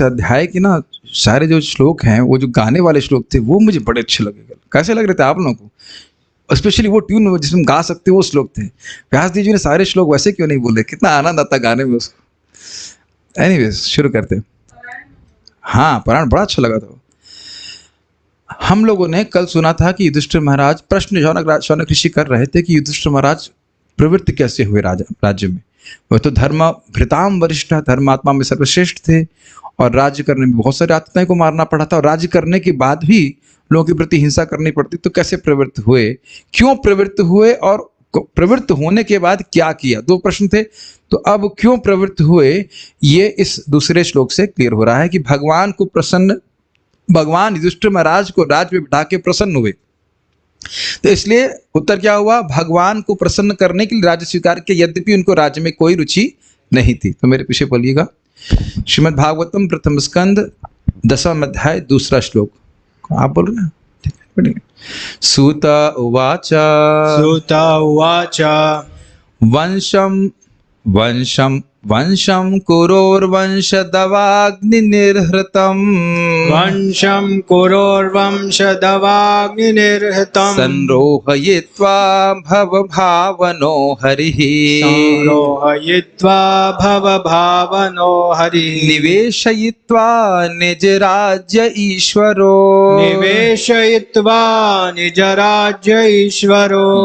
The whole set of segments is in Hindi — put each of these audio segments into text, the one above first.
अध्याय के ना सारे जो श्लोक हैं, वो जो गाने वाले श्लोक थे वो मुझे बड़े अच्छे लगे। कैसे लग रहे थे आप लोगों को? स्पेशली वो ट्यून में जिसमें गा सकते वो श्लोक थे। व्यास देव जी ने सारे श्लोक वैसे क्यों नहीं बोले? कितना आनंद आता गाने में उसको। एनीवेज शुरू करते। हाँ, पुराण बड़ा अच्छा लगा था। हम लोगों ने कल सुना था कि युधिष्ठिर महाराज, प्रश्न शौनक ऋषि कर रहे थे कि युधिष्ठिर महाराज प्रवृत्त कैसे हुए राज्य में। वह तो धर्म भृताम वरिष्ठ, धर्मात्मा में सर्वश्रेष्ठ थे और राज्य करने में बहुत सारे आत्माएं को मारना पड़ा था, और राज्य करने के बाद भी लोगों के प्रति हिंसा करनी पड़ती। तो कैसे प्रवृत्त हुए, क्यों प्रवृत्त हुए, और प्रवृत्त होने के बाद क्या किया? दो प्रश्न थे। तो अब क्यों प्रवृत्त हुए ये इस दूसरे श्लोक से क्लियर हो रहा है कि भगवान युधिष्ठिर महाराज को राज्य में बिठा के प्रसन्न हुए। तो इसलिए उत्तर क्या हुआ? भगवान को प्रसन्न करने के लिए राज्य स्वीकार किया, यद्यपि उनको राज्य में कोई रुचि नहीं थी। तो मेरे पीछे बोलिएगा, श्रीमद् भागवतम प्रथम स्कंद 10वां अध्याय 2 श्लोक। आप बोल रहे हैं? ठीक है, पढ़िए। सूत उवाच वंशं कुरोर्वंशदवाग्निनिर्हृतम् संरोहयित्वा भवभावनो हरिः निवेशयित्वा निजराज्य ईश्वरो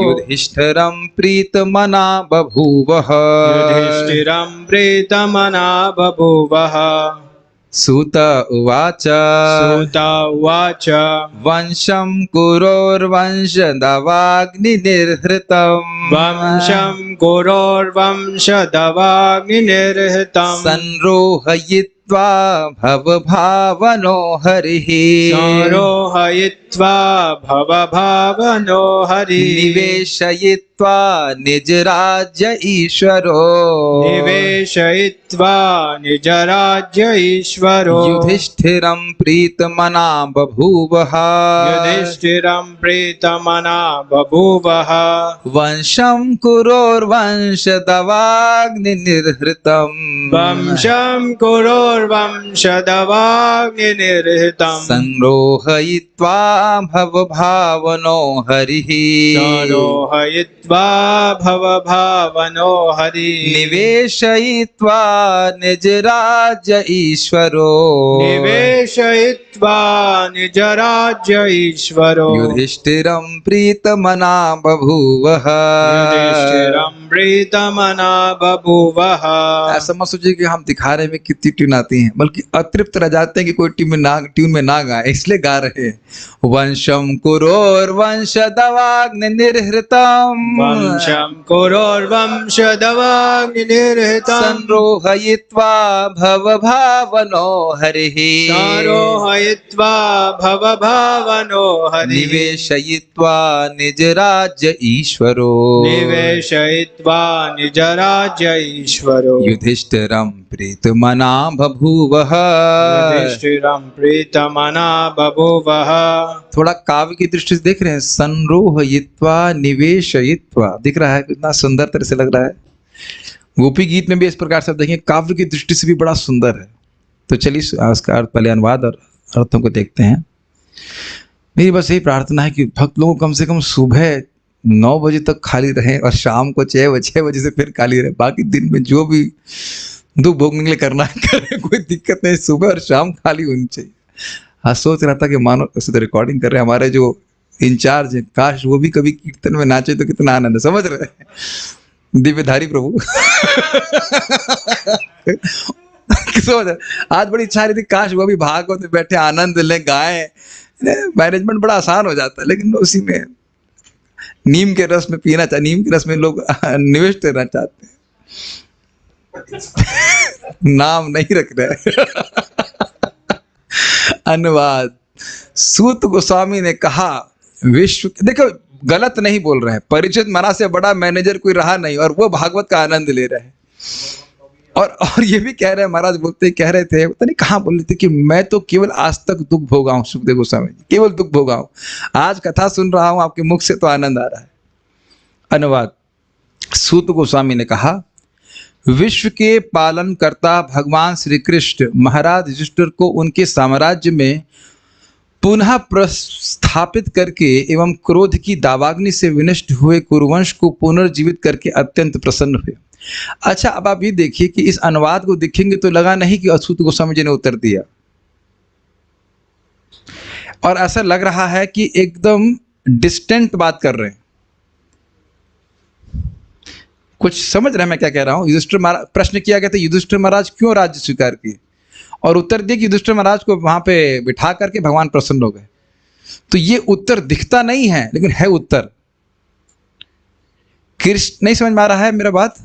युधिष्ठिरं प्रीतमना बभूवः सूत उवाच वंशं कुरोर्वंशदवाग्निनिर्हृतम् संरोहयित्वा भवभावनो हरिः निवेशयित्वा निजराज्य ईश्वरो युधिष्ठिरं प्रीतमना बभूवः वंशं कुरोर्वंशदवाग्निनिर्हृतम् संरोहयित्वा भवभावनो हरिः निवेशयित्वा निजराज्य ईश्वरो युधिष्ठिरं प्रीतमना बभूवः ऐसा मत सोचिए कि हम दिखा रहे हैं कितनी ट्यून आती हैं, बल्कि अतृप्त रह जाते हैं कि कोई ट्यून में ना गाए, इसलिए गा रहे हैं। वंशं कुरोर्वंशदवाग्निनिर्हृतम् संरोहयित्वा भवभावनो हरिः निवेशयित्वा निजराज्य ईश्वरो युधिष्ठिरं प्रीतमना बभूवः थोड़ा काव्य की दृष्टि से देख रहे हैं, संरोहयित्वा निवेशयित्वा दिख रहा है, कितना सुंदर तरह से लग रहा है। गोपी गीत में भी इस प्रकार से देखें, काव्य की दृष्टि से भी बड़ा सुंदर है। तो चलिए उसका पहले अनुवाद और अर्थों को देखते हैं। मेरी बस यही प्रार्थना है कि भक्त लोगों कम से कम सुबह 9 बजे तक खाली रहे और शाम को 6 बजे से फिर खाली रहे। बाकी दिन में जो भी दुख भोगने के लिए करना है करें, कोई दिक्कत नहीं, सुबह और शाम खाली होनी चाहिए। हाँ, सोच रहा था कि मानो ऐसे तो रिकॉर्डिंग कर रहे हैं हमारे जो इंचार्ज हैं, काश वो भी कभी कीर्तन में नाचे तो कितना आनंद है, समझ रहे हैं? दिव्यधारी प्रभु आज बड़ी इच्छा रही थी काश वो भी भागवत में बैठे आनंद ले गाएं। मैनेजमेंट बड़ा आसान हो जाता है, लेकिन उसी में नीम के रस में पीना चाहिए, नीम के रस में लोग निवेश करना चाहते हैं। नाम नहीं रख रहे। अनुवाद। सूत गोस्वामी ने कहा, विश्व, देखो गलत नहीं बोल रहे हैं, परिचित मना से बड़ा मैनेजर कोई रहा नहीं और वो भागवत का आनंद ले रहे हैं। और ये भी कह रहे हैं, महाराज बोलते कह रहे थे, पता नहीं कहाँ बोल रहे थे कि मैं तो केवल आज तक दुख भोगा हूँ, सुखदेव गोस्वामी जी, केवल दुख भोगा हूँ, आज कथा सुन रहा हूँ आपके मुख से तो आनंद आ रहा है। अनुवाद। सूत गोस्वामी ने कहा, विश्व के पालनकर्ता भगवान श्री कृष्ण महाराज युधिष्ठिर को उनके साम्राज्य में पुनः प्रस्थापित करके एवं क्रोध की दावाग्नि से विनष्ट हुए कुरुवंश को पुनर्जीवित करके अत्यंत प्रसन्न हुए। अच्छा, अब आप ये देखिए कि इस अनुवाद को देखेंगे तो लगा नहीं कि अच्युत गोस्वामी जी ने उत्तर दिया, और ऐसा लग रहा है कि एकदम डिस्टेंट बात कर रहे हैं। कुछ समझ रहे हैं मैं क्या कह रहा हूं? युधिष्ठिर महाराज, प्रश्न किया गया था युधिष्ठिर महाराज क्यों राज्य स्वीकार किए, और उत्तर दिया कि युधिष्ठिर महाराज को वहां पे बिठा करके भगवान प्रसन्न हो गए। तो ये उत्तर दिखता नहीं है लेकिन है उत्तर। कृष्ण, नहीं समझ में आ रहा है मेरा बात?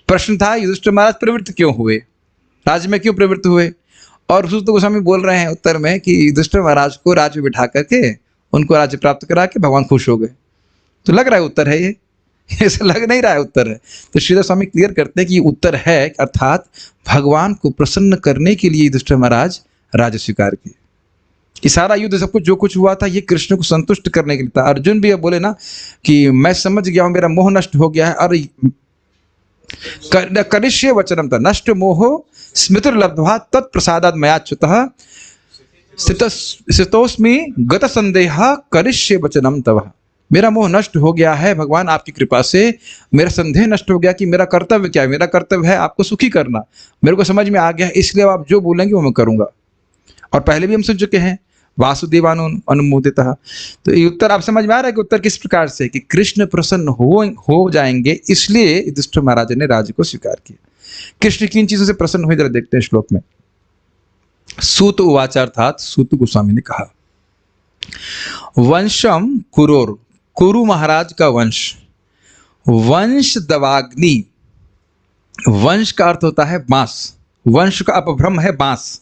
प्रश्न था युधिष्ठिर महाराज प्रवृत्त क्यों हुए, राज्य में क्यों प्रवृत्त हुए, और अच्युत गोस्वामी बोल रहे हैं उत्तर में कि युधिष्ठिर महाराज को राज्य में बिठा करके उनको राज्य प्राप्त करा के भगवान खुश हो गए। तो लग रहा है उत्तर है ये, ऐसा लग नहीं रहा है उत्तर है। तो श्रीधर स्वामी क्लियर करते हैं कि ये उत्तर है, अर्थात भगवान को प्रसन्न करने के लिए युधिष्ठिर महाराज राज्य स्वीकार किए। कि सारा युद्ध, सब कुछ जो कुछ हुआ था ये कृष्ण को संतुष्ट करने के लिए था। अर्जुन भी अब बोले ना कि मैं समझ गया हूं, मेरा मोह नष्ट हो गया है, और करिष्ये वचनम था नष्ट मोहो स्मृतिर्लब्ध्वा तत्प्रसादात् मयाच्युतः स्थितोस्मि गत संदेह करिष्ये वचनम तव। मेरा मोह नष्ट हो गया है भगवान, आपकी कृपा से मेरा संदेह नष्ट हो गया कि मेरा कर्तव्य क्या है। मेरा कर्तव्य है आपको सुखी करना, मेरे को समझ में आ गया है, इसलिए आप जो बोलेंगे वो मैं करूंगा। और पहले भी हम सुन चुके हैं वासुदेवानु अनुमोदितः। तो ये उत्तर आप समझ में आ रहा है कि उत्तर किस प्रकार से, कि कृष्ण प्रसन्न हो जाएंगे, इसलिए युधिष्ठिर महाराज ने राज्य को स्वीकार किया। कृष्ण किन चीजों से प्रसन्न हुए जरा देखते हैं श्लोक में। सूत उवाचार था, सूत गोस्वामी ने कहा, वंशम कुरोर, कुरु महाराज का वंश, वंश दवाग्नि, वंश का अर्थ होता है बांस, वंश का अपभ्रम है बांस,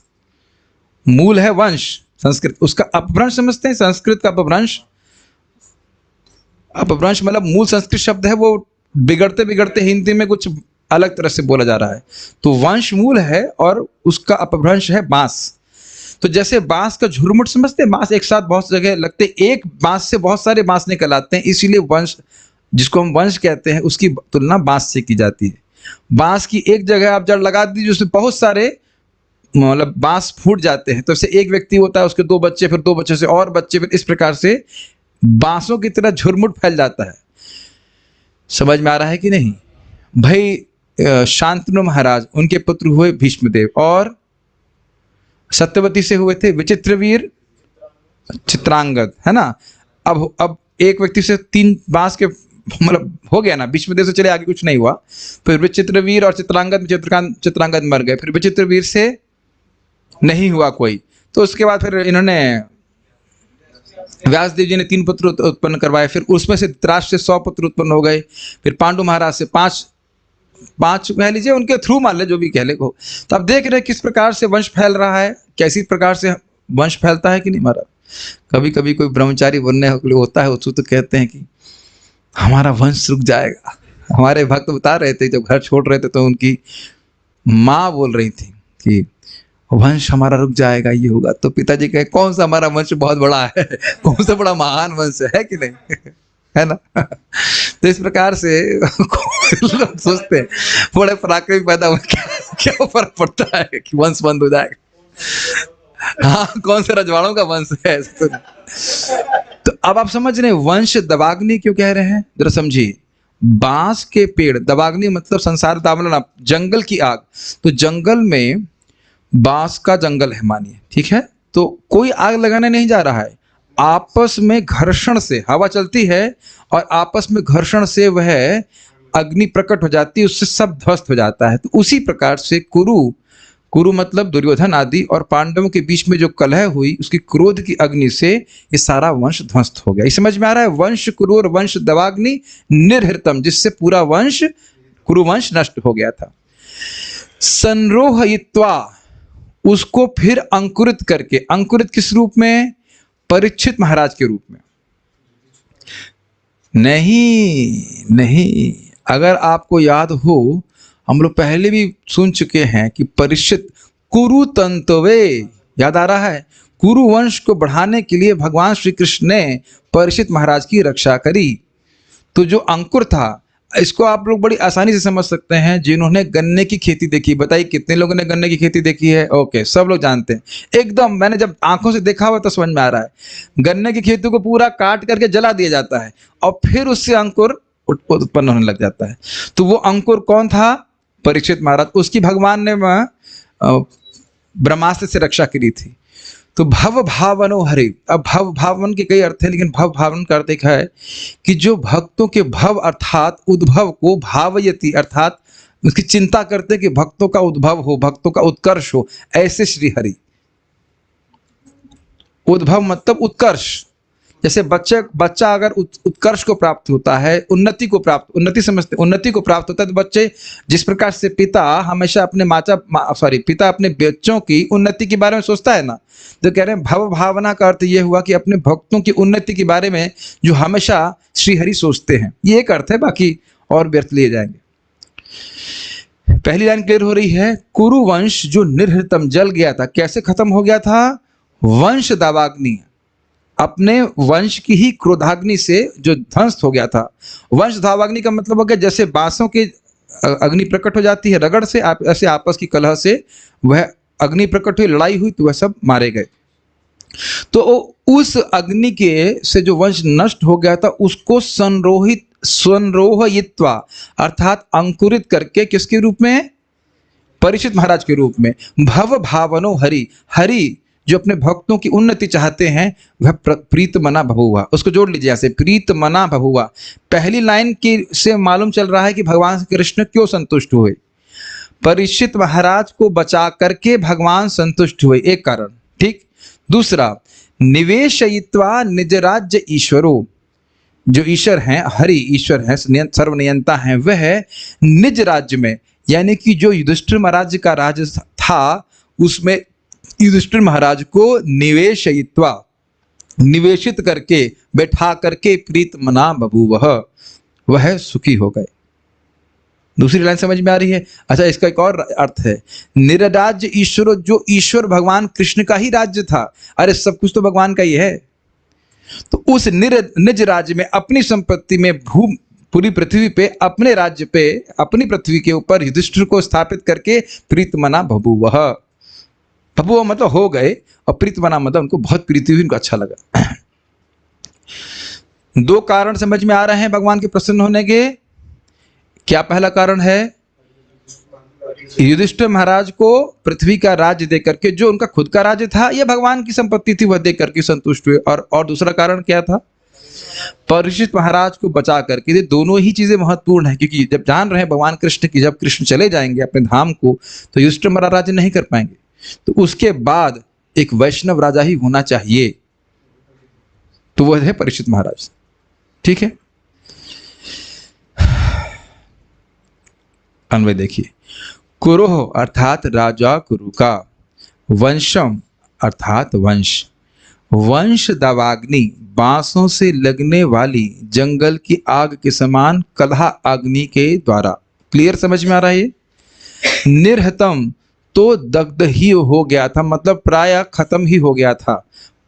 मूल है वंश संस्कृत, उसका अपभ्रंश समझते हैं, संस्कृत का अपभ्रंश, अपभ्रंश मतलब मूल संस्कृत शब्द है, वो बिगड़ते बिगड़ते हिंदी में कुछ अलग तरह से बोला जा रहा है। तो वंश मूल है और उसका अपभ्रंश है बांस। तो जैसे बांस का झुरमुट समझते हैं, बांस एक साथ बहुत जगह लगते, एक बांस से बहुत सारे बांस निकल आते हैं, इसीलिए वंश, जिसको हम वंश कहते हैं, उसकी तुलना बांस से की जाती है। बांस की एक जगह आप जड़ लगा दीजिए, उसमें बहुत सारे मतलब बांस फूट जाते हैं, तो इससे एक व्यक्ति होता है, उसके 2 बच्चे, फिर 2 बच्चे से और बच्चे, फिर इस प्रकार से बांसों की तरह झुरमुट फैल जाता है। समझ में आ रहा है कि नहीं भाई? शांतनु महाराज, उनके पुत्र हुए भीष्मदेव, और सत्यवती से हुए थे विचित्रवीर चित्रांगद, है ना। अब एक व्यक्ति से 3 बांस के मतलब हो गया ना, भीष्मदेव से चले आगे कुछ नहीं हुआ, फिर विचित्रवीर और चित्रांगद, चित्रांगद मर गए, फिर विचित्रवीर से नहीं हुआ कोई, तो उसके बाद फिर इन्होंने व्यासदेव जी ने 3 पुत्र उत्पन्न करवाए, फिर उसमें से धृतराष्ट्र से 100 पुत्र उत्पन्न हो गए, फिर पांडु महाराज से 5 कह लीजिए, उनके थ्रू मान ले, जो भी कह ले को। तो आप देख रहे हैं किस प्रकार से वंश फैल रहा है, कैसी प्रकार से वंश फैलता है कि नहीं महाराज। कभी कभी कोई ब्रह्मचारी बनने होता है, उसको तो कहते हैं कि हमारा वंश रुक जाएगा। हमारे भक्त बता रहे थे, जब घर छोड़ रहे थे तो उनकी माँ बोल रही थी कि वंश हमारा रुक जाएगा, ये होगा। तो पिताजी कहे, कौन सा हमारा वंश बहुत बड़ा है, कौन सा बड़ा महान वंश है कि नहीं, है ना। तो इस प्रकार से लोग सोचते हैं बड़े पराक्रमी पैदा हुए, क्या फर्क पड़ता है कि वंश बंद हो जाएगा। हाँ, कौन से रजवाड़ों का वंश है। तो अब आप समझ रहे हैं वंश दवाग्नि क्यों कह रहे हैं, जरा समझिए। बांस के पेड़, दवाग्नि मतलब संसार दामन, जंगल की आग। तो जंगल में बांस का जंगल है मानिए, ठीक है, तो कोई आग लगाने नहीं जा रहा है, आपस में घर्षण से हवा चलती है और आपस में घर्षण से वह अग्नि प्रकट हो जाती है, उससे सब ध्वस्त हो जाता है। तो उसी प्रकार से कुरु मतलब दुर्योधन आदि और पांडवों के बीच में जो कलह हुई, उसकी क्रोध की अग्नि से ये सारा वंश ध्वस्त हो गया। ये समझ में आ रहा है, वंश कुरु और वंश दवाग्नि निर्हृतम, जिससे पूरा वंश कुरुवंश नष्ट हो गया था। संरोहयित्वा, उसको फिर अंकुरित करके, अंकुरित किस रूप में, परीक्षित महाराज के रूप में। नहीं, अगर आपको याद हो, हम लोग पहले भी सुन चुके हैं कि परीक्षित कुरु तंतवे, याद आ रहा है, कुरु वंश को बढ़ाने के लिए भगवान श्री कृष्ण ने परीक्षित महाराज की रक्षा करी। तो जो अंकुर था, इसको आप लोग बड़ी आसानी से समझ सकते हैं जिन्होंने गन्ने की खेती देखी। बताइए कितने लोगों ने गन्ने की खेती देखी है? ओके, सब लोग जानते हैं एकदम। मैंने जब आंखों से देखा हुआ तो समझ में आ रहा है। गन्ने की खेती को पूरा काट करके जला दिया जाता है और फिर उससे अंकुर उत्पन्न होने लग जाता है। तो वो अंकुर कौन था? परीक्षित महाराज। उसकी भगवान ने ब्रह्मास्त्र से रक्षा करी थी। तो भव भावनो हरि। अब भव भावन के कई अर्थ हैं, लेकिन भव भावन का अर्थ एक है कि जो भक्तों के भव अर्थात उद्भव को भावयति, अर्थात उसकी चिंता करते कि भक्तों का उद्भव हो, भक्तों का उत्कर्ष हो, ऐसे श्री हरि। उद्भव मतलब उत्कर्ष। जैसे बच्चा अगर उत्कर्ष को प्राप्त होता है, उन्नति को प्राप्त, उन्नति समझते, उन्नति को प्राप्त होता है, तो बच्चे जिस प्रकार से पिता हमेशा अपने पिता अपने बच्चों की उन्नति के बारे में सोचता है ना, तो कह रहे हैं भव भावना का अर्थ ये हुआ कि अपने भक्तों की उन्नति के बारे में जो हमेशा श्रीहरि सोचते हैं। ये एक अर्थ है, बाकी और व्यर्थ लिए जाएंगे। पहली लाइन क्लियर हो रही है। कुरु वंश जो निर्हृतम जल गया था, कैसे खत्म हो गया था? वंश दावाग्नि, अपने वंश की ही क्रोधाग्नि से जो ध्वंस हो गया था। वंश धावाग्नि का मतलब हो गया जैसे बांसों के अग्नि प्रकट हो जाती है रगड़ से, ऐसे आपस की कलह से वह अग्नि प्रकट हुई, लड़ाई हुई, तो वह सब मारे गए। तो उस अग्नि के से जो वंश नष्ट हो गया था उसको संरोहित्वा अर्थात अंकुरित करके किसके रूप में? परीक्षित महाराज के रूप में। भव भावनो हरि, हरि जो अपने भक्तों की उन्नति चाहते हैं वह प्रीत मना बभुआ। उसको जोड़ लीजिए ऐसे, प्रीत मना बभुआ। पहली लाइन की से मालूम चल रहा है कि भगवान कृष्ण क्यों संतुष्ट हुए। परीक्षित महाराज को बचा करके भगवान संतुष्ट हुए, एक कारण, ठीक। दूसरा, निवेशयित्वा निज राज्य ईश्वरो, जो ईश्वर हैं, हरि ईश्वर हैं, सर्वनियंता हैं, वह निज राज्य में, यानी कि जो युधिष्ठिर महाराज का राज्य था उसमें युधिष्ठिर महाराज को निवेशयित्वा निवेशित करके, बैठा करके, प्रीत मना बभूवः, वह सुखी हो गए। दूसरी लाइन समझ में आ रही है? अच्छा, इसका एक और अर्थ है, निरराज्य ईश्वर, जो ईश्वर भगवान कृष्ण का ही राज्य था। अरे सब कुछ तो भगवान का ही है। तो उस निज राज्य में, अपनी संपत्ति में, पूरी पृथ्वी पे, अपने राज्य पे, अपनी पृथ्वी के ऊपर युधिष्ठिर को स्थापित करके प्रीत मना बभूवः। बभूवः मतलब हो गए, और प्रीत मना मतलब उनको बहुत प्रीति हुई, उनको अच्छा लगा। दो कारण समझ में आ रहे हैं भगवान के प्रसन्न होने के। क्या पहला कारण है? युधिष्ठिर महाराज को पृथ्वी का राज्य देकर के, जो उनका खुद का राज्य था या भगवान की संपत्ति थी, वह देकर के संतुष्ट हुए। और दूसरा कारण क्या था? परीक्षित महाराज को बचा करके। दोनों ही चीजें महत्वपूर्ण है, क्योंकि जब जान रहे हैं भगवान कृष्ण की, जब कृष्ण चले जाएंगे अपने धाम को तो युधिष्ठिर महाराज राज्य नहीं कर पाएंगे, तो उसके बाद एक वैष्णव राजा ही होना चाहिए, तो वह है परीक्षित महाराज। ठीक है, अन्वय देखिए। कुरुह अर्थात राजा कुरु का, वंशम अर्थात वंश, वंश दावाग्नि बांसों से लगने वाली जंगल की आग के समान कलहा अग्नि के द्वारा। क्लियर समझ में आ रहा है? निर्हतम तो दग्ध ही हो गया था, मतलब प्राय खत्म ही हो गया था।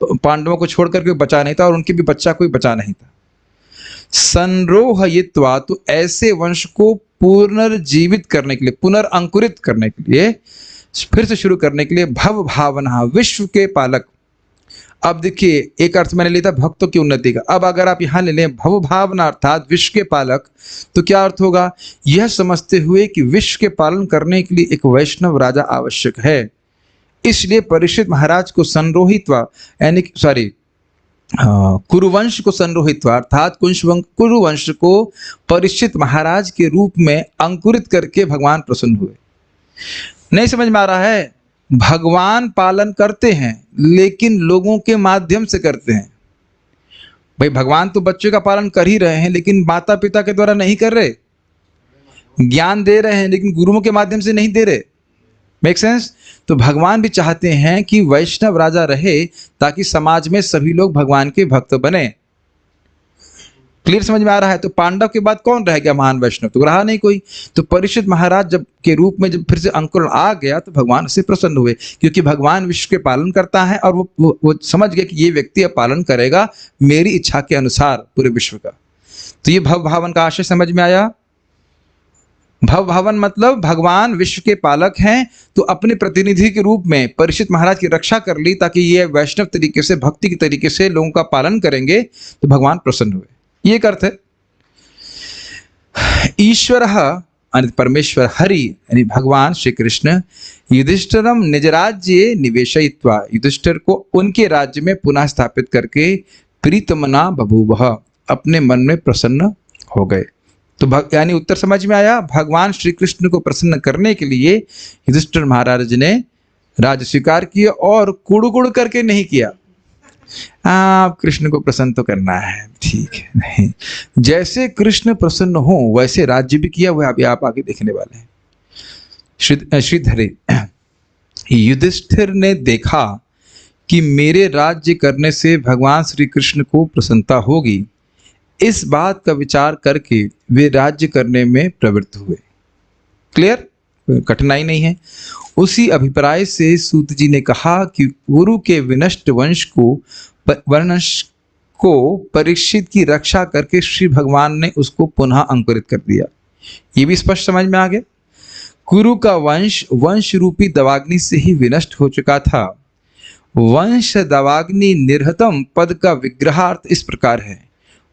पांडवों को छोड़कर कोई बचा नहीं था और उनके भी बच्चा कोई बचा नहीं था। संरोहयित्वा तो ऐसे वंश को पुनर्जीवित करने के लिए, पुनर्अंकुरित करने के लिए, फिर से शुरू करने के लिए, भव भावना विश्व के पालक। अब देखिए, एक अर्थ मैंने लिया था भक्तों की उन्नति का, अब अगर आप यहां ले लें भव भावना अर्थात विश्व के पालक, तो क्या अर्थ होगा? यह समझते हुए कि विश्व के पालन करने के लिए एक वैष्णव राजा आवश्यक है, इसलिए परीक्षित महाराज को संरोहित्वा यानी कुरुवंश को संरोहित्वा अर्थात कुरुवंश को परीक्षित महाराज के रूप में अंकुरित करके भगवान प्रसन्न हुए। नहीं समझ में आ रहा है? भगवान पालन करते हैं लेकिन लोगों के माध्यम से करते हैं। भाई भगवान तो बच्चों का पालन कर ही रहे हैं, लेकिन माता पिता के द्वारा नहीं कर रहे। ज्ञान दे रहे हैं लेकिन गुरुओं के माध्यम से नहीं दे रहे। Make sense? तो भगवान भी चाहते हैं कि वैष्णव राजा रहे ताकि समाज में सभी लोग भगवान के भक्त बने। क्लियर समझ में आ रहा है? तो पांडव के बाद कौन रह गया महान वैष्णव? तो रहा नहीं कोई। तो परीक्षित महाराज जब के रूप में जब फिर से अंकुरण आ गया तो भगवान से प्रसन्न हुए, क्योंकि भगवान विश्व के पालन करता है और वो समझ गए कि ये व्यक्ति अब पालन करेगा मेरी इच्छा के अनुसार पूरे विश्व का। तो ये भव भावन का आशय समझ में आया। भव भवन मतलब भगवान विश्व के पालक हैं, तो अपने प्रतिनिधि के रूप में परीक्षित महाराज की रक्षा कर ली, ताकि ये वैष्णव तरीके से, भक्ति के तरीके से लोगों का पालन करेंगे तो भगवान प्रसन्न हुए। ये एक अर्थ है। ईश्वर परमेश्वर हरि यानी भगवान श्री कृष्ण युधिष्ठिरम निज राज्य निवेशयित्वा, युधिष्ठिर को उनके राज्य में पुनः स्थापित करके प्रीतमना बभूवः, अपने मन में प्रसन्न हो गए। तो यानी उत्तर समझ में आया। भगवान श्री कृष्ण को प्रसन्न करने के लिए युधिष्ठिर महाराज ने राज्य स्वीकार किया, और कुड़ करके नहीं किया। आप कृष्ण को प्रसन्न तो करना है, ठीक है, नहीं, जैसे कृष्ण प्रसन्न हो वैसे राज्य भी किया हुआ। अभी आप आगे देखने वाले हैं। श्रीधरे, युधिष्ठिर ने देखा कि मेरे राज्य करने से भगवान श्री कृष्ण को प्रसन्नता होगी, इस बात का विचार करके वे राज्य करने में प्रवृत्त हुए। क्लियर, कठिनाई नहीं है। उसी अभिप्राय से सूत जी ने कहा कि गुरु के विनष्ट वंश को परीक्षित की रक्षा करके श्री भगवान ने उसको पुनः अंकुरित कर दिया। ये भी स्पष्ट समझ में आ गया। कुरु का वंश रूपी दवाग्नि से ही विनष्ट हो चुका था। वंश दवाग्नि निर्हतम पद का विग्रहार्थ इस प्रकार है।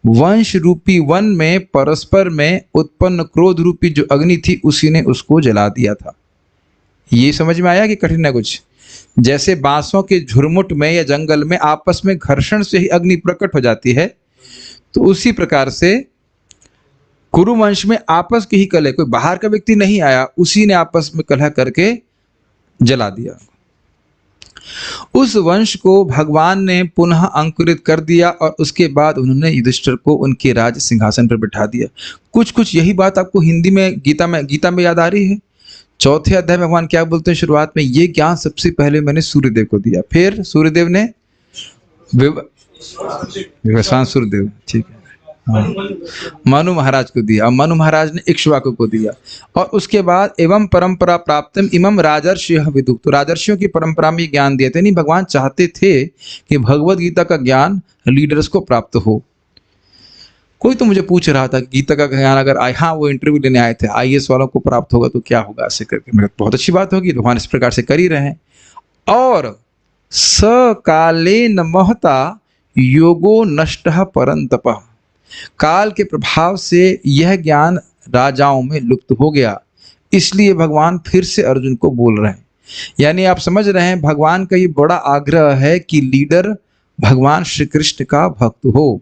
वंश रूपी वन में परस्पर में उत्पन्न क्रोध रूपी जो अग्नि थी, उसी ने उसको जला दिया था। ये समझ में आया कि कठिन है कुछ? जैसे बांसों के झुरमुट में या जंगल में आपस में घर्षण से ही अग्नि प्रकट हो जाती है, तो उसी प्रकार से कुरुवंश में आपस की ही कलह, कोई बाहर का व्यक्ति नहीं आया, उसी ने आपस में कलह करके जला दिया। उस वंश को भगवान ने पुनः अंकुरित कर दिया, और उसके बाद उन्होंने युधिष्ठिर को उनके राज सिंहासन पर बिठा दिया। कुछ यही बात आपको हिंदी में गीता में याद आ रही है। चौथे अध्याय में भगवान क्या बोलते हैं शुरुआत में? ये ज्ञान सबसे पहले मैंने सूर्यदेव को दिया, फिर सूर्यदेव ने विवस्वान सूर्यदेव, ठीक है, मनु महाराज को दिया, और मनु महाराज ने इक्ष्वाकु को दिया, और उसके बाद एवं परंपरा प्राप्तम इमम राजर्षियः विदुः, तो राजर्षियों की परंपरा में ज्ञान दिए थे। नहीं, भगवान चाहते थे कि भगवत गीता का ज्ञान लीडर्स को प्राप्त हो। कोई तो मुझे पूछ रहा था कि गीता का ज्ञान अगर हाँ, वो इंटरव्यू लेने आए थे, IAS वालों को प्राप्त होगा तो क्या होगा ऐसे करके। मैं बहुत अच्छी बात होगी, भगवान इस प्रकार से कर ही रहे हैं। और सकालेन महता योगो नष्टः परंतपः, काल के प्रभाव से यह ज्ञान राजाओं में लुप्त हो गया, इसलिए भगवान फिर से अर्जुन को बोल रहे हैं। यानी आप समझ रहे हैं, भगवान का ये बड़ा आग्रह है कि लीडर भगवान श्री कृष्ण का भक्त हो,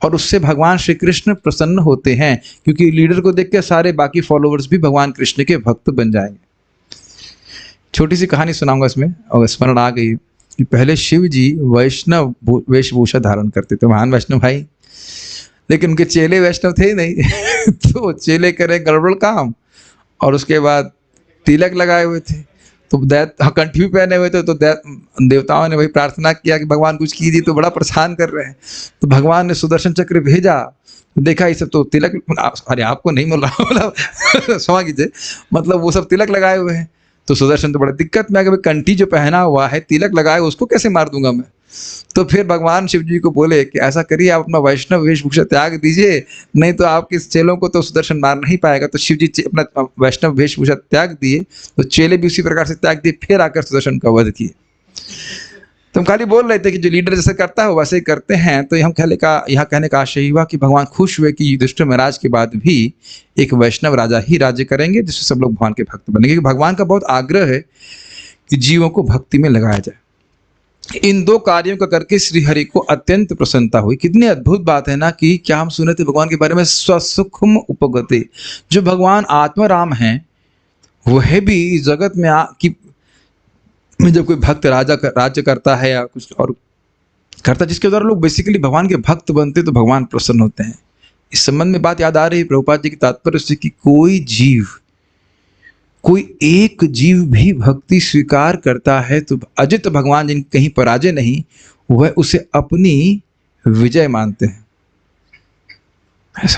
और उससे भगवान श्री कृष्ण प्रसन्न होते हैं, क्योंकि लीडर को देख के सारे बाकी फॉलोवर्स भी भगवान कृष्ण के भक्त बन जाएंगे। छोटी सी कहानी सुनाऊंगा इसमें, और स्मरण आ गई कि पहले शिव जी वैष्णव वेशभूषा धारण करते थे, महान वैष्णव भाई, लेकिन उनके चेले वैष्णव थे ही नहीं तो चेले करे गड़बड़ काम, और उसके बाद तिलक लगाए हुए थे, तो कंठी भी पहने हुए थे, तो देवताओं ने वही प्रार्थना किया कि भगवान कुछ कीजिए, तो बड़ा परेशान कर रहे हैं। तो भगवान ने सुदर्शन चक्र भेजा, तो देखा ये सब तो तिलक, अरे आपको नहीं मिल रहा, मतलब क्षमा कीजिए, मतलब वो सब तिलक लगाए हुए हैं। तो सुदर्शन तो बड़ी दिक्कत में आ गया, कंठी जो पहना हुआ है, तिलक लगाए, उसको कैसे मार दूंगा मैं? तो फिर भगवान शिव जी को बोले कि ऐसा करिए, आप अपना वैष्णव वेशभूषा त्याग दीजिए, नहीं तो आपके चेलों को तो सुदर्शन मार नहीं पाएगा। तो शिव जी अपना वैष्णव वेशभूषा त्याग दिए, तो चेले भी उसी प्रकार से त्याग दिए, फिर आकर सुदर्शन का वध किए। तुम खाली बोल रहे थे कि जो लीडर जैसे करता है वैसे ही करते हैं, तो यहाँ कहने का आशय हुआ कि भगवान खुश हुए कि युधिष्ठिर महाराज के बाद भी एक वैष्णव राजा ही राज्य करेंगे, जिससे सब लोग भगवान के भक्त बनेंगे। भगवान का बहुत आग्रह है कि जीवों को भक्ति में लगाया जाए। इन दो कार्यों का करके श्री हरि को अत्यंत प्रसन्नता हुई। कितनी अद्भुत बात है ना, कि क्या हम सुने थे भगवान के बारे में, स्वसुखम उपगते, जो भगवान आत्माराम हैं वह भी जगत में जब कोई भक्त राज्य करता है या कुछ और करता, जिसके द्वारा लोग बेसिकली भगवान के भक्त बनते, तो भगवान प्रसन्न होते हैं। इस संबंध में बात याद आ रही है प्रभुपाद जी की तात्पर्य से कि कोई एक जीव भी भक्ति स्वीकार करता है तो अजित भगवान जिन कहीं पराजय नहीं, वह उसे अपनी विजय मानते हैं।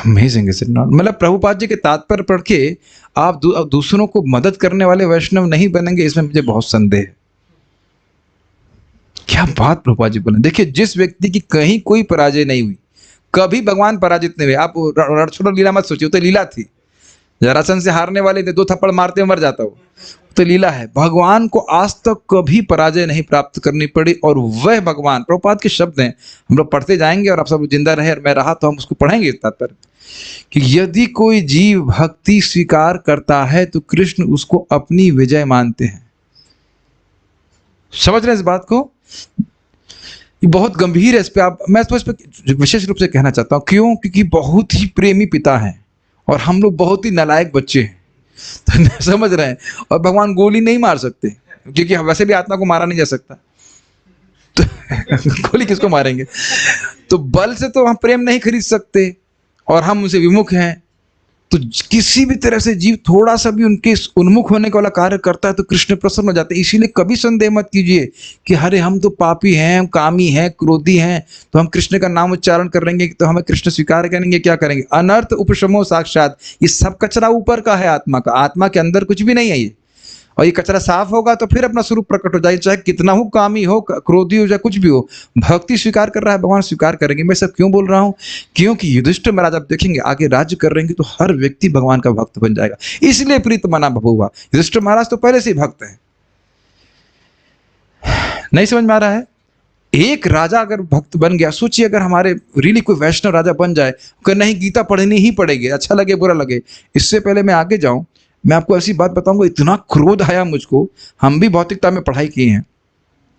Amazing is it not? मतलब प्रभुपाद जी के तात्पर्य पढ़ के आप दूसरों को मदद करने वाले वैष्णव नहीं बनेंगे, इसमें मुझे बहुत संदेह है। क्या बात प्रभुपाद जी बोले। देखिए, जिस व्यक्ति की कहीं कोई पराजय नहीं हुई, कभी भगवान पराजित नहीं हुए। आप रणछोड़ लीला मत सोचिए, तो लीला थी, जरासंध से हारने वाले थे, 2 थप्पड़ मारते मर जाता वो, तो लीला है। भगवान को आज तक कभी पराजय नहीं प्राप्त करनी पड़ी, और वह भगवान, प्रभुपाद के शब्द हैं, हम लोग पढ़ते जाएंगे और आप सब जिंदा रहे और मैं रहा तो हम उसको पढ़ेंगे तात्पर्य, कि यदि कोई जीव भक्ति स्वीकार करता है तो कृष्ण उसको अपनी विजय मानते हैं। समझ रहे हैं इस बात को? ये बहुत गंभीर है। इस पे आप, मैं इस पे विशेष रूप से कहना चाहता हूं। क्यों? क्योंकि बहुत ही प्रेमी पिता है और हम लोग बहुत ही नालायक बच्चे हैं, तो समझ रहे हैं। और भगवान गोली नहीं मार सकते, क्योंकि वैसे भी आत्मा को मारा नहीं जा सकता, तो गोली किसको मारेंगे? तो बल से तो हम प्रेम नहीं खरीद सकते और हम उनसे विमुख हैं। तो किसी भी तरह से जीव थोड़ा सा भी उनके उन्मुख होने का वाला कार्य करता है तो कृष्ण प्रसन्न हो जाते हैं। इसीलिए कभी संदेह मत कीजिए कि अरे हम तो पापी हैं, हम कामी हैं, क्रोधी हैं, तो हम कृष्ण का नाम उच्चारण करेंगे तो हमें कृष्ण स्वीकार करेंगे, क्या करेंगे? अनर्थ उपशमो साक्षात। ये सब कचरा ऊपर का है आत्मा का, आत्मा के अंदर कुछ भी नहीं है ये। और ये कचरा साफ होगा तो फिर अपना स्वरूप प्रकट हो जाए, चाहे कितना हो कामी हो, क्रोधी हो, चाहे कुछ भी हो। भक्ति स्वीकार कर रहा है, भगवान स्वीकार करेंगे। मैं सब क्यों बोल रहा हूँ? क्योंकि युधिष्ठिर महाराज आप देखेंगे आगे राज्य कर रहेंगे तो हर व्यक्ति भगवान का भक्त बन जाएगा, इसलिए प्रीत मना बभूवा। युधिष्ठिर महाराज तो पहले से ही भक्त है। नहीं समझ में आ रहा है? एक राजा अगर भक्त बन गया, सोचिए अगर हमारे रियली कोई वैष्णव राजा बन जाए, नहीं गीता पढ़नी ही पड़ेगी, अच्छा लगे बुरा लगे। इससे पहले मैं आगे जाऊं, मैं आपको ऐसी बात बताऊंगा, इतना क्रोध आया मुझको। हम भी भौतिकता में पढ़ाई की है।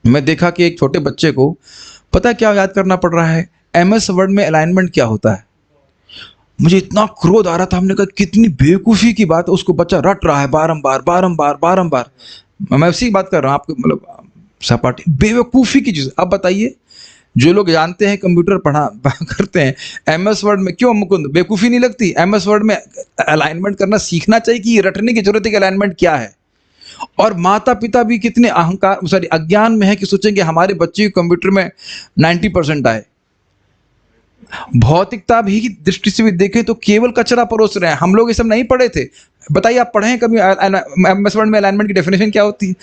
मैं देखा कि एक छोटे बच्चे को पता है क्या याद करना पड़ रहा है? MS वर्ड में अलाइनमेंट क्या होता है। मुझे इतना क्रोध आ रहा था, हमने कहा कितनी बेवकूफ़ी की बात है, उसको बच्चा रट रहा है बारंबार बारंबार बारंबार। मैं उसी की बात कर रहा हूँ, आपको मतलब सपाटी बेवकूफ़ी की चीज़। अब बताइए, जो लोग जानते हैं कंप्यूटर पढ़ा करते हैं, MS वर्ड में क्यों मुकुंद बेवकूफ़ी नहीं लगती? MS वर्ड में अलाइनमेंट करना सीखना चाहिए कि ये रटने की जरूरत है कि अलाइनमेंट क्या है। और माता पिता भी कितने अज्ञान में है कि सोचेंगे हमारे बच्चे को कंप्यूटर में 90% आए। भौतिकता भी की दृष्टि से भी देखें तो केवल कचरा परोस रहे हैं। हम लोग ये सब नहीं पढ़े थे। बताइए, आप पढ़े कभी MS वर्ड में अलाइनमेंट की डेफिनेशन क्या होती है?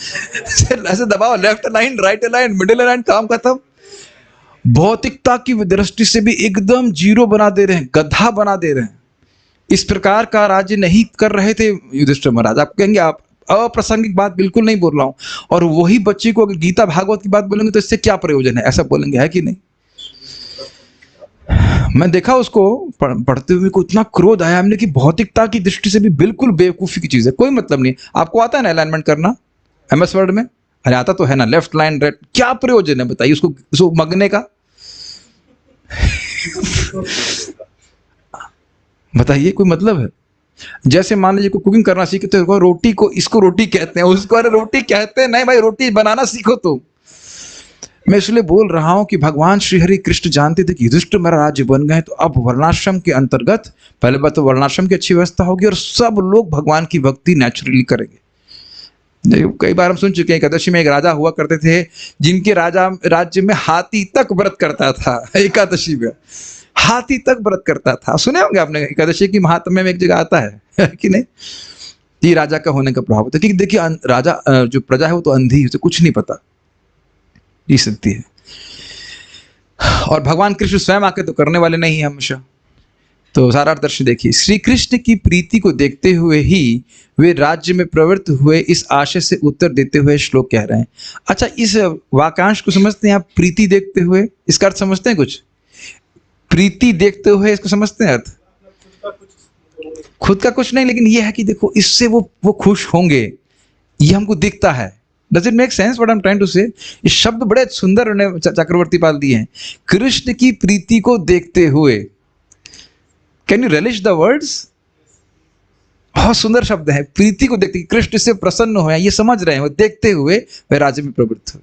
ऐसे दबाओ, left align, right align, middle align, काम खत्म। भौतिकता की दृष्टि से भी एकदम जीरो बना दे रहे हैं, गधा बना दे रहे हैं। इस प्रकार का राज्य नहीं कर रहे थे युधिष्ठिर महाराज। आप कहेंगे आप अप्रासंगिक बात बिल्कुल नहीं बोल रहा हूं। और वही बच्चे को अगर गीता भागवत की बात बोलेंगे तो इससे क्या प्रयोजन है, ऐसा बोलेंगे, है कि नहीं? मैं देखा उसको पढ़ते हुए को इतना क्रोध आया हमने कि भौतिकता की दृष्टि से भी बिल्कुल बेवकूफी की चीज है, कोई मतलब नहीं। आपको आता है ना अलाइनमेंट करना MS वर्ड में? अरे आता तो है ना, लेफ्ट लाइन राइट, क्या प्रयोजन है बताइए उसको मगने का? बताइए, कोई मतलब है? जैसे मान लीजिए कुकिंग करना सीखे तो रोटी को, इसको रोटी कहते हैं, उसको अरे रोटी कहते हैं, नहीं भाई रोटी बनाना सीखो। तो मैं इसलिए बोल रहा हूं कि भगवान श्री हरि कृष्ण जानते थे कि युधिष्ठिर महाराज राज्य बन गए तो अब वर्णाश्रम के अंतर्गत पहले बात तो वर्णाश्रम की अच्छी व्यवस्था होगी और सब लोग भगवान की भक्ति नेचुरली करेंगे। कई बार हम सुन चुके हैं, एकादशी में एक राजा हुआ करते थे जिनके राज्य में हाथी तक व्रत करता था। एकादशी में हाथी तक व्रत करता था। सुने होंगे आपने, एकादशी की महात्म्य में एक जगह आता है कि नहीं? ये राजा का होने का प्रभाव होता है। क्योंकि देखिए राजा जो प्रजा है वो तो अंधी है, उसे कुछ नहीं पता, ये सत्य है। और भगवान कृष्ण स्वयं आके तो करने वाले नहीं है हमेशा। तो सारा दर्शन देखिए, श्री कृष्ण की प्रीति को देखते हुए ही वे राज्य में प्रवृत्त हुए, इस आशय से उत्तर देते हुए श्लोक कह रहे हैं। अच्छा, इस वाक्यांश को समझते हैं आप? प्रीति देखते हुए, इसका अर्थ समझते हैं कुछ? प्रीति देखते हुए इसको समझते हैं अर्थ? खुद का कुछ नहीं, लेकिन यह है कि देखो इससे वो खुश होंगे, ये हमको दिखता है। Does it make sense what I'm trying to say? ये शब्द बड़े सुंदर उन्हें चक्रवर्ती पाल दिए हैं, कृष्ण की प्रीति को देखते हुए। Can you relish the words? बहुत सुंदर शब्द है, प्रीति को देखते, कृष्ण से प्रसन्न हुए, ये समझ रहे हैं, वो देखते हुए वे राज्य में प्रवृत्त हुए।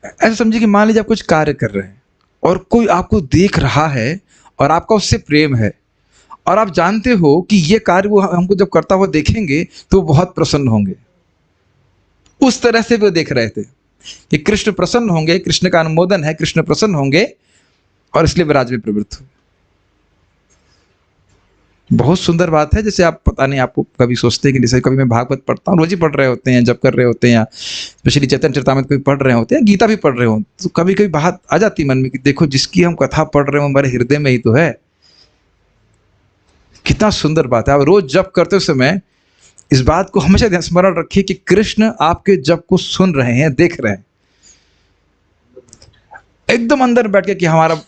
ऐसा समझिए कि मान लीजिए आप कुछ कार्य कर रहे हैं और कोई आपको देख रहा है और आपका उससे प्रेम है और आप जानते हो कि ये कार्य वो हमको जब करता हुआ देखेंगे तो बहुत प्रसन्न होंगे। उस तरह से वो देख रहे थे कि कृष्ण प्रसन्न होंगे, कृष्ण का अनुमोदन है, कृष्ण प्रसन्न होंगे और इसलिए वे राज्य में प्रवृत्त हुए। बहुत सुंदर बात है। जैसे आप पता नहीं आपको कभी सोचते हैं कि जैसे कभी मैं भागवत पढ़ता हूँ, रोज ही पढ़ रहे होते हैं, जब कर रहे होते हैं, या स्पेशली चैतन्य चरितामृत कभी पढ़ रहे होते हैं, गीता भी पढ़ रहे हो, तो कभी कभी बात आ जाती मन में कि देखो जिसकी हम कथा पढ़ रहे हो हमारे हृदय में ही तो है। कितना सुंदर बात है। आप रोज जप करते समय इस बात को हमेशा ध्यान स्मरण रखिए कि कृष्ण आपके जप को सुन रहे हैं, देख रहे हैं। एकदम अंदर बैठ के कि हमारा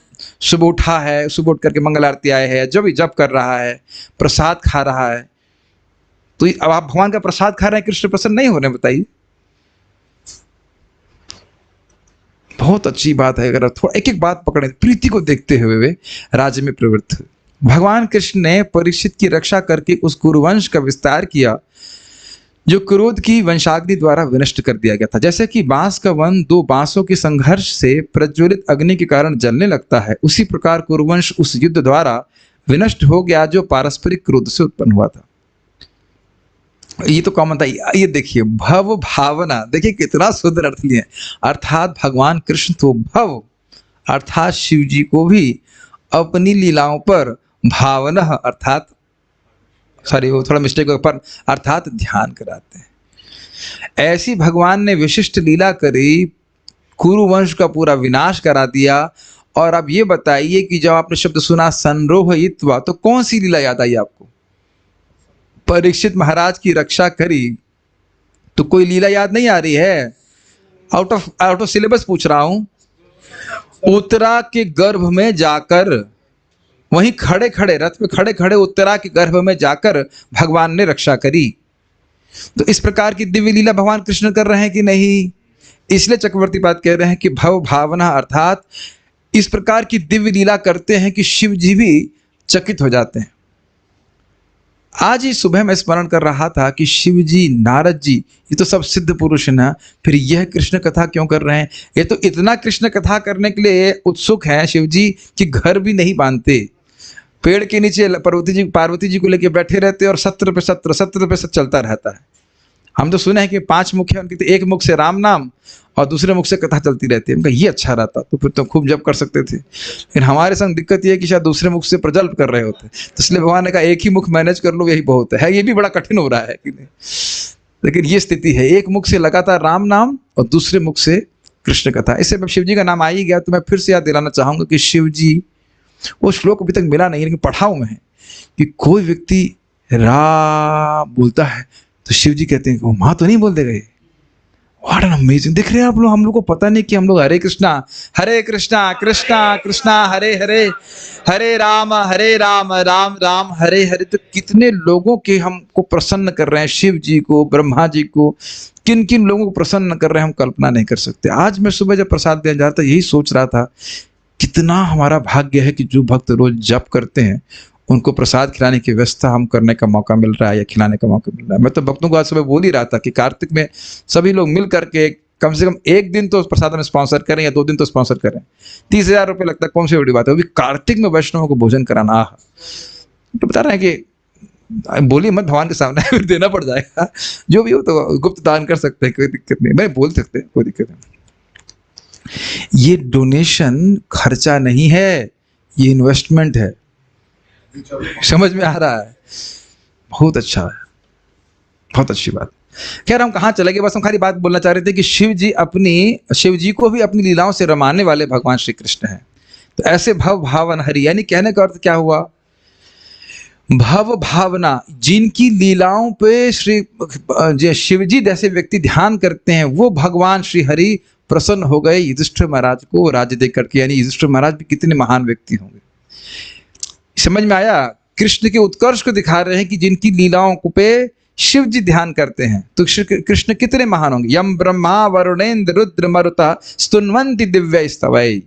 सुबह उठा है, सुबह उठ करके मंगल आरती आए है, जब भी जप कर रहा है, प्रसाद खा रहा है, तो अब आप भगवान का प्रसाद खा रहे हैं, कृष्ण प्रसन्न नहीं हो रहे, बताइए। बहुत अच्छी बात है। अगर थोड़ा एक एक बात पकड़े, प्रीति को देखते हुए वे राज्य में प्रवृत्त हुए। भगवान कृष्ण ने परीक्षित की रक्षा करके उस कुरुवंश का विस्तार किया जो क्रोध की वंशाग्नि द्वारा विनष्ट कर दिया गया था। जैसे कि बांस का वन दो बांसों के संघर्ष से प्रज्वलित अग्नि के कारण जलने लगता है, उसी प्रकार कुरुवंश उस युद्ध द्वारा विनष्ट हो गया जो पारस्परिक क्रोध से उत्पन्न हुआ था। ये तो कॉमन था। ये देखिए, भव भावना, देखिए कितना सुंदर अर्थ लिए, अर्थात भगवान कृष्ण तो भव अर्थात शिव जी को भी अपनी लीलाओं पर भावना अर्थात वो थोड़ा मिस्टेक पर अर्थात ध्यान कराते हैं। ऐसी भगवान ने विशिष्ट लीला करी, कुरुवंश का पूरा विनाश करा दिया। और अब ये बताइए कि जब आपने शब्द सुना संरोहयित्वा, तो कौन सी लीला याद आई आपको? परीक्षित महाराज की रक्षा करी, तो कोई लीला याद नहीं आ रही है? आउट ऑफ सिलेबस पूछ रहा हूं। उत्तरा के गर्भ में जाकर, वहीं खड़े खड़े रथ में खड़े खड़े उत्तरा के गर्भ में जाकर भगवान ने रक्षा करी। तो इस प्रकार की दिव्य लीला भगवान कृष्ण कर रहे हैं कि नहीं? इसलिए चक्रवर्ती बात कह रहे हैं कि भव भावना अर्थात इस प्रकार की दिव्य लीला करते हैं कि शिव जी भी चकित हो जाते हैं। आज ही सुबह मैं स्मरण कर रहा था कि शिव जी, नारद जी, ये तो सब सिद्ध पुरुष हैं ना, फिर यह कृष्ण कथा क्यों कर रहे हैं? ये तो इतना कृष्ण कथा करने के लिए उत्सुक हैं शिव जी कि घर भी नहीं बांधते, पेड़ के नीचे पार्वती जी को लेके बैठे रहते और सत्र पे सत्र चलता रहता है। हम तो सुने हैं कि 5 मुख है उनकी, तो एक मुख से राम नाम और दूसरे मुख से कथा चलती रहती है। उनका ये अच्छा रहता, तो फिर तो खूब जप कर सकते थे। लेकिन हमारे संग दिक्कत ये है कि शायद दूसरे मुख से प्रजल्प कर रहे होते, तो इसलिए भगवान ने कहा एक ही मुख मैनेज कर लो, यही बहुत है। ये भी बड़ा कठिन हो रहा है कि नहीं? लेकिन ये स्थिति है, एक मुख से लगातार राम नाम और दूसरे मुख से कृष्ण कथा। इससे जब शिव जी का नाम आ ही गया, तो मैं फिर से याद दिलाना चाहूंगा कि शिव जी, वो श्लोक अभी तक मिला नहीं, लेकिन पढ़ा हूं मैं कि कोई व्यक्ति राम बोलता है तो शिव जी कहते हैं वो माँ तो नहीं बोल दे गए। What an amazing! देख रहे हैं आप लोग, हम लोग को पता नहीं कि हम लोग हरे कृष्णा कृष्णा कृष्णा हरे हरे, हरे राम राम राम हरे हरे। तो कितने लोगों के हमको प्रसन्न कर रहे हैं, शिव जी को, ब्रह्मा जी को, किन किन लोगों को प्रसन्न कर रहे हैं, हम कल्पना नहीं कर सकते। आज मैं सुबह जब प्रसाद देने जा रहा था, यही सोच रहा था कितना हमारा भाग्य है कि जो भक्त रोज जप करते हैं उनको प्रसाद खिलाने की व्यवस्था हम करने का मौका मिल रहा है या खिलाने का मौका मिल रहा है। मैं तो भक्तों को आज सुबह बोल ही रहा था कि कार्तिक में सभी लोग मिल करके कम से कम एक दिन तो प्रसाद में स्पॉन्सर करें या 2 दिन तो स्पॉन्सर करें। 30,000 रुपये लगता है, कौन सी बड़ी बात है? वो भी कार्तिक में वैष्णवों को भोजन कराना। तो बता रहे हैं कि बोलिए मत भगवान के सामने, देना पड़ जाएगा। जो भी हो तो गुप्त दान कर सकते हैं, कोई दिक्कत नहीं, मैं बोल सकते हैं, कोई दिक्कत नहीं। ये डोनेशन खर्चा नहीं है, ये इन्वेस्टमेंट है। समझ में आ रहा है? बहुत अच्छा है, बहुत अच्छी बात। खैर हम कहाँ चले गए, बस हम खाली बात बोलना चाह रहे थे कि शिव जी को भी अपनी लीलाओं से रमाने वाले भगवान श्री कृष्ण हैं। तो ऐसे भव भावन हरि, यानी कहने का अर्थ क्या हुआ? भव भावना, जिनकी लीलाओं पे शिव जी जैसे व्यक्ति ध्यान करते हैं, वो भगवान श्री हरि प्रसन्न हो गए युधिष्ठिर महाराज को राज्य देकर करके। यानी युधिष्ठिर महाराज भी कितने महान व्यक्ति होंगे। समझ में आया? कृष्ण के उत्कर्ष को दिखा रहे हैं कि जिनकी लीलाओं को पे शिव जी ध्यान करते हैं, तो कृष्ण कितने महान होंगे। यम ब्रह्मा वरुणेन्द्र रुद्र मरुता स्तुन्वन्ति दिव्य स्तवै।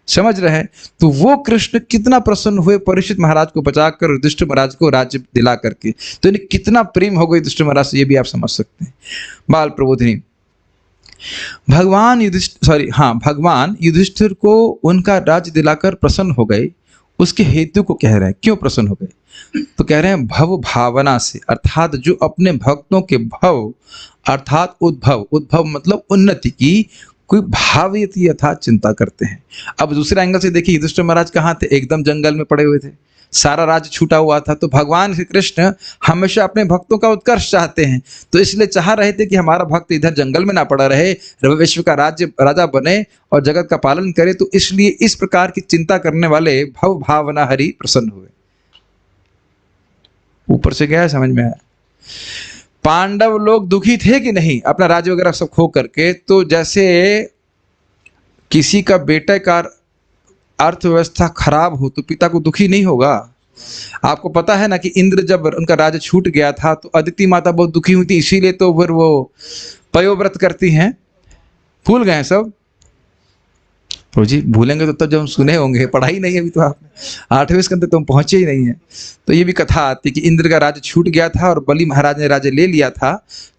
समझ रहे हैं? तो वो कृष्ण कितना प्रसन्न हुए परीक्षित महाराज को बचाकर युधिष्ठिर महाराज को राज्य दिला करके। तो इन्हें कितना प्रेम हो गया युधिष्ठिर महाराज से, ये भी आप समझ सकते हैं। बाल प्रबोधिनी, भगवान युधिष्ठिर को उनका राज्य दिलाकर प्रसन्न हो गए। उसके हेतु को कह रहे हैं, क्यों प्रसन्न हो गए? तो कह रहे हैं भव भावना से, अर्थात जो अपने भक्तों के भव अर्थात उद्भव मतलब उन्नति की कोई भावयती यथार्थ चिंता करते हैं। अब दूसरे एंगल से देखिए, युधिष्ठिर महाराज कहाँ थे? एकदम जंगल में पड़े हुए थे, सारा राज्य छूटा हुआ था। तो भगवान श्री कृष्ण हमेशा अपने भक्तों का उत्कर्ष चाहते हैं, तो इसलिए चाह रहे थे कि हमारा भक्त इधर जंगल में ना पड़ा रहे, विश्व का राजा बने और जगत का पालन करे। तो इसलिए इस प्रकार की चिंता करने वाले भव भावना हरि प्रसन्न हुए। ऊपर से गया, समझ में आया। पांडव लोग दुखी थे कि नहीं अपना राज्य वगैरह सब खो करके? तो जैसे किसी का बेटे का अर्थव्यवस्था खराब हो तो पिता को दुखी नहीं होगा। आपको पता है ना कि इंद्र जब उनका राज्य छूट गया था तो अदिति माता बहुत दुखी हुई थी, इसीलिए तो फिर वो पयोव्रत करती हैं। भूल गए सब? प्रभु जी भूलेंगे तो तब जब हम सुने होंगे, पढ़ाई नहीं है अभी तो आपने, 8वें स्कंद तक तो हम पहुंचे ही नहीं है। तो ये भी कथा आती कि इंद्र का राज्य छूट गया था और बलि महाराज ने राज्य ले लिया था,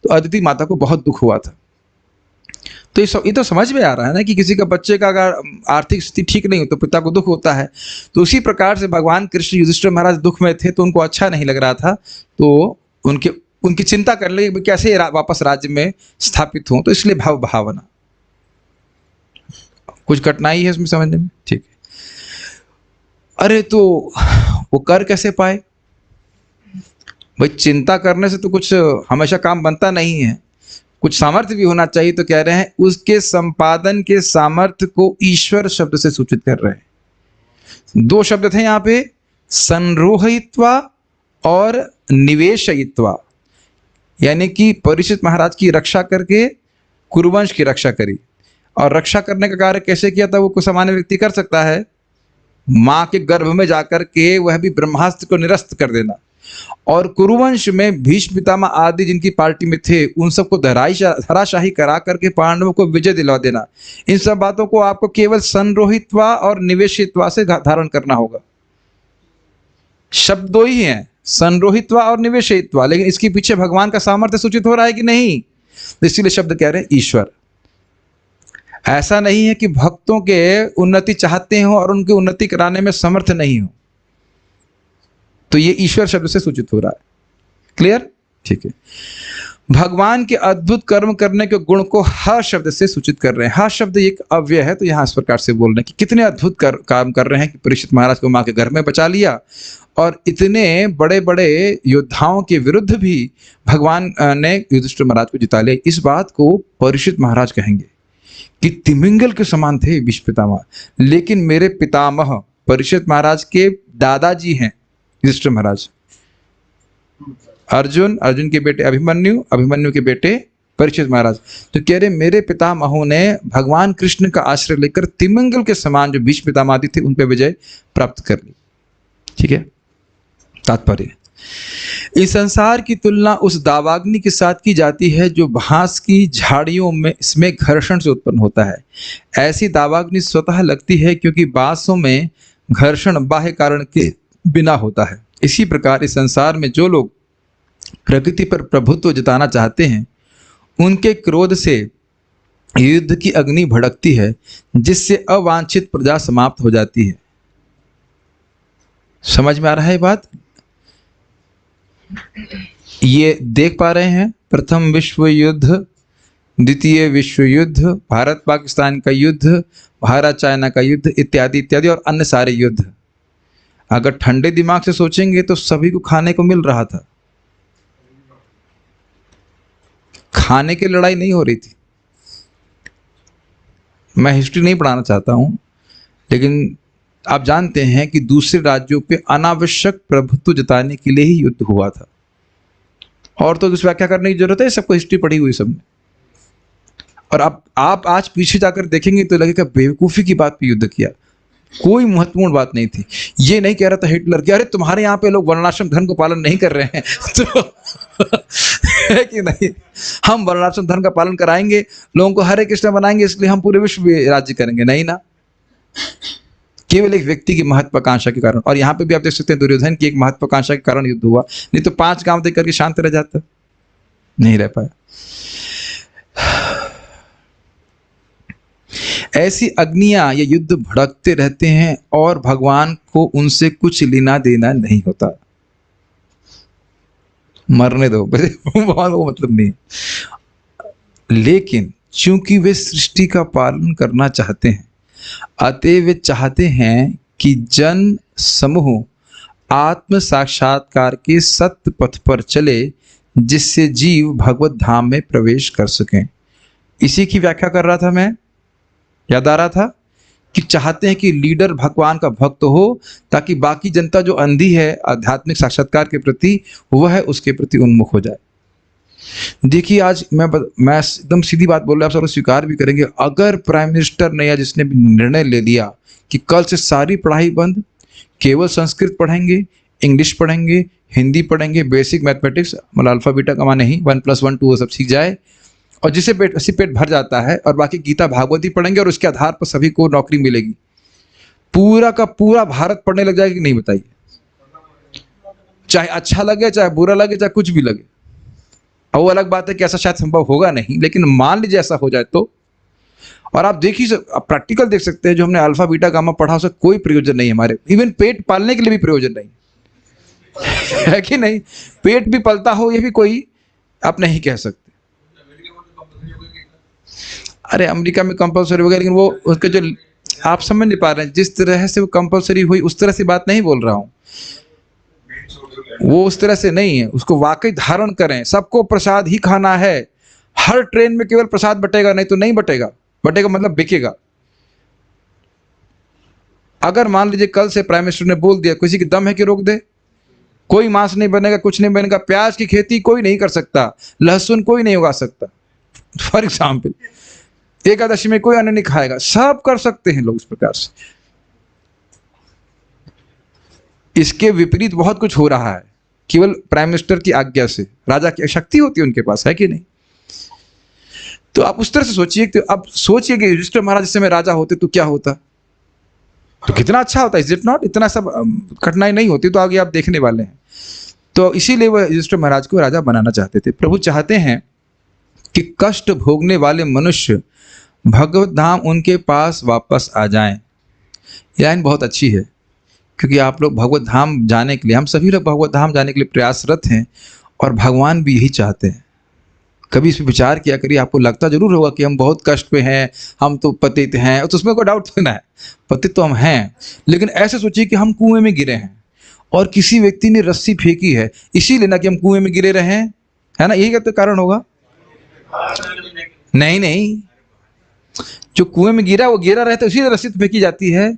तो अदिति माता को बहुत दुख हुआ था। तो ये तो समझ में आ रहा है ना कि किसी का बच्चे का अगर आर्थिक स्थिति ठीक नहीं हो तो पिता को दुख होता है। तो उसी प्रकार से भगवान कृष्ण युधिष्ठिर महाराज दुख में थे तो उनको अच्छा नहीं लग रहा था, तो उनकी चिंता कर ले कैसे वापस राज्य में स्थापित हों, तो इसलिए भावना। कुछ कठिनाई है इसमें समझने में, ठीक है। अरे तो वो कर कैसे पाए भाई? चिंता करने से तो कुछ हमेशा काम बनता नहीं है, कुछ सामर्थ्य भी होना चाहिए। तो कह रहे हैं उसके संपादन के सामर्थ्य को ईश्वर शब्द से सूचित कर रहे हैं। 2 शब्द थे यहाँ पे, संरोहित्वा और निवेशयित्वा, यानी कि परीक्षित महाराज की रक्षा करके कुरुवंश की रक्षा करी। और रक्षा करने का कार्य कैसे किया था वो कोई सामान्य व्यक्ति कर सकता है? माँ के गर्भ में जाकर के वह भी ब्रह्मास्त्र को निरस्त कर देना, और कुरुवंश में भीष्म पितामह आदि जिनकी पार्टी में थे उन सबको धराशाही करा करके पांडवों को विजय दिला देना। इन सब बातों को आपको केवल संरोहित्वा और निवेशित्वा से धारण करना होगा। शब्दों ही हैं, संरोहित्वा और निवेशित्वा, लेकिन इसके पीछे भगवान का सामर्थ्य सूचित हो रहा है कि नहीं? इसीलिए शब्द कह रहे हैं ईश्वर। ऐसा नहीं है कि भक्तों के उन्नति चाहते हो और उनकी उन्नति कराने में समर्थ नहीं हो, तो ये ईश्वर शब्द से सूचित हो रहा है। क्लियर? ठीक है। भगवान के अद्भुत कर्म करने के गुण को ह शब्द से सूचित कर रहे हैं। ह शब्द एक अव्यय है, तो यहां इस प्रकार से बोल रहे हैं कि कितने अद्भुत काम कर रहे हैं कि परीक्षित महाराज को मां के घर में बचा लिया, और इतने बड़े बड़े योद्धाओं के विरुद्ध भी भगवान ने युधिष्ठिर महाराज को जिता लिया। इस बात को परीक्षित महाराज कहेंगे कि तिमिंगल के समान थे भीष्म पितामह, लेकिन मेरे पितामह परीक्षित महाराज के दादाजी हैं युधिष्ठिर महाराज। अर्जुन के बेटे अभिमन्यु, अभिमन्यु के बेटे परीक्षित महाराज। तो कह रहे मेरे पितामहों ने भगवान कृष्ण का आश्रय लेकर तिमिंगल के समान जो भीष्म पितामह आदि थे उन पर विजय प्राप्त कर ली। ठीक है, तात्पर्य इस संसार की तुलना उस दावाग्नि के साथ की जाती है जो घास की झाड़ियों में इसमें घर्षण से उत्पन्न होता है। ऐसी दावाग्नि स्वतः लगती है क्योंकि बांसों में घर्षण बाह्य कारण के बिना होता है। इसी प्रकार इस संसार में जो लोग प्रकृति पर प्रभुत्व जताना चाहते हैं उनके क्रोध से युद्ध की अग्नि भड़कती है, जिससे अवांछित प्रजा समाप्त हो जाती है। समझ में आ रहा है बात? ये देख पा रहे हैं, प्रथम विश्व युद्ध, द्वितीय विश्व युद्ध, भारत पाकिस्तान का युद्ध, भारत चाइना का युद्ध इत्यादि इत्यादि और अन्य सारे युद्ध। अगर ठंडे दिमाग से सोचेंगे तो सभी को खाने को मिल रहा था, खाने की लड़ाई नहीं हो रही थी। मैं हिस्ट्री नहीं पढ़ाना चाहता हूं, लेकिन आप जानते हैं कि दूसरे राज्यों पे अनावश्यक प्रभुत्व जताने के लिए ही युद्ध हुआ था। और तो कुछ व्याख्या करने की जरूरत है, सबको हिस्ट्री पढ़ी हुई सबने। और अब आप आज पीछे जाकर देखेंगे तो लगेगा बेवकूफ़ी की बात पे युद्ध किया, कोई महत्वपूर्ण बात नहीं थी। ये नहीं कह रहा था हिटलर कि अरे तुम्हारे यहाँ पे लोग वर्णाश्रम धर्म को पालन नहीं कर रहे हैं तो है कि नहीं, हम वर्णाश्रम धर्म का पालन कराएंगे, लोगों को हरे कृष्ण बनाएंगे, इसलिए हम पूरे विश्व में राज्य करेंगे। नहीं ना, केवल एक व्यक्ति की महत्वाकांक्षा के कारण। और यहाँ पे भी आप देख सकते हैं दुर्योधन की एक महत्वाकांक्षा के कारण युद्ध हुआ, नहीं तो 5 गांव देख करके शांत रह जाता, नहीं रह पाया। ऐसी अग्नियां ये युद्ध भड़कते रहते हैं और भगवान को उनसे कुछ लेना देना नहीं होता। मरने दो भगवान को मतलब नहीं। लेकिन चूंकि वे सृष्टि का पालन करना चाहते हैं, अतः वे चाहते हैं कि जन समूह आत्म साक्षात्कार के सत्य पथ पर चले, जिससे जीव भगवत धाम में प्रवेश कर सकें। इसी की व्याख्या कर रहा था मैं, याद आ रहा था कि चाहते हैं कि लीडर भगवान का भक्त हो, ताकि बाकी जनता जो अंधी है आध्यात्मिक साक्षात्कार के प्रति, वह उसके प्रति उन्मुख हो जाए। देखिए आज मैं एकदम सीधी बात बोल रहा हूँ, आप सब लोग स्वीकार भी करेंगे, अगर प्राइम मिनिस्टर ने या जिसने भी निर्णय ले लिया कि कल से सारी पढ़ाई बंद, केवल संस्कृत पढ़ेंगे, इंग्लिश पढ़ेंगे, हिंदी पढ़ेंगे, बेसिक मैथमेटिक्स, मतलब अल्फा बीटा का मान नहीं, 1 + 1 2 वो सब सीख जाए, और जिसे पेट भर जाता है, और बाकी गीता भागवती पढ़ेंगे और उसके आधार पर सभी को नौकरी मिलेगी, पूरा का पूरा भारत पढ़ने लग जाएगा कि नहीं बताइए? चाहे अच्छा लगे, चाहे बुरा लगे, चाहे कुछ भी लगे। और वो अलग बात है कि ऐसा शायद संभव होगा नहीं, लेकिन मान लीजिए ऐसा हो जाए तो। और आप देखिए, आप प्रैक्टिकल देख सकते हैं, जो हमने अल्फा बीटा गामा पढ़ा उसका कोई प्रयोजन नहीं है हमारे, इवन पेट पालने के लिए भी प्रयोजन नहीं है कि नहीं? पेट भी पलता हो ये भी कोई आप नहीं कह सकते। अरे अमेरिका में कंपलसरी हो गया, लेकिन वो उसके जो आप समझ नहीं पा रहे हैं, जिस तरह से वो कंपलसरी हुई उस तरह से बात नहीं बोल रहा हूँ, वो उस तरह से नहीं है। उसको वाकई धारण करें, सबको प्रसाद ही खाना है, हर ट्रेन में केवल प्रसाद बटेगा, नहीं तो नहीं बटेगा, बटेगा मतलब बिकेगा। अगर मान लीजिए कल से प्राइम मिनिस्टर ने बोल दिया, किसी की दम है कि रोक दे? कोई मांस नहीं बनेगा, कुछ नहीं बनेगा, प्याज की खेती कोई नहीं कर सकता, लहसुन कोई नहीं उगा सकता, फॉर एग्जाम्पल एकादशी में कोई अन्न नहीं खाएगा, सब कर सकते हैं लोग इस प्रकार से। इसके विपरीत बहुत कुछ हो रहा है, केवल प्राइम मिनिस्टर की आज्ञा से। राजा की शक्ति होती है उनके पास, है कि नहीं? तो आप उस तरह से सोचिए। तो अब सोचिए कि युधिष्ठिर महाराज इस समय राजा होते तो क्या होता, तो कितना अच्छा होता। Is it not? इतना सब कठिनाई नहीं होती, तो आगे आप देखने वाले हैं। तो इसीलिए वह युधिष्ठिर महाराज को राजा बनाना चाहते थे। प्रभु चाहते हैं कि कष्ट भोगने वाले मनुष्य भगवत धाम उनके पास वापस आ जाएं। यह लाइन बहुत अच्छी है, क्योंकि आप लोग भगवत धाम जाने के लिए, हम सभी लोग भगवत धाम जाने के लिए प्रयासरत हैं, और भगवान भी यही चाहते हैं। कभी इस पर विचार किया करिए, आपको लगता जरूर होगा कि हम बहुत कष्ट पे हैं, हम तो पतित हैं, तो उसमें कोई डाउट नहीं है, पतित तो हम हैं। लेकिन ऐसे सोचिए कि हम कुएं में गिरे हैं और किसी व्यक्ति ने रस्सी फेंकी है, इसीलिए ना कि हम कुएं में गिरे रहे हैं, है ना? यही तो कारण होगा। नहीं, जो कुएं में गिरा वो गिरा रहता है, इसीलिए रस्सी तो फेंकी जाती है।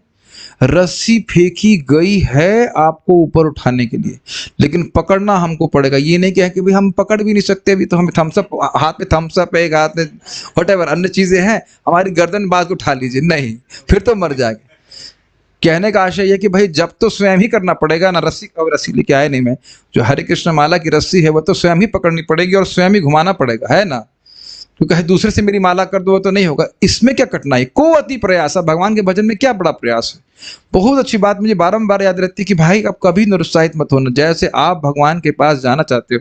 रस्सी फेंकी गई है आपको ऊपर उठाने के लिए, लेकिन पकड़ना हमको पड़ेगा। ये नहीं क्या है कि भाई हम पकड़ भी नहीं सकते, अभी तो हमें थम्सअप, हाथ में थम्सअप है, एक हाथ में व्हाटएवर अन्य चीजें हैं, हमारी गर्दन बात को उठा लीजिए, नहीं, फिर तो मर जाएंगे। कहने का आशय यह कि भाई जब तो स्वयं ही करना पड़ेगा ना। रस्सी लेके आए नहीं मैं, जो हरे कृष्ण माला की रस्सी है वो तो स्वयं ही पकड़नी पड़ेगी और स्वयं ही घुमाना पड़ेगा, है ना? तो कहे दूसरे से मेरी माला कर दो तो नहीं होगा। इसमें क्या कठिनाई, को अति प्रयास है। भगवान के भजन में क्या बड़ा प्रयास है। बहुत अच्छी बात मुझे बारंबार याद रहती है कि भाई आप कभी निरुत्साहित मत होना। जैसे आप भगवान के पास जाना चाहते हो,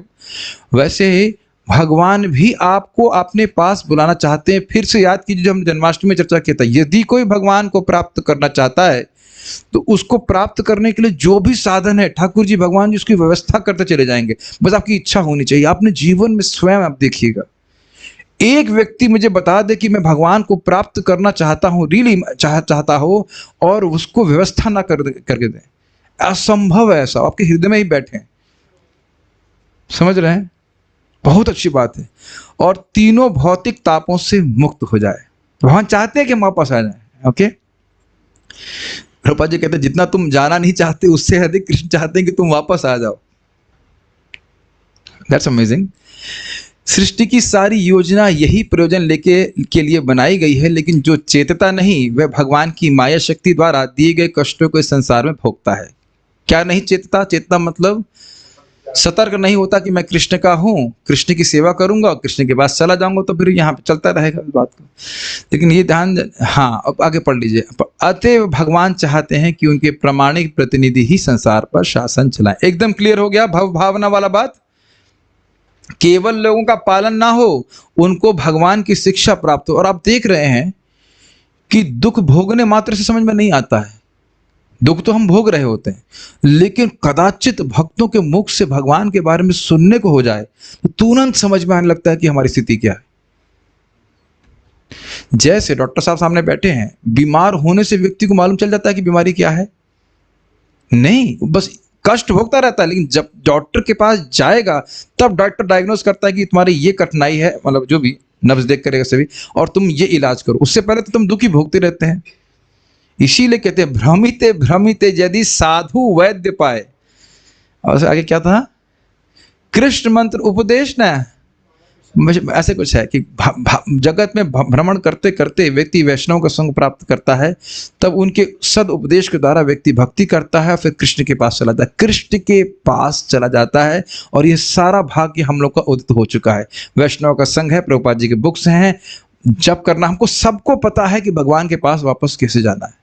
वैसे ही भगवान भी आपको अपने पास बुलाना चाहते हैं। फिर से याद कीजिए, जो हम जन्माष्टमी में चर्चा किया था, यदि कोई भगवान को प्राप्त करना चाहता है तो उसको प्राप्त करने के लिए जो भी साधन है, ठाकुर जी भगवान जी उसकी व्यवस्था करते चले जाएंगे। बस आपकी इच्छा होनी चाहिए। आपने जीवन में स्वयं आप देखिएगा, एक व्यक्ति मुझे बता दे कि मैं भगवान को प्राप्त करना चाहता हूँ, रियली चाहता हो, और उसको व्यवस्था ना करके दे, असंभव है ऐसा। आपके हृदय में ही बैठे हैं, समझ रहे हैं? बहुत अच्छी बात है। और तीनों भौतिक तापों से मुक्त हो जाए। भगवान चाहते हैं कि हम वापस आ जाए। ओके, प्रभुपाद जी कहते हैं जितना तुम जाना नहीं चाहते उससे अधिक कृष्ण चाहते हैं कि तुम वापस आ जाओ। That's amazing. सृष्टि की सारी योजना यही प्रयोजन के लिए बनाई गई है, लेकिन जो चेतता नहीं वह भगवान की माया शक्ति द्वारा दिए गए कष्टों को इस संसार में भोगता है। क्या नहीं चेतता? चेतता मतलब सतर्क नहीं होता कि मैं कृष्ण का हूँ, कृष्ण की सेवा करूंगा और कृष्ण के पास चला जाऊंगा, तो फिर यहाँ पे चलता रहेगा इस बात को। लेकिन ये ध्यान, हाँ अब आगे पढ़ लीजिए। अतएव भगवान चाहते हैं कि उनके प्रामाणिक प्रतिनिधि ही संसार पर शासन चलाएं। एकदम क्लियर हो गया भव भावना वाला बात। केवल लोगों का पालन ना हो, उनको भगवान की शिक्षा प्राप्त हो। और आप देख रहे हैं कि दुख भोगने मात्र से समझ में नहीं आता है। दुख तो हम भोग रहे होते हैं, लेकिन कदाचित भक्तों के मुख से भगवान के बारे में सुनने को हो जाए तो तुरंत समझ में आने लगता है कि हमारी स्थिति क्या है। जैसे डॉक्टर साहब सामने बैठे हैं, बीमार होने से व्यक्ति को मालूम चल जाता है कि बीमारी क्या है? नहीं, बस कष्ट भोगता रहता है। लेकिन जब डॉक्टर के पास जाएगा तब डॉक्टर डायग्नोज करता है कि तुम्हारी ये कठिनाई है, मतलब जो भी नब्ज देख करेगा सभी, और तुम ये इलाज करो। उससे पहले तो तुम दुखी भोगते रहते हैं। इसीलिए कहते हैं भ्रमिते भ्रमिते यदि साधु वैद्य पाए। और आगे क्या था, कृष्ण मंत्र उपदेश न, ऐसे कुछ है कि जगत में भ्रमण करते करते व्यक्ति वैष्णव का संग प्राप्त करता है, तब उनके सद उपदेश के द्वारा व्यक्ति भक्ति करता है, फिर कृष्ण के पास चला जाता है, कृष्ण के पास चला जाता है। और ये सारा भाग्य हम लोग का उदित हो चुका है। वैष्णव का संग है, प्रभुपाद जी के बुक्स हैं, जब करना, हमको सबको पता है कि भगवान के पास वापस कैसे जाना है,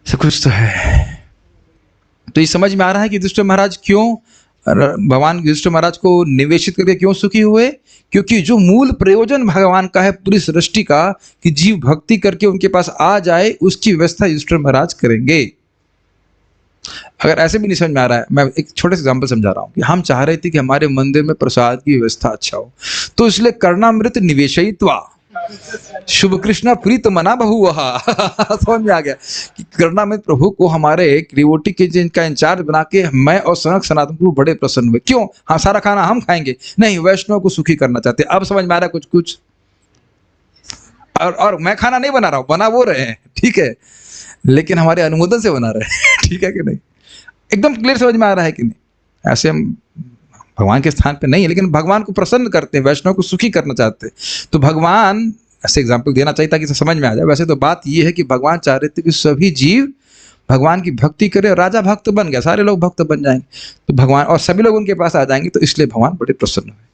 सब कुछ तो है। तो ये समझ में आ रहा है कि युधिष्ठिर महाराज क्यों भगवान युधिष्ठिर महाराज को निवेशित करके क्यों सुखी हुए, क्योंकि जो मूल प्रयोजन भगवान का है पूरी सृष्टि का, कि जीव भक्ति करके उनके पास आ जाए, उसकी व्यवस्था युधिष्ठिर महाराज करेंगे। अगर ऐसे भी नहीं समझ में आ रहा है, मैं एक छोटे से एग्जाम्पल समझा रहा हूँ कि हम चाह रहे थे कि हमारे मंदिर में प्रसाद की व्यवस्था अच्छा हो, तो इसलिए कर्णामृत निवेशयित्वा शुभ कृष्ण प्रीत मना बहुवहा समझ में आ गया कि कर्णामृत प्रभु को हमारे डिवोटी के जिनका इंचार्ज बना के मैं और सनक सनातन प्रभु बड़े प्रसन्न हुए। क्यों? हाँ, सारा खाना हम खाएंगे नहीं, वैष्णव को सुखी करना चाहते। अब समझ में आ रहा है कुछ कुछ। और मैं खाना नहीं बना रहा हूँ, बना वो रहे हैं, ठीक है, लेकिन हमारे अनुमोदन से बना रहे हैं, ठीक है कि नहीं? एकदम क्लियर समझ में आ रहा है कि नहीं? ऐसे हम भगवान के स्थान पे नहीं है, लेकिन भगवान को प्रसन्न करते हैं, वैष्णव को सुखी करना चाहते हैं। तो भगवान, ऐसे एग्जाम्पल देना चाहिए ताकि समझ में आ जाए। वैसे तो बात ये है कि भगवान चाह रहे थे कि सभी जीव भगवान की भक्ति करें, और राजा भक्त बन गया, सारे लोग भक्त बन जाएंगे तो भगवान, और सभी लोग उनके पास आ जाएंगे, तो इसलिए भगवान बड़े प्रसन्न हुए।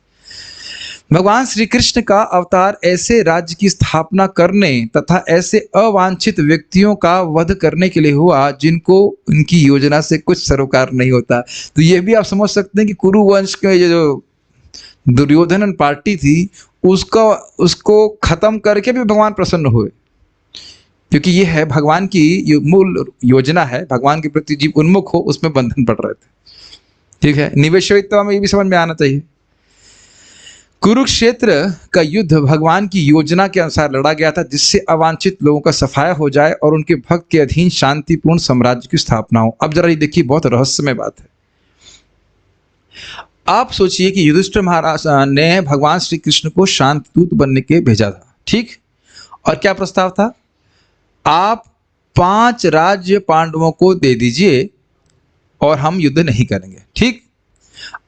भगवान श्री कृष्ण का अवतार ऐसे राज्य की स्थापना करने तथा ऐसे अवांछित व्यक्तियों का वध करने के लिए हुआ जिनको उनकी योजना से कुछ सरोकार नहीं होता। तो ये भी आप समझ सकते हैं कि कुरु वंश के ये जो दुर्योधन पार्टी थी, उसको खत्म करके भी भगवान प्रसन्न हुए, क्योंकि ये है भगवान की मूल योजना है, भगवान के प्रति जीव उन्मुख हो, उसमें बंधन पड़ रहे थे, ठीक है। निवेशयित्व में ये भी समझ में आना चाहिए। कुरुक्षेत्र का युद्ध भगवान की योजना के अनुसार लड़ा गया था, जिससे अवांछित लोगों का सफाया हो जाए और उनके भक्त के अधीन शांतिपूर्ण साम्राज्य की स्थापना हो। अब जरा ये देखिए, बहुत रहस्यमय बात है। आप सोचिए कि युधिष्ठिर महाराज ने भगवान श्री कृष्ण को शांत दूत बनने के भेजा था, ठीक, और क्या प्रस्ताव था? आप 5 राज्य पांडवों को दे दीजिए और हम युद्ध नहीं करेंगे, ठीक।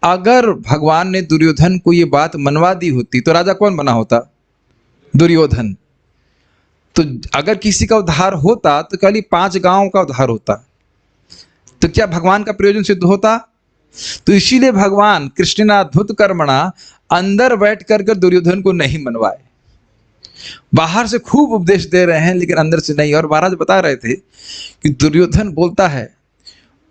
अगर भगवान ने दुर्योधन को ये बात मनवा दी होती तो राजा कौन बना होता? दुर्योधन। तो अगर किसी का उद्धार होता तो खाली 5 गांवों का उद्धार होता, तो क्या भगवान का प्रयोजन सिद्ध होता? तो इसीलिए भगवान कृष्णाद्भुत कर्मणा अंदर बैठ कर दुर्योधन को नहीं मनवाए। बाहर से खूब उपदेश दे रहे हैं लेकिन अंदर से नहीं। और महाराज बता रहे थे कि दुर्योधन बोलता है,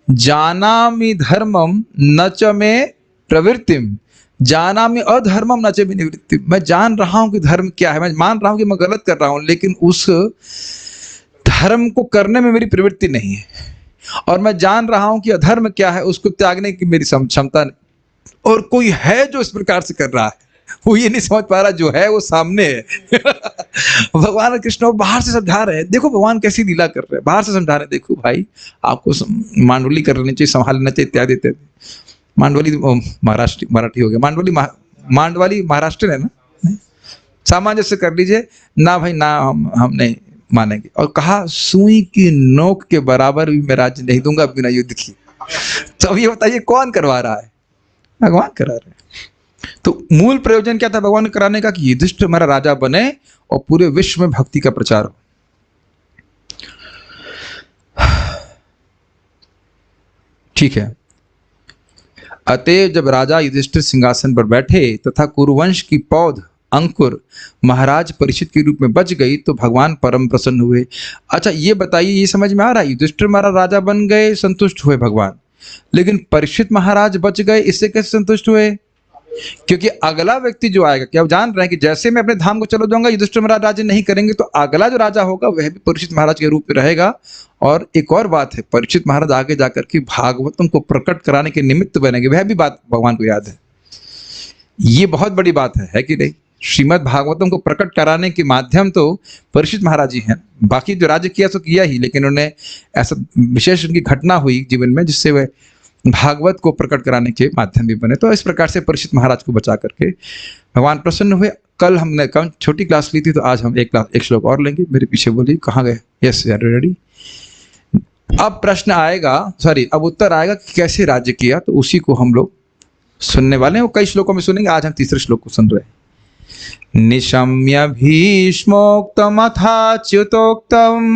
जानामि धर्मम न च मे प्रवृत्तिम जानामि अधर्मम न च मे निवृत्तिम। मैं जान रहा हूं कि धर्म क्या है, मैं मान रहा हूं कि मैं गलत कर रहा हूं, लेकिन उस धर्म को करने में मेरी प्रवृत्ति नहीं है। और मैं जान रहा हूं कि अधर्म क्या है, उसको त्यागने की मेरी क्षमता नहीं। और कोई है जो इस प्रकार से कर रहा है, वो ये नहीं समझ पा रहा, जो है वो सामने है। भगवान कृष्ण बाहर से समझा रहे हैं, देखो भगवान कैसी लीला कर रहे हैं, बाहर से समझा रहे हैं, देखो भाई आपको मांडवली कर लेनी चाहिए, संभाल लेना चाहिए, इत्यादि इत्यादि। मांडवली मराठी हो गया, मांडवाली महाराष्ट्र है ना, सामंजस्य कर लीजिए ना भाई, ना हम नहीं मानेंगे। और कहा, सुई की नोक के बराबर भी मैं राज्य नहीं दूंगा बिना युद्ध की। तो अब ये बताइए कौन करवा रहा है? भगवान करा रहे हैं। तो मूल प्रयोजन क्या था भगवान कराने का? कि युधिष्ठिर हमारा राजा बने और पूरे विश्व में भक्ति का प्रचार हो। ठीक है। अतएव जब राजा युधिष्ठिर सिंहासन पर बैठे तथा कुरुवंश की पौध अंकुर महाराज परीक्षित के रूप में बच गई, तो भगवान परम प्रसन्न हुए। अच्छा ये बताइए, ये समझ में आ रहा है? युधिष्ठिर महाराज राजा बन गए, संतुष्ट हुए भगवान, लेकिन परीक्षित महाराज बच गए, इससे कैसे संतुष्ट हुए? क्योंकि अगला व्यक्ति जो आएगा, क्या जान रहे हैं कि जैसे मैं अपने धाम को चला जाऊंगा, युधिष्ठिर महाराज राज्य नहीं करेंगे, तो अगला जो राजा होगा वह भी परीक्षित महाराज के रूप में रहेगा। और एक और बात है, परीक्षित महाराज आगे जाकर के भागवतम को प्रकट कराने के निमित्त बनेंगे, वह भी बात भगवान को याद है। ये बहुत बड़ी बात है कि नहीं? श्रीमद् भागवतम को प्रकट कराने के माध्यम तो परीक्षित महाराज ही हैं, बाकी जो राज्य किया सो किया ही, लेकिन उन्हें ऐसा विशेष उनकी घटना हुई जीवन में जिससे वह भागवत को प्रकट कराने के माध्यम भी बने। तो इस प्रकार से परीक्षित महाराज को बचा करके भगवान प्रसन्न हुए। कल हमने कम छोटी क्लास ली थी, तो आज हम एक श्लोक और लेंगे। मेरे पीछे बोलिए कहाँ गए? यस यार रेडी। अब प्रश्न आएगा, अब उत्तर आएगा कि कैसे राज्य किया, तो उसी को हम लोग सुनने वाले हैं। वो कई श्लोकों में सुनेंगे, आज हम तीसरे श्लोक को सुन रहे हैं। निशम्य भीष्मोक्तमथाच्युतोक्तम्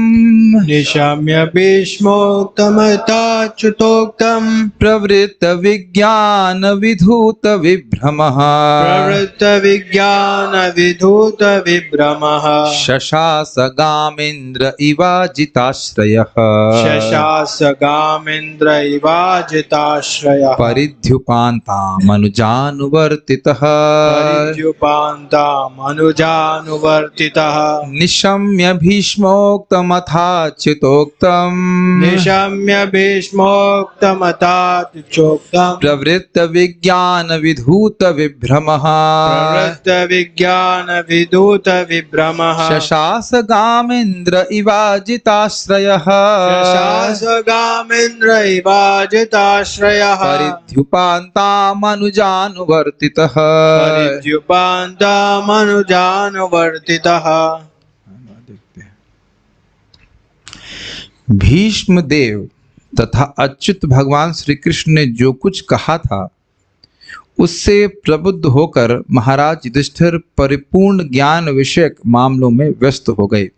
निशम्य भीष्मोक्तमथाच्युतोक्तम् प्रवृत्त विज्ञान विधूत विभ्रमः प्रवृत्त विज्ञान विधूत विभ्रमः शशास गामेन्द्र इवाजिताश्रयः शशास गामेन्द्र इवाजिताश्रयः परिध्युपान्तामनुजानुवर्तितः परिद्युपान्तामनुजानुवर्तितः निशम्य भीष्मोक्तमथाच्युतोक्तम् निशम्य भीष्मोक्तमथाच्युतोक्तम् प्रवृत्त विज्ञान विधूत विभ्रमः प्रवृत्त विज्ञान विधूत विभ्रमः शशास गामेन्द्र इवाजिताश्रयः शशास गामेन्द्र इवाजिताश्रयः परिध्युपान्तामनुजानुवर्तितः परिद्युपान्तामनुजानुवर्तितः। भीष्म देव तथा अच्युत भगवान श्री कृष्ण ने जो कुछ कहा था उससे प्रबुद्ध होकर महाराज युधिष्ठिर परिपूर्ण ज्ञान विषयक मामलों में व्यस्त हो गए,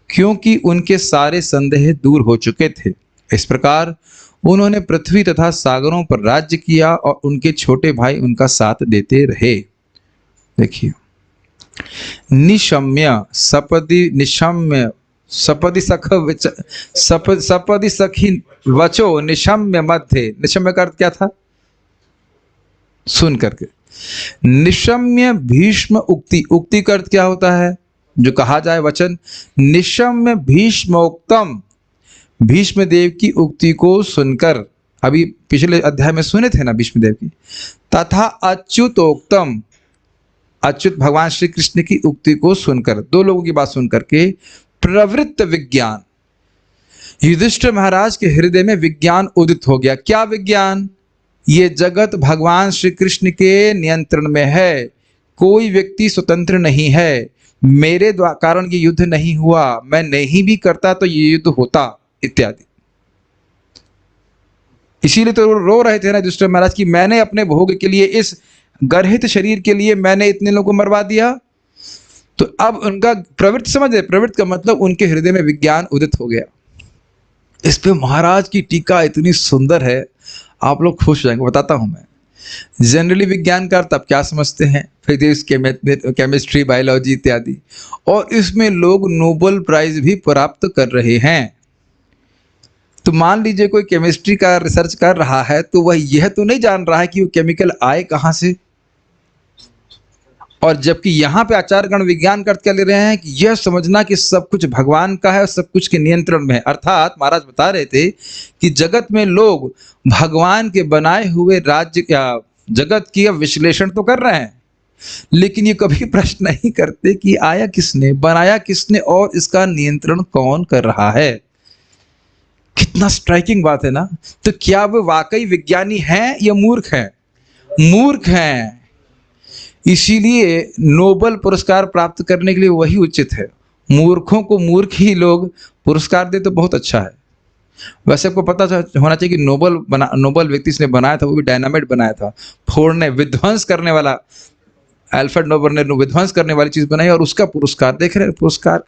क्योंकि उनके सारे संदेह दूर हो चुके थे। इस प्रकार उन्होंने पृथ्वी तथा सागरों पर राज्य किया और उनके छोटे भाई उनका साथ देते रहे। देखिए, निशम्य सपदि सखी वचो निशम्य मध्य। निशम्य का अर्थ क्या था? सुन करके। निशम्य भीष्म उक्ति का अर्थ क्या होता है? जो कहा जाए वचन। निशम्य भीष्मोक्तम, भीष्म देव की उक्ति को सुनकर, अभी पिछले अध्याय में सुने थे ना भीष्म देव की। तथा अच्युतोक्तम, अच्युत भगवान श्री कृष्ण की उक्ति को सुनकर, दो लोगों की बात सुनकर के प्रवृत्त विज्ञान, युधिष्ठिर महाराज के हृदय में विज्ञान उदित हो गया। क्या विज्ञान? ये जगत भगवान श्री कृष्ण के नियंत्रण में है, कोई व्यक्ति स्वतंत्र नहीं है, मेरे कारण ये युद्ध नहीं हुआ, मैं नहीं भी करता तो ये युद्ध होता, इत्यादि। इसीलिए तो रो रहे थे ना युधिष्ठिर महाराज कि मैंने अपने भोग के लिए, इस गर्हित शरीर के लिए मैंने इतने लोगों को मरवा दिया। तो अब उनका प्रवृत्ति समझ रहे, प्रवृत्ति का मतलब उनके हृदय में विज्ञान उदित हो गया। इस पे महाराज की टीका इतनी सुंदर है, आप लोग खुश हो जाएंगे। बताता हूं मैं। जनरली विज्ञान का अर्थ आप क्या समझते हैं? फिजिक्स, केमिस्ट्री, बायोलॉजी इत्यादि, और इसमें लोग नोबेल प्राइज भी प्राप्त कर रहे हैं। तो मान लीजिए कोई केमिस्ट्री का रिसर्च कर रहा है, तो वह यह तो नहीं जान रहा है कि वो केमिकल आए कहां से। और जबकि यहाँ पे आचार्यगण विज्ञान का अर्थ क्या ले रहे हैं कि यह समझना कि सब कुछ भगवान का है और सब कुछ के नियंत्रण में है। अर्थात महाराज बता रहे थे कि जगत में लोग भगवान के बनाए हुए राज्य या जगत की विश्लेषण तो कर रहे हैं, लेकिन ये कभी प्रश्न नहीं करते कि आया किसने, बनाया किसने और इसका नियंत्रण कौन कर रहा है। कितना स्ट्राइकिंग बात है ना। तो क्या वे वाकई विज्ञानी हैं या मूर्ख हैं? मूर्ख हैं। इसीलिए नोबेल पुरस्कार प्राप्त करने के लिए वही उचित है। मूर्खों को मूर्ख ही लोग पुरस्कार दे तो बहुत अच्छा है। वैसे आपको पता होना चाहिए कि नोबेल व्यक्ति इसने बनाया था, वो भी डायनामाइट बनाया था, फोड़ने, विध्वंस करने वाला। अल्फ्रेड नोबेल ने विध्वंस करने वाली चीज बनाई और उसका पुरस्कार देख रहे हैं। पुरस्कार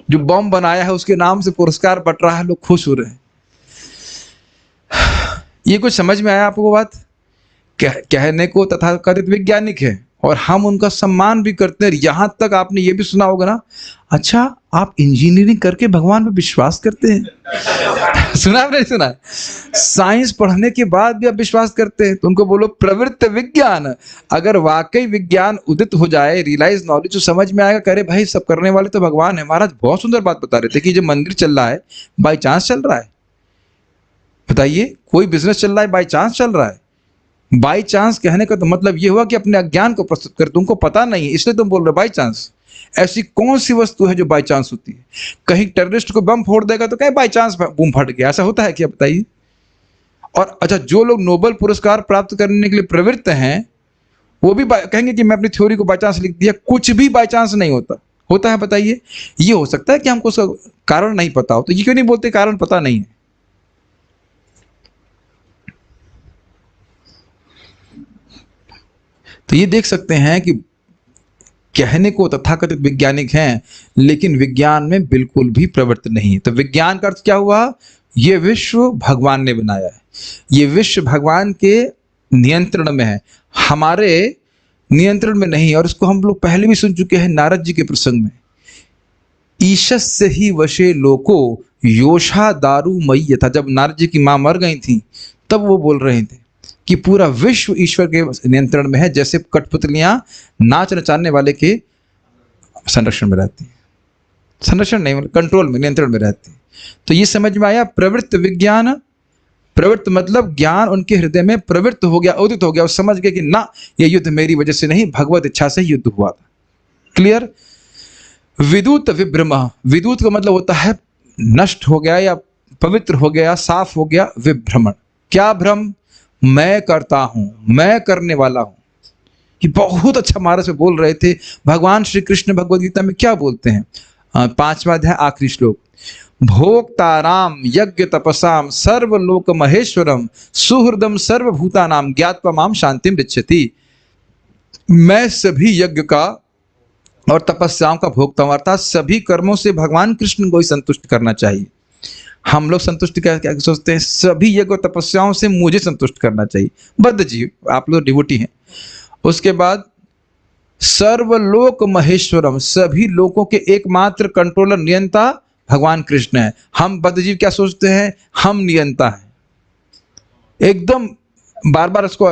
जो बम बनाया है उसके नाम से पुरस्कार बट रहा है, लोग खुश हो रहे हैं। ये कुछ समझ में आया आपको बात? कहने को तथाकथित वैज्ञानिक है और हम उनका सम्मान भी करते हैं। यहां तक आपने ये भी सुना होगा ना, अच्छा आप इंजीनियरिंग करके भगवान पे विश्वास करते हैं। सुना नहीं सुना? साइंस पढ़ने के बाद भी आप विश्वास करते हैं, तो उनको बोलो प्रवृत्त विज्ञान। अगर वाकई विज्ञान उदित हो जाए, रियलाइज नॉलेज, तो समझ में आएगा, करे भाई सब करने वाले तो भगवान है। महाराज बहुत सुंदर बात बता रहे थे कि जो मंदिर चल रहा है बाई चांस चल रहा है। बताइए, कोई बिजनेस चल रहा है बाई चांस चल रहा है। बाई चांस कहने का तो मतलब ये हुआ कि अपने अज्ञान को प्रस्तुत कर, तुमको पता नहीं है इसलिए तुम बोल रहे हो बाई चांस। ऐसी कौन सी वस्तु है जो बाई चांस होती है? कहीं टेररिस्ट को बम फोड़ देगा तो कहीं बाई चांस बम फट गया, ऐसा होता है क्या? बताइए। और अच्छा, जो लोग नोबेल पुरस्कार प्राप्त करने के लिए प्रवृत्त हैं वो भी कहेंगे कि मैं अपनी थ्योरी को बाय चांस लिख दिया। कुछ भी बाय चांस नहीं होता। होता है बताइए? ये हो सकता है कि हमको उसका कारण नहीं पता हो, तो ये क्यों नहीं बोलते कारण पता नहीं है? तो ये देख सकते हैं कि कहने को तथाकथित वैज्ञानिक हैं, लेकिन विज्ञान में बिल्कुल भी प्रवृत्त नहीं है। तो विज्ञान का अर्थ क्या हुआ? ये विश्व भगवान ने बनाया है, ये विश्व भगवान के नियंत्रण में है, हमारे नियंत्रण में नहीं है। और इसको हम लोग पहले भी सुन चुके हैं नारद जी के प्रसंग में। ईशस्य ही वशे लोको योषा दारू मई था। जब नारद जी की माँ मर गई थी तब वो बोल रहे थे कि पूरा विश्व ईश्वर के नियंत्रण में है, जैसे कठपुतलियां नाच नचाने वाले के संरक्षण में रहती हैं। संरक्षण नहीं, मतलब कंट्रोल में, नियंत्रण में रहती है। तो ये समझ में आया प्रवृत्त विज्ञान। प्रवृत्त मतलब ज्ञान उनके हृदय में प्रवृत्त हो गया, उदित हो गया, और समझ गए कि ना, ये युद्ध मेरी वजह से नहीं, भगवत इच्छा से युद्ध हुआ था। क्लियर? विद्युत विभ्रम, विद्युत का मतलब होता है नष्ट हो गया या पवित्र हो गया, साफ हो गया। विभ्रमण, क्या भ्रम? मैं करता हूं, मैं करने वाला हूं। कि बहुत अच्छा महाराज में बोल रहे थे। भगवान श्री कृष्ण भगवद गीता में क्या बोलते हैं? 5वां अध्याय आखिरी श्लोक, भोक्ताराम यज्ञ तपसाम सर्वलोक महेश्वरम सुहृदम सर्वभूतानाम ज्ञात्वा माम शांतिम रिच्छति। मैं सभी यज्ञ का और तपस्याओं का भोगता हूं, अर्थात सभी कर्मों से भगवान कृष्ण को ही संतुष्ट करना चाहिए। हम लोग संतुष्ट क्या क्या सोचते हैं? सभी यज्ञ और तपस्याओं से मुझे संतुष्ट करना चाहिए। बद्ध जीव, आप लोग डिवोटी हैं। उसके बाद सर्वलोक महेश्वरम, सभी लोगों के एकमात्र कंट्रोलर नियंता भगवान कृष्ण है। हम बद्ध जीव क्या सोचते हैं? हम नियंता हैं। एकदम बार बार इसको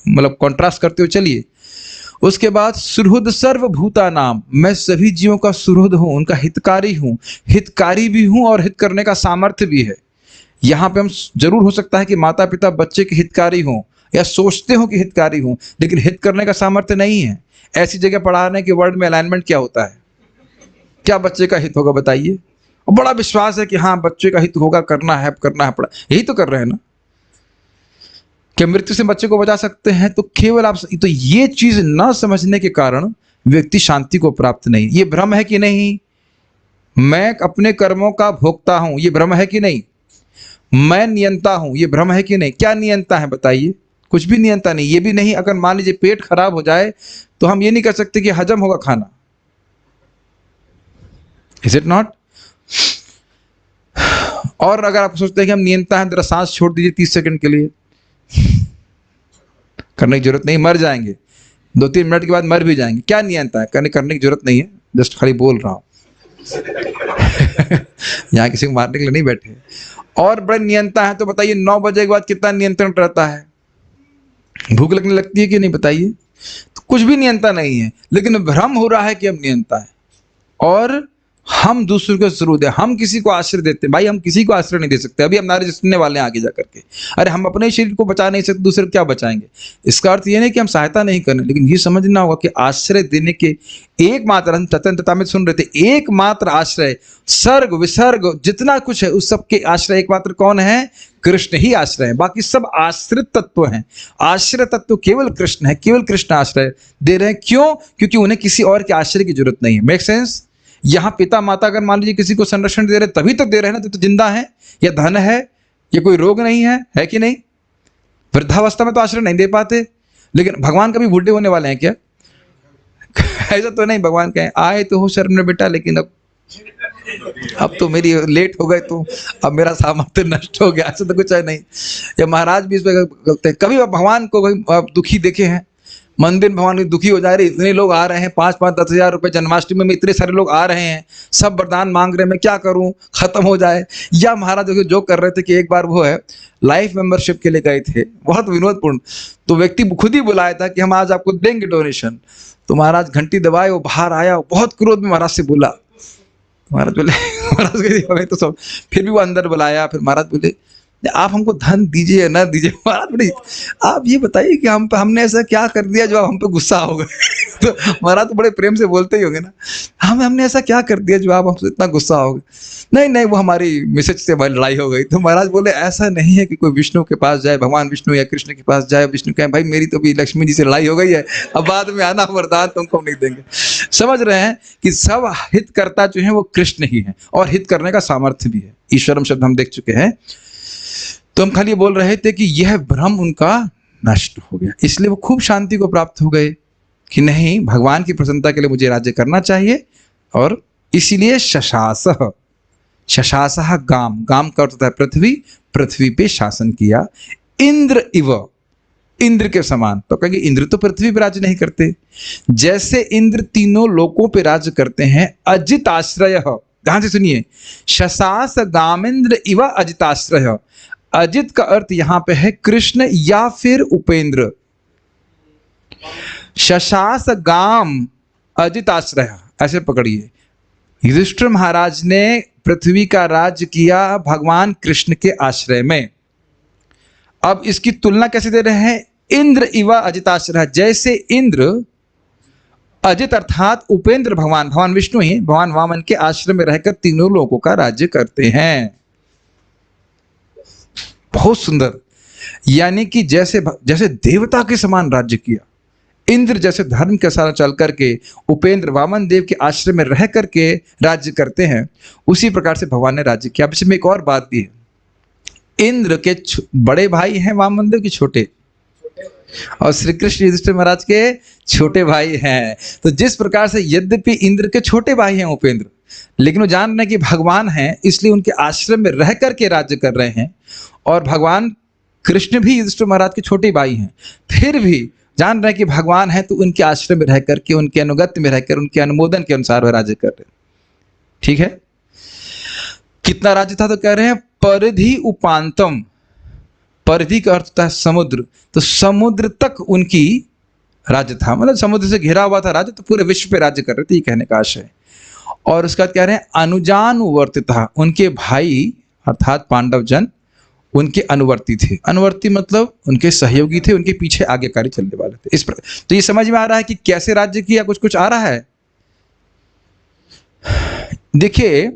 मतलब कॉन्ट्रास्ट करते हुए चलिए। उसके बाद सुहृद सर्वभूता नाम, मैं सभी जीवों का सुहृद हूं, उनका हितकारी हूं, हितकारी भी हूं और हित करने का सामर्थ्य भी है। यहां पे हम जरूर हो सकता है कि माता पिता बच्चे के हितकारी हों या सोचते हो कि हितकारी हों, लेकिन हित करने का सामर्थ्य नहीं है। ऐसी जगह पढ़ाने के वर्ड में अलाइनमेंट क्या होता है? क्या बच्चे का हित होगा बताइए? और बड़ा विश्वास है कि हाँ बच्चे का हित होगा, करना है पड़ा, यही तो कर रहे हैं ना। क्या मृत्यु से बच्चे को बचा सकते हैं? तो केवल आप, तो ये चीज ना समझने के कारण व्यक्ति शांति को प्राप्त नहीं। ये भ्रम है कि नहीं? मैं अपने कर्मों का भोक्ता हूं, ये भ्रम है कि नहीं? मैं नियंता हूं, ये भ्रम है कि नहीं? क्या नियंता है बताइए? कुछ भी नियंता नहीं। ये भी नहीं, अगर मान लीजिए पेट खराब हो जाए तो हम ये नहीं कर सकते कि हजम होगा खाना। Is it not? और अगर आप सोचते हैं कि हम नियंता हैं, जरा सांस छोड़ दीजिए 30 सेकंड के लिए, करने की जरूरत नहीं, मर जाएंगे 2-3 मिनट के बाद, मर भी जाएंगे। क्या नियंता है? करने की जरूरत नहीं है, जस्ट खाली बोल रहा हूं। यहाँ किसी को मारने के लिए नहीं बैठे। और बड़े नियंता है तो बताइए 9 बजे के बाद कितना नियंत्रण रहता है? भूख लगने लगती है कि नहीं बताइए? तो कुछ भी नियंता नहीं है, लेकिन भ्रम हो रहा है कि हम नियंता है। और हम दूसरों को जरूर दे, हम किसी को आश्रय देते हैं। भाई हम किसी को आश्रय नहीं दे सकते। अभी हम नारे सुनने वाले हैं आगे जा करके। अरे हम अपने शरीर को बचा नहीं सकते, दूसरे को क्या बचाएंगे? इसका अर्थ ये नहीं कि हम सहायता नहीं करें, लेकिन ये समझना होगा कि आश्रय देने के एकमात्र, हम तत्वता में सुन रहे थे, एकमात्र आश्रय, सर्ग विसर्ग जितना कुछ है उस सबके आश्रय एकमात्र कौन है? कृष्ण ही आश्रय है। बाकी सब आश्रित तत्व हैं। आश्रय तत्व केवल कृष्ण है, केवल कृष्ण आश्रय दे रहे हैं। क्यों? क्योंकि उन्हें किसी और के आश्रय की जरूरत नहीं है। Make sense? यहाँ पिता माता अगर मान लीजिए किसी को संरक्षण दे रहे, तभी तो दे रहे हैं ना, तो जिंदा है, या धन है, या कोई रोग नहीं है कि नहीं? वृद्धावस्था में तो आश्रय नहीं दे पाते। लेकिन भगवान कभी बूढ़े होने वाले हैं क्या? ऐसा तो नहीं। भगवान कहें आए तो हो शरण में बेटा, लेकिन अब तो मेरी लेट हो गए, तो अब मेरा सामर्थ्य नष्ट हो गया, ऐसा तो कुछ है नहीं। या महाराज भी इसमें गलते हैं। कभी भगवान को दुखी देखे हैं? मंदिर भगवान दुखी हो जा रहे, इतने लोग आ रहे हैं, 5-5-10 हजार रुपए जन्माष्टमी में इतने सारे लोग आ रहे हैं, सब वरदान मांग रहे हैं, मैं क्या करूं, खत्म हो जाए। या महाराज जो कर रहे थे कि एक बार वो है लाइफ मेंबरशिप के लिए गए थे, बहुत विनोदपूर्ण। तो व्यक्ति खुद ही बुलाया था कि हम आज आपको देंगे डोनेशन। तो महाराज घंटी दबाए, वो बाहर आया, बहुत क्रोध में महाराज से बोला। महाराज बोले, महाराज तो सब, फिर भी वो अंदर बुलाया। फिर महाराज बोले आप हमको धन दीजिए या ना दीजिए, महाराज बड़ी आप ये बताइए कि हमने ऐसा क्या कर दिया जो आप हम पे गुस्सा हो गए। तो महाराज तो बड़े प्रेम से बोलते ही होंगे ना, हमने ऐसा क्या कर दिया जो आप हमसे इतना गुस्सा हो गए। नहीं नहीं, वो हमारी मैसेज से हमारी लड़ाई हो गई। तो महाराज बोले ऐसा नहीं है कि कोई विष्णु के पास जाए, भगवान विष्णु या कृष्ण के पास जाए, विष्णु कहे भाई मेरी तो भी लक्ष्मी जी से लड़ाई हो गई है, अब बाद में आना वरदान तुमको नहीं देंगे। समझ रहे हैं कि सब हितकर्ता जो है वो कृष्ण ही है, और हित करने का सामर्थ्य भी है। ईश्वरम शब्द हम देख चुके हैं। तो हम खाली ये बोल रहे थे कि यह भ्रम उनका नष्ट हो गया, इसलिए वो खूब शांति को प्राप्त हो गए कि नहीं, भगवान की प्रसन्नता के लिए मुझे राज्य करना चाहिए। और इसीलिए शशासः, शशासः गाम, गाम का अर्थ होता है पृथ्वी, पृथ्वी पे शासन किया। इंद्र इव, इंद्र के समान। तो कहेंगे इंद्र तो पृथ्वी पर राज्य नहीं करते, जैसे इंद्र तीनों लोकों पे राज्य करते हैं। अजिताश्रय, ध्यान से सुनिए, शशास गामेंद्र इव अजिताश्रय। अजित का अर्थ यहां पे है कृष्ण या फिर उपेंद्र। शशास गाम अजिताश्रय, ऐसे पकड़िए। युधिष्ठिर महाराज ने पृथ्वी का राज्य किया भगवान कृष्ण के आश्रय में। अब इसकी तुलना कैसे दे रहे हैं? इंद्र इवा अजिताश्रय, जैसे इंद्र अजित अर्थात उपेंद्र भगवान विष्णु ही भगवान वामन के आश्रय में रहकर तीनों लोगों का राज्य करते हैं। बहुत सुंदर, यानी कि जैसे देवता के समान राज्य किया, इंद्र जैसे धर्म के साथ चल करके उपेंद्र वामन देव के आश्रय में रह करके राज्य करते हैं, उसी प्रकार से भगवान ने राज्य किया। अब इसमें एक और बात भी है, इंद्र के बड़े भाई हैं वामन देव के छोटे, और श्री कृष्ण युधिष्ठिर महाराज के छोटे भाई हैं। तो जिस प्रकार से यद्यपि इंद्र के छोटे भाई हैं उपेंद्र, लेकिन वो जान रहे हैं कि भगवान हैं, इसलिए उनके आश्रम में रह करके राज्य कर रहे हैं। और भगवान कृष्ण भी युधिष्ठिर महाराज के छोटे भाई हैं, फिर भी जान रहे हैं कि भगवान है, तो उनके आश्रय में रह करके, उनके अनुगत्य में रहकर, उनके अनुमोदन के अनुसार वह राज्य कर रहे हैं। ठीक है, कितना राज्य था? तो कह रहे हैं परिधि उपांतम। परिधि का अर्थ होता है समुद्र, तो समुद्र तक उनकी राज्य था, मतलब समुद्र से घिरा हुआ था राज्य, तो पूरे विश्व पे राज्य कर रहे थे, ये कहने का आशय। और उसका कह रहे हैं अनुजानुवर्तितः, उनके भाई अर्थात पांडव जन उनके अनुवर्ती थे। अनुवर्ती मतलब उनके सहयोगी थे, उनके पीछे आगे कार्य चलने वाले थे। इस पर तो ये समझ में आ रहा है कि कैसे राज्य किया, कुछ आ रहा है। देखिए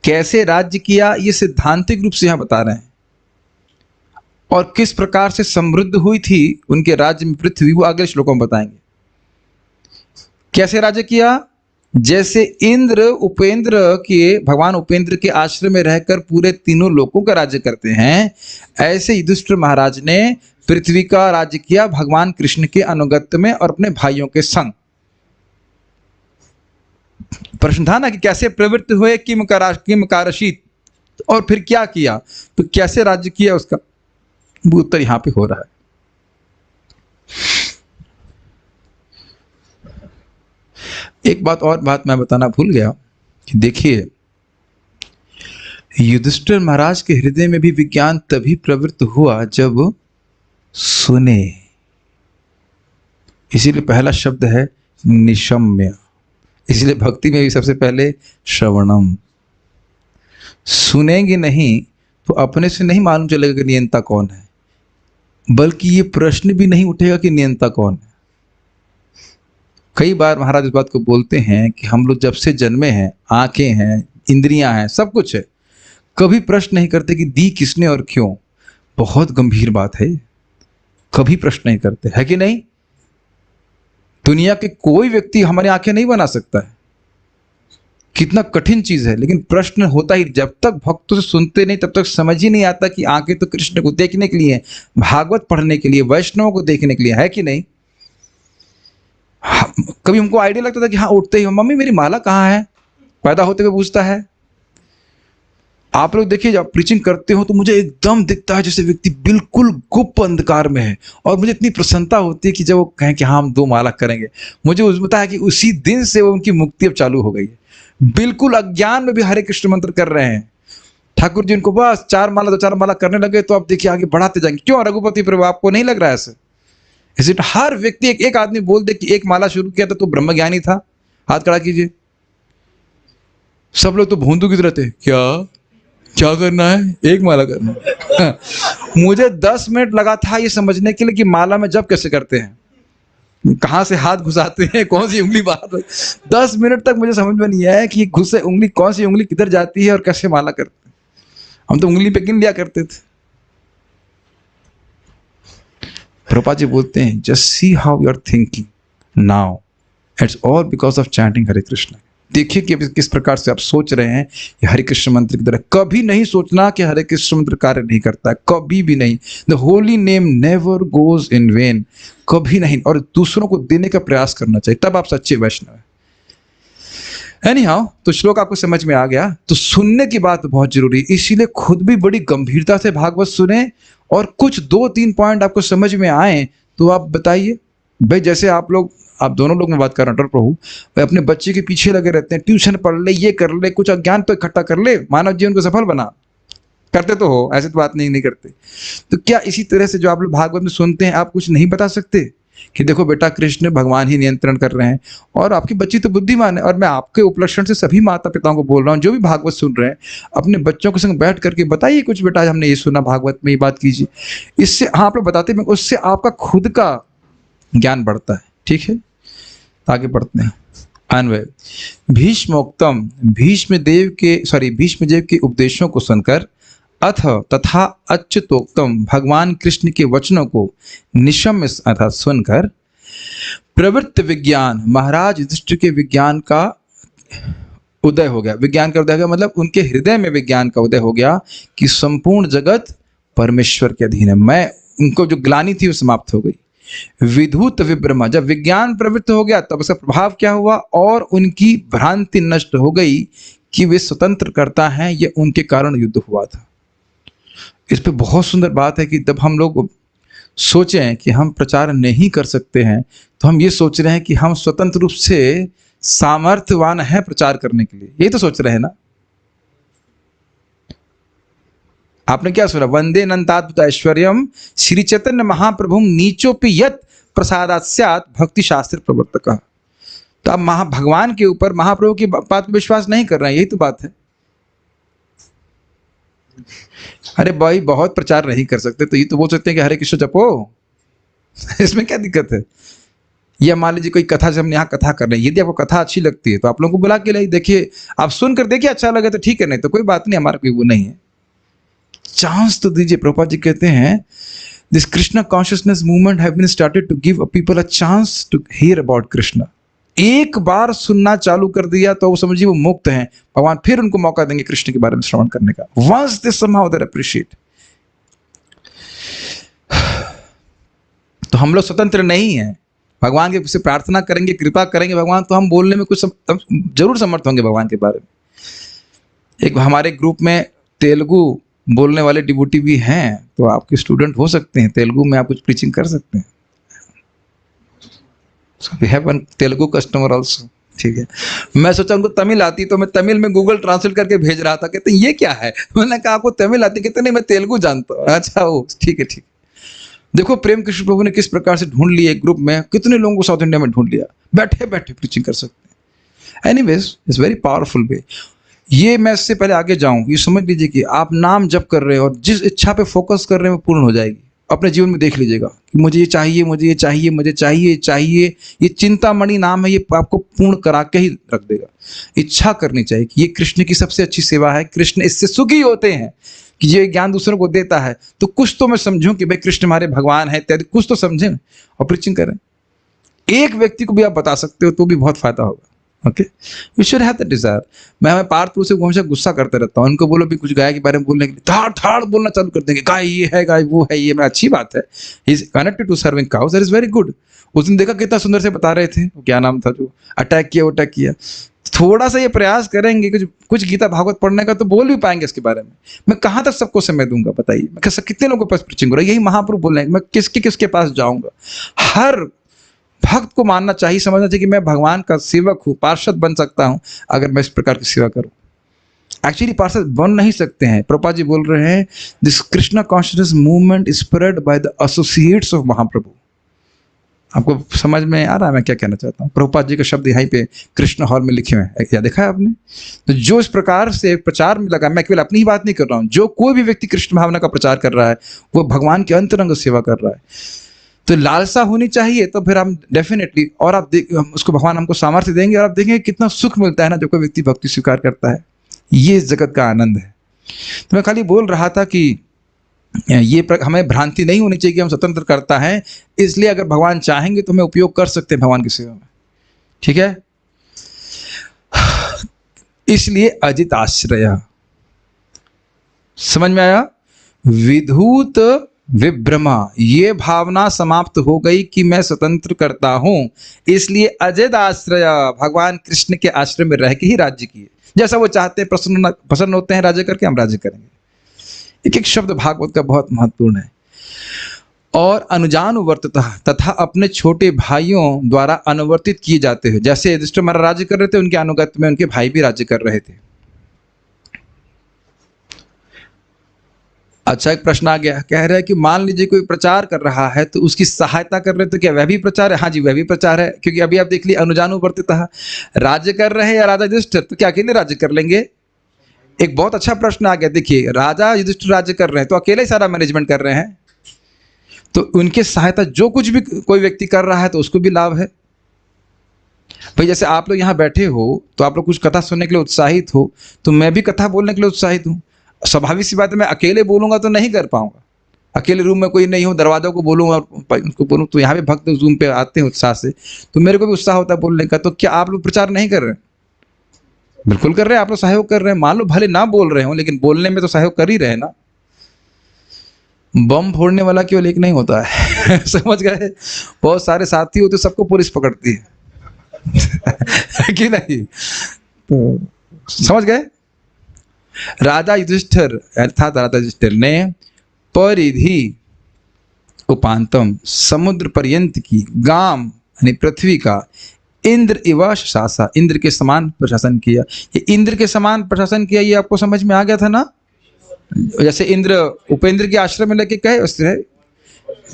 कैसे राज्य किया, ये सिद्धांतिक रूप से यहां बता रहे हैं, और किस प्रकार से समृद्ध हुई थी उनके राज्य में पृथ्वी, वो अगले श्लोकों में बताएंगे। कैसे राज्य किया? जैसे इंद्र उपेंद्र के, भगवान उपेंद्र के आश्रय में रहकर पूरे तीनों लोकों का राज्य करते हैं, ऐसे युधिष्ठिर महाराज ने पृथ्वी का राज्य किया भगवान कृष्ण के अनुगत्य में और अपने भाइयों के संग। प्रश्न था ना कि कैसे प्रवृत्त हुए, किम कारशीत, और फिर क्या किया, तो कैसे राज्य किया, उसका उत्तर यहां पे हो रहा है। एक बात मैं बताना भूल गया कि देखिए, युधिष्ठिर महाराज के हृदय में भी विज्ञान तभी प्रवृत्त हुआ जब सुने। इसीलिए पहला शब्द है निशम्य। इसलिए भक्ति में भी सबसे पहले श्रवणम। सुनेंगे नहीं तो अपने से नहीं मालूम चलेगा कि नियंता कौन है, बल्कि ये प्रश्न भी नहीं उठेगा कि नियंता कौन है। कई बार महाराज इस बात को बोलते हैं कि हम लोग जब से जन्मे हैं, आंखें हैं, इंद्रियां हैं, सब कुछ है, कभी प्रश्न नहीं करते कि दी किसने और क्यों। बहुत गंभीर बात है, कभी प्रश्न नहीं करते, है कि नहीं? दुनिया के कोई व्यक्ति हमारी आंखें नहीं बना सकता है, कितना कठिन चीज है, लेकिन प्रश्न होता ही। जब तक भक्तों से सुनते नहीं तब तक समझ ही नहीं आता कि आंखें तो कृष्ण को देखने के लिए, भागवत पढ़ने के लिए, वैष्णव को देखने के लिए, है कि नहीं? कभी हमको आइडिया लगता था कि हाँ, उठते ही मम्मी मेरी माला कहाँ है, पैदा होते हुए पूछता है। आप लोग देखिए, जब प्रीचिंग करते हो तो मुझे एकदम दिखता है जैसे व्यक्ति बिल्कुल गुप्त अंधकार में है, और मुझे इतनी प्रसन्नता होती है कि जब वो कहें कि हाँ हम 2 माला करेंगे, मुझे पता है कि उसी दिन से वो उनकी मुक्ति अब चालू हो गई है। बिल्कुल अज्ञान में भी हरे कृष्ण मंत्र कर रहे हैं। ठाकुर जी उनको बस 4 माला 2-4 माला करने लगे तो आप देखिए आगे बढ़ाते जाएंगे। क्यों रघुपति प्रभु, आपको नहीं लग रहा है ऐसे? इस हर व्यक्ति, एक आदमी बोल दे कि 1 माला शुरू किया था तो ब्रह्मज्ञानी था, हाथ खड़ा कीजिए। सब लोग तो भोंदू की तरह थे, क्या क्या करना है? एक माला करना है। मुझे 10 मिनट लगा था ये समझने के लिए कि माला में जप कैसे करते हैं, कहाँ से हाथ घुसाते हैं, कौन सी उंगली बाहर। 10 मिनट तक मुझे समझ में नहीं आया कि घुसे उंगली, कौन सी उंगली किधर जाती है और कैसे माला करते हैं। हम तो उंगली पे गिन लिया करते थे। प्रभुपाद जी बोलते हैं, just see how you are thinking now, it's all because of chanting Hare Krishna. देखिए कि किस प्रकार से आप सोच रहे हैं ये हरे कृष्ण मंत्र की तरह। कभी नहीं सोचना कि हरे कृष्ण मंत्र कार्य नहीं करता है, कभी भी नहीं। The holy name never goes in when, कभी नहीं। और दूसरों को देने का प्रयास करना चाहिए, तब आप सच्चे वैष्णव हैं। एनीहाउ, तो श्लोक आपको समझ में आ गया। तो सुनने की बात बहुत जरूरी है, इसीलिए खुद भी बड़ी गंभीरता से भागवत सुने। और कुछ 2-3 पॉइंट आपको समझ में आए तो आप बताइए। भाई जैसे आप दोनों लोग में बात कर रहे हैं प्रभु, भाई अपने बच्चे के पीछे लगे रहते हैं, ट्यूशन पढ़ ले, ये कर ले, कुछ अज्ञान तो इकट्ठा कर ले, मानव जीवन को सफल बना। करते तो हो, ऐसे तो बात नहीं करते। तो क्या इसी तरह से जो आप लोग भागवत में सुनते हैं, आप कुछ नहीं बता सकते कि देखो बेटा, कृष्ण भगवान ही नियंत्रण कर रहे हैं और आपकी बच्ची तो बुद्धिमान है। और मैं आपके उपलक्षण से सभी माता पिताओं को बोल रहा हूँ, जो भी भागवत सुन रहे हैं, अपने बच्चों के संग बैठ करके बताइए कुछ, बेटा हमने ये सुना भागवत में, ये बात कीजिए। इससे हाँ आप लोग बताते हैं, उससे आपका खुद का ज्ञान बढ़ता है। ठीक है, आगे बढ़ते हैं। अन्वय भीष्मोक्तम, भीष्म देव के उपदेशों को सुनकर, अथ तथा अच्युतोक्तम, भगवान कृष्ण के वचनों को निशम्य अर्थात सुनकर, प्रवृत्त विज्ञान, महाराज युधिष्ठिर के विज्ञान का उदय हो गया। विज्ञान का उदय हो गया मतलब उनके हृदय में विज्ञान का उदय हो गया कि संपूर्ण जगत परमेश्वर के अधीन है। मैं उनको जो ग्लानि थी वो समाप्त हो गई। विधूत विभ्रमा, जब विज्ञान प्रवृत्त हो गया तब उसका प्रभाव क्या हुआ, और उनकी भ्रांति नष्ट हो गई कि वे स्वतंत्र करता हैं, ये उनके कारण युद्ध हुआ था। इस पे बहुत सुंदर बात है कि जब हम लोग सोचें कि हम प्रचार नहीं कर सकते हैं, तो हम ये सोच रहे हैं कि हम स्वतंत्र रूप से सामर्थ्यवान हैं प्रचार करने के लिए, यही तो सोच रहे हैं ना। आपने क्या सुना, वंदे अनंताद्भुत ऐश्वर्यम श्री चैतन्य महाप्रभु नीचोपि यत् प्रसादात् स्यात् भक्ति शास्त्र प्रवर्तक। तो आप भगवान के ऊपर, महाप्रभु की बात पर विश्वास नहीं कर रहे हैं, यही तो बात है। अरे भाई बहुत प्रचार नहीं कर सकते तो ये तो बोल सकते हैं कि हरे कृष्ण जपो, इसमें क्या दिक्कत है। या मान लीजिए कोई कथा, जब हम यहाँ कथा कर रहे हैं, यदि आपको कथा अच्छी लगती है तो आप लोगों को बुला के लाइए, देखिए, आप सुनकर देखिए, अच्छा लगे तो ठीक है, नहीं तो कोई बात नहीं, हमारा कोई वो नहीं है। चांस तो दीजिए। प्रभुपाद जी कहते हैं, this Krishna consciousness movement have been started to give a people a chance to hear about Krishna. एक बार सुनना चालू कर दिया तो वो समझिए वो मुक्त हैं, भगवान फिर उनको मौका देंगे कृष्ण के बारे में श्रवण करने का। Once they somehow they appreciate. तो हम लोग स्वतंत्र नहीं हैं, भगवान के से प्रार्थना करेंगे, कृपा करेंगे भगवान, तो हम बोलने में कुछ जरूर समर्थ होंगे भगवान के बारे में। एक हमारे ग्रुप में तेलुगु बोलने वाले डिवोटी भी हैं, तो आपके स्टूडेंट हो सकते हैं, तेलुगु में आप कुछ प्रीचिंग कर सकते हैं। So we have one Telugu customer also. ठीक है, मैं सोचा उनको तमिल आती, तो मैं तमिल में गूगल ट्रांसलेट करके भेज रहा था। कहते ये क्या है, मैंने कहा आपको तमिल आती, कहते नहीं मैं तेलुगु जानता हूँ। अच्छा वो ठीक है ठीक। देखो प्रेम कृष्ण प्रभु ने किस प्रकार से ढूंढ लिया, एक ग्रुप में कितने लोगों को साउथ इंडिया में ढूंढ लिया, बैठे बैठे प्रीचिंग कर सकते हैं। एनीवेज इट्स वेरी पावरफुल वे। ये मैं इससे पहले आगे जाऊं, ये समझ लीजिए कि आप नाम जप कर रहे हो और जिस इच्छा पे फोकस कर रहे हैं वो पूर्ण हो जाएगी। अपने जीवन में देख लीजिएगा कि मुझे ये चाहिए, मुझे ये चाहिए, मुझे चाहिए, ये चिंतामणि नाम है, ये आपको पूर्ण करा के ही रख देगा। इच्छा करनी चाहिए कि ये कृष्ण की सबसे अच्छी सेवा है, कृष्ण इससे सुखी होते हैं कि ये ज्ञान दूसरों को देता है, तो कुछ तो मैं समझूं कि भाई कृष्ण हमारे भगवान है इत्यादि, कुछ तो समझें और प्रीचिंग करें। एक व्यक्ति को भी आप बता सकते हो तो भी बहुत फायदा होगा। Okay, we should have that desire. मैं पार्थ पुरुष से हमेशा गुस्सा करते रहता हूँ, उनको बोलो भी कुछ गाय के बारे में बोलने के लिए ठाड़ ठाड़ बोलना चालू कर देंगे, गाय ये है, गाय वो है, ये मैं अच्छी बात है, he is connected to serving cows, that is very good. उस दिन देखा कितना सुंदर से बता रहे थे, क्या नाम था जो अटैक किया, वो अटैक किया। थोड़ा सा ये प्रयास करेंगे कुछ गीता भागवत पढ़ने का, तो बोल भी पाएंगे इसके बारे में। मैं कहाँ तक सबको समय दूंगा बताइए, मैं कितने लोगों के पास प्रीचिंग हो रहा है, यही महाप्रभु बोल रहे हैं, मैं किसके पास जाऊंगा। हर भक्त को मानना चाहिए, समझना चाहिए कि मैं भगवान का सेवक हूँ, पार्षद बन सकता हूँ अगर मैं इस प्रकार की सेवा करूँ। एक्चुअली पार्षद बन नहीं सकते हैं। प्रभुपाद जी बोल रहे हैं, this Krishna consciousness movement spread by the associates of Mahaprabhu. आपको समझ में आ रहा है मैं क्या कहना चाहता हूँ? प्रभुपाद जी के शब्द यहाँ पे कृष्ण हॉल में लिखे हुए हैं, क्या देखा है आपने? तो जो इस प्रकार से प्रचार में लगा, मैं केवल अपनी ही बात नहीं कर रहा हूँ, जो कोई भी व्यक्ति कृष्ण भावना का प्रचार कर रहा है वो भगवान के अंतरंग सेवा कर रहा है। तो लालसा होनी चाहिए, तो फिर हम डेफिनेटली, और आप उसको भगवान हमको सामर्थ्य देंगे और आप देखेंगे कितना सुख मिलता है ना जब कोई व्यक्ति भक्ति स्वीकार करता है। ये इस जगत का आनंद है। तो मैं खाली बोल रहा था कि हमें भ्रांति नहीं होनी चाहिए कि हम स्वतंत्र करता है, इसलिए अगर भगवान चाहेंगे तो हमें उपयोग कर सकते हैं भगवान की सेवा में, ठीक है? इसलिए अजित आश्रय, समझ में आया? विधूत विभ्रमा, ये भावना समाप्त हो गई कि मैं स्वतंत्र करता हूं, इसलिए अजित आश्रय, भगवान कृष्ण के आश्रय में रह के ही राज्य किए, जैसा वो चाहते हैं, प्रसन्न होते हैं राज्य करके, हम राज्य करेंगे। एक एक शब्द भागवत का बहुत महत्वपूर्ण है। और अनुजानुवर्तितः, तथा अपने छोटे भाइयों द्वारा अनुवर्तित किए जाते हैं। जैसे युधिष्ठिर महाराज राज्य कर रहे थे, उनके अनुगत्य में उनके भाई भी राज्य कर रहे थे। अच्छा, एक प्रश्न आ गया, कह रहे हैं कि मान लीजिए कोई प्रचार कर रहा है तो उसकी सहायता कर रहे, तो क्या वह भी प्रचार है? हाँ जी, वह भी प्रचार है, क्योंकि अभी आप देख लीजिए, अनुजानुवर्तितः राज्य कर रहे हैं या राजा युधिष्ठिर, तो क्या अकेले राज्य कर लेंगे? एक बहुत अच्छा प्रश्न आ गया। देखिए, राजा युधिष्ठिर राज्य कर रहे हैं तो अकेले ही सारा मैनेजमेंट कर रहे हैं, तो उनके सहायता जो कुछ भी कोई व्यक्ति कर रहा है तो उसको भी लाभ है। भाई जैसे आप लोग यहाँ बैठे हो तो आप लोग कुछ कथा सुनने के लिए उत्साहित हो, तो मैं भी कथा बोलने के लिए उत्साहित हूँ। स्वाभाविक सी बात है, मैं अकेले बोलूंगा तो नहीं कर पाऊंगा, अकेले रूम में कोई नहीं हो, दरवाजों को बोलूँगा और उनको बोलूँ, तो यहाँ पे भक्त जूम पे आते हैं उत्साह से, तो मेरे को भी उत्साह होता है बोलने का। तो क्या आप लोग प्रचार नहीं कर रहे हैं? बिल्कुल कर रहे हैं, आप लोग सहयोग कर रहे हैं। मान लो भले ना बोल रहे हो, लेकिन बोलने में तो सहयोग कर ही रहे हैं ना। बम फोड़ने वाला केवल एक नहीं होता है समझ गए? बहुत सारे साथी होते, सबको पुलिस पकड़ती है कि नहीं? तो समझ गए? राजा युधिष्ठिर अर्थात राजा युधिष्ठिर ने परिधि उपांतम, समुद्र पर्यंत की, गाम यानी पृथ्वी का, इंद्र इव शासा, इंद्र के समान प्रशासन किया। ये इंद्र के समान प्रशासन किया, ये आपको समझ में आ गया था ना? जैसे इंद्र उपेंद्र के आश्रम में लेके गए, उसने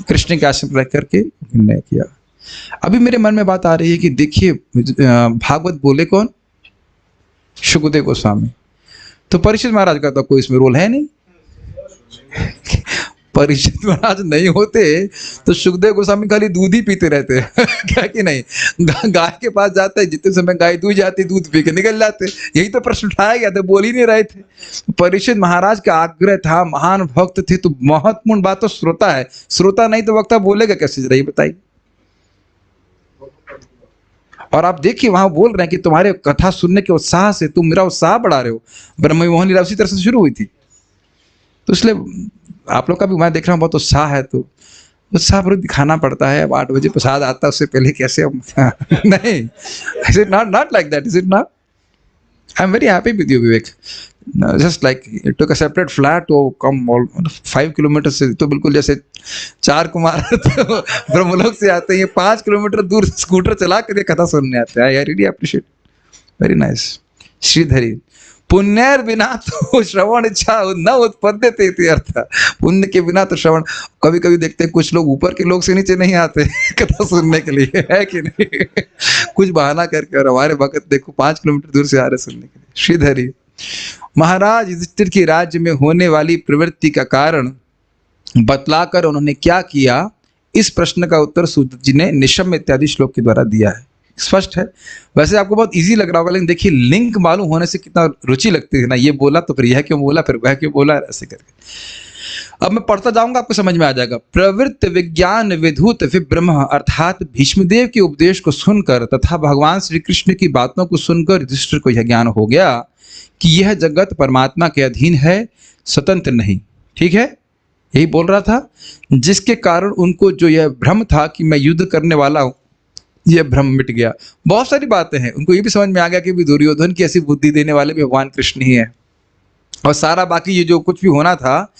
कृष्ण के आश्रम रह करके निर्णय किया। अभी मेरे मन में बात आ रही है कि देखिए, भागवत बोले कौन? शुकदेव गोस्वामी। तो परीक्षित महाराज का तो कोई इसमें रोल है नहीं। परीक्षित महाराज नहीं होते तो सुखदेव गोस्वामी खाली दूध ही पीते रहते क्या कि नहीं? गाय के पास जाते हैं, जितने समय गाय दूध जाती, दूध पी के निकल जाते। यही तो प्रश्न उठाया गया था, बोल ही नहीं रहे थे। परीक्षित महाराज का आग्रह था, महान भक्त थे, तो महत्वपूर्ण बात तो श्रोता है, श्रोता नहीं तो वक्ता बोलेगा कैसे, रही बताइए। और आप देखिए वहां बोल रहे हैं कि तुम्हारे कथा सुनने के उत्साह से तुम मेरा उत्साह बढ़ा रहे हो। ब्रह्म मोहन लीला उसी तरह से शुरू हुई थी, तो इसलिए आप लोग का भी मैं देख रहा हूँ बहुत उत्साह है, तो उत्साह पर दिखाना पड़ता है। अब 8 बजे प्रसाद आता है, उससे पहले कैसे हम नहीं, is it not like that, is it not? I am very happy with you Vivek, just like it took a separate flat to come 5 kilometre से, तो बिल्कुल जैसे 4 कुमार तो ब्रह्मलोक से आते हैं, 5 किलोमीटर दूर स्कूटर चला कर कथा सुनने आते हैं। I really appreciate, very nice. Shridhari, पुण्यर बिना तो श्रवण इच्छा न उत्पद्यते इति अर्थ। पुण्य के बिना तो श्रवण, कभी कभी देखते हैं कुछ लोग ऊपर के लोग से नीचे नहीं आते कथा सुनने के लिए, है कि नहीं? कुछ बहाना करके, और हमारे भक्त देखो 5 किलोमीटर दूर से आ रहे सुनने के लिए। श्रीधरी, महाराज युधिष्ठिर के राज्य में होने वाली प्रवृत्ति का कारण बतलाकर उन्होंने क्या किया, इस प्रश्न का उत्तर सूत जी ने निशम्य इत्यादि श्लोक के द्वारा दिया है। स्पष्ट है? वैसे आपको बहुत इजी लग रहा होगा, लेकिन देखिए लिंक मालूम होने से कितना रुचि लगती है ना। ये बोला तो फिर यह क्यों बोला, फिर वह क्यों बोला, ऐसे करके। अब मैं पढ़ता जाऊंगा, आपको समझ में आ जाएगा। प्रवृत्त विज्ञान विधूत विब्रह्म, अर्थात भीष्मदेव के उपदेश को सुनकर तथा भगवान श्री कृष्ण की बातों को सुनकर युधिष्ठिर को यह ज्ञान हो गया कि यह जगत परमात्मा के अधीन है, स्वतंत्र नहीं। ठीक है, यही बोल रहा था। जिसके कारण उनको जो यह भ्रम था कि मैं युद्ध करने वाला हूं, यह भ्रम मिट गया। बहुत सारी बातें हैं, उनको ये भी समझ में आ गया कि भी दुर्योधन की ऐसी बुद्धि देने वाले भी भगवान कृष्ण ही है, और सारा बाकी ये जो कुछ भी होना था,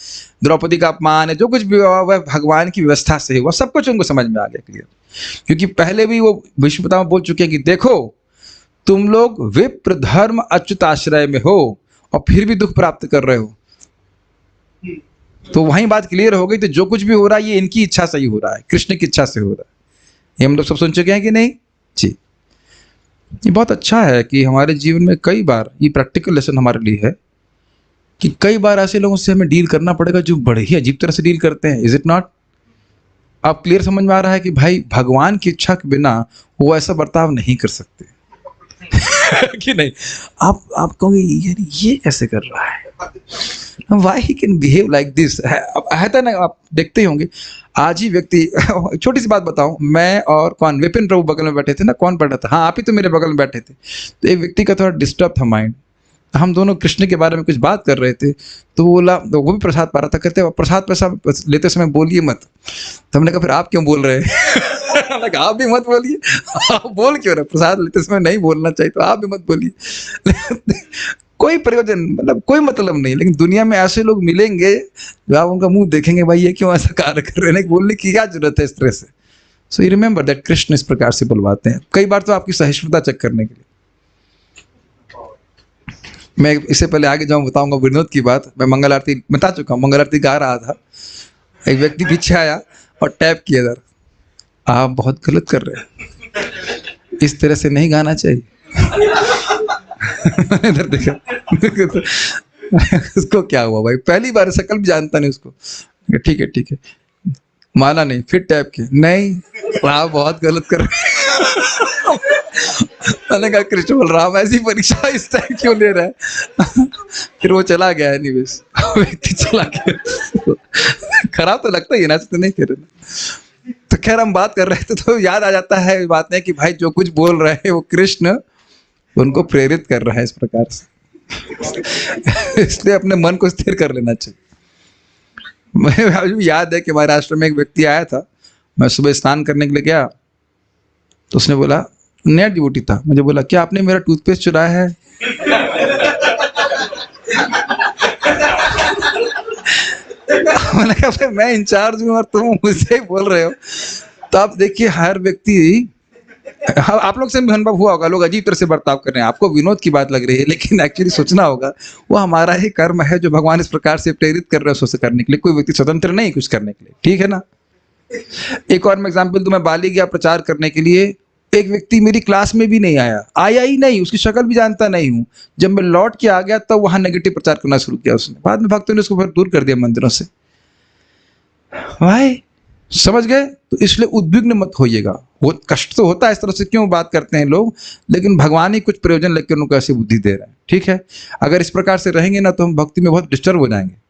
द्रौपदी का अपमान है, जो कुछ भी हुआ वह भगवान की व्यवस्था से हुआ, सब कुछ उनको समझ में आ गया क्लियर। क्योंकि पहले भी वो भीष्म पितामह बोल चुके हैं कि देखो तुम लोग विप्र धर्म अच्युत आश्रय में हो और फिर भी दुख प्राप्त कर रहे हो। तो वहीं बात क्लियर हो गई। तो जो कुछ भी हो रहा है ये इनकी इच्छा से ही हो रहा है, कृष्ण की इच्छा से हो रहा है। ये हम लोग सब सुन चुके हैं कि नहीं जी। ये बहुत अच्छा है कि हमारे जीवन में कई बार ये प्रैक्टिकल लेसन हमारे लिए है कि कई बार ऐसे लोगों से हमें डील करना पड़ेगा जो बड़े ही अजीब तरह से डील करते हैं। Is it not? आप क्लियर समझ में आ रहा है कि भाई भगवान की इच्छा के बिना वो ऐसा बर्ताव नहीं कर सकते कि नहीं? आप कहोगे यार ये कैसे कर रहा है, why he can behave like this. है था ना, आप देखते ही होंगे। आज ही व्यक्ति छोटी सी बात बताऊं, मैं और कौन, विपिन प्रभु बगल में बैठे थे ना, कौन बैठा था, हाँ आप ही तो मेरे बगल में बैठे थे। तो एक व्यक्ति का थोड़ा डिस्टर्ब था माइंड, हम दोनों कृष्ण के बारे में कुछ बात कर रहे थे, तो वो बोला, तो वो भी प्रसाद पा रहा था, कहते प्रसाद पैसा लेते समय बोलिए मत। तो हमने कहा फिर आप क्यों बोल रहे हैं? हमने कहा आप भी मत बोलिए। आप बोल क्यों रहे? प्रसाद लेते समय नहीं बोलना चाहिए, तो आप भी मत बोलिए। कोई प्रयोजन, मतलब कोई मतलब नहीं। लेकिन दुनिया में ऐसे लोग मिलेंगे जो आप उनका मुंह देखेंगे, भाई ये क्यों ऐसा कार्य कर रहे हैं, बोलने की क्या जरूरत है इस तरह से। So you remember that Krishna इस प्रकार से बुलवाते हैं, कई बार तो आपकी सहिष्णुता चेक करने के लिए। मैं इससे पहले आगे जाऊं बताऊंगा विनोद की बात। मैं मंगल आरती बता चुका हूँ, मंगल आरती गा रहा था, एक व्यक्ति पीछे आया और टैप किया इधर, आप बहुत गलत कर रहे हैं, इस तरह से नहीं गाना चाहिए। इधर देखा तो उसको क्या हुआ भाई, पहली बार शक्ल भी जानता नहीं उसको। ठीक है ठीक है, माना नहीं, फिर टैप किया, नहीं आप बहुत गलत कर रहे हैं। मैंने कहा कृष्ण बलराम ऐसी परीक्षा इस टाइम क्यों ले रहा है? फिर वो चला गया, एनीवेज व्यक्ति चला गया। खराब तो लगता ही है ना, तो नहीं कह रहे। तो खैर हम बात कर रहे थे तो याद आ जाता है बात है कि भाई जो कुछ बोल रहे हैं वो कृष्ण उनको प्रेरित कर रहा है इस प्रकार से। इसलिए अपने मन को स्थिर कर लेना चाहिए। मुझे याद है कि हमारे राष्ट्र में एक व्यक्ति आया था, मैं सुबह स्नान करने के लिए गया तो उसने बोला, नया डिवोटी था, मुझे बोला क्या आपने मेरा टूथपेस्ट चुराया है? मैंने कहा मैं इंचार्ज हूँ और तुम मुझसे बोल रहे हो। तो आप देखिए हर व्यक्ति, आप लोग से भी अनुभव हुआ होगा, लोग अजीब तरह से बर्ताव कर रहे हैं, आपको विनोद की बात लग रही है, लेकिन एक्चुअली सोचना होगा वो हमारा ही कर्म है जो भगवान इस प्रकार से प्रेरित कर रहे हैं उससे करने के लिए। कोई व्यक्ति स्वतंत्र नहीं कुछ करने के लिए, ठीक है ना। एक और मैं एग्जाम्पल दूं, मैं बाली गया प्रचार करने के लिए, एक व्यक्ति मेरी क्लास में भी नहीं आया ही नहीं, उसकी शक्ल भी जानता नहीं हूँ। जब मैं लौट के आ गया तब वहां नेगेटिव प्रचार करना शुरू किया उसने। बाद में भक्तों ने उसको फिर दूर कर दिया मंदिरों से। भाई समझ गए? तो इसलिए उद्विग्न मत होइएगा। वो कष्ट तो होता है, इस तरह से क्यों बात करते हैं लोग, लेकिन भगवान ही कुछ प्रयोजन लेकर उनको ऐसी बुद्धि दे रहे हैं, ठीक है। अगर इस प्रकार से रहेंगे ना तो हम भक्ति में बहुत डिस्टर्ब हो जाएंगे।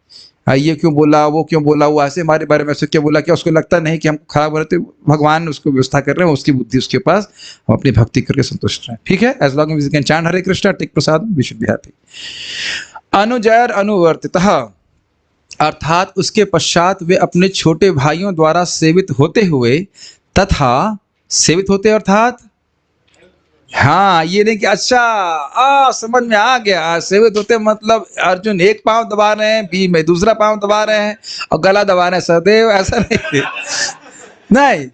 ये क्यों बोला, वो क्यों बोला, वो ऐसे हमारे बारे में ऐसे क्यों बोला, क्या उसको लगता नहीं कि हमको खराब हो रहे थे? भगवान उसको व्यवस्था कर रहे हैं, उसकी बुद्धि उसके पास, हम अपनी भक्ति करके संतुष्ट रहें, ठीक है। As long as we can chant Hare Krishna, take prasad, we should be happy. अनुजैर अनुवर्तितः, अर्थात उसके पश्चात वे अपने छोटे भाइयों द्वारा सेवित होते हुए, तथा सेवित होते अर्थात, हाँ ये नहीं कि अच्छा समझ में आ गया, सेवित होते मतलब अर्जुन एक पांव दबा रहे हैं, बी में दूसरा पांव दबा रहे हैं और गला दबा रहे हैं सदैव, ऐसा नहीं। नहीं,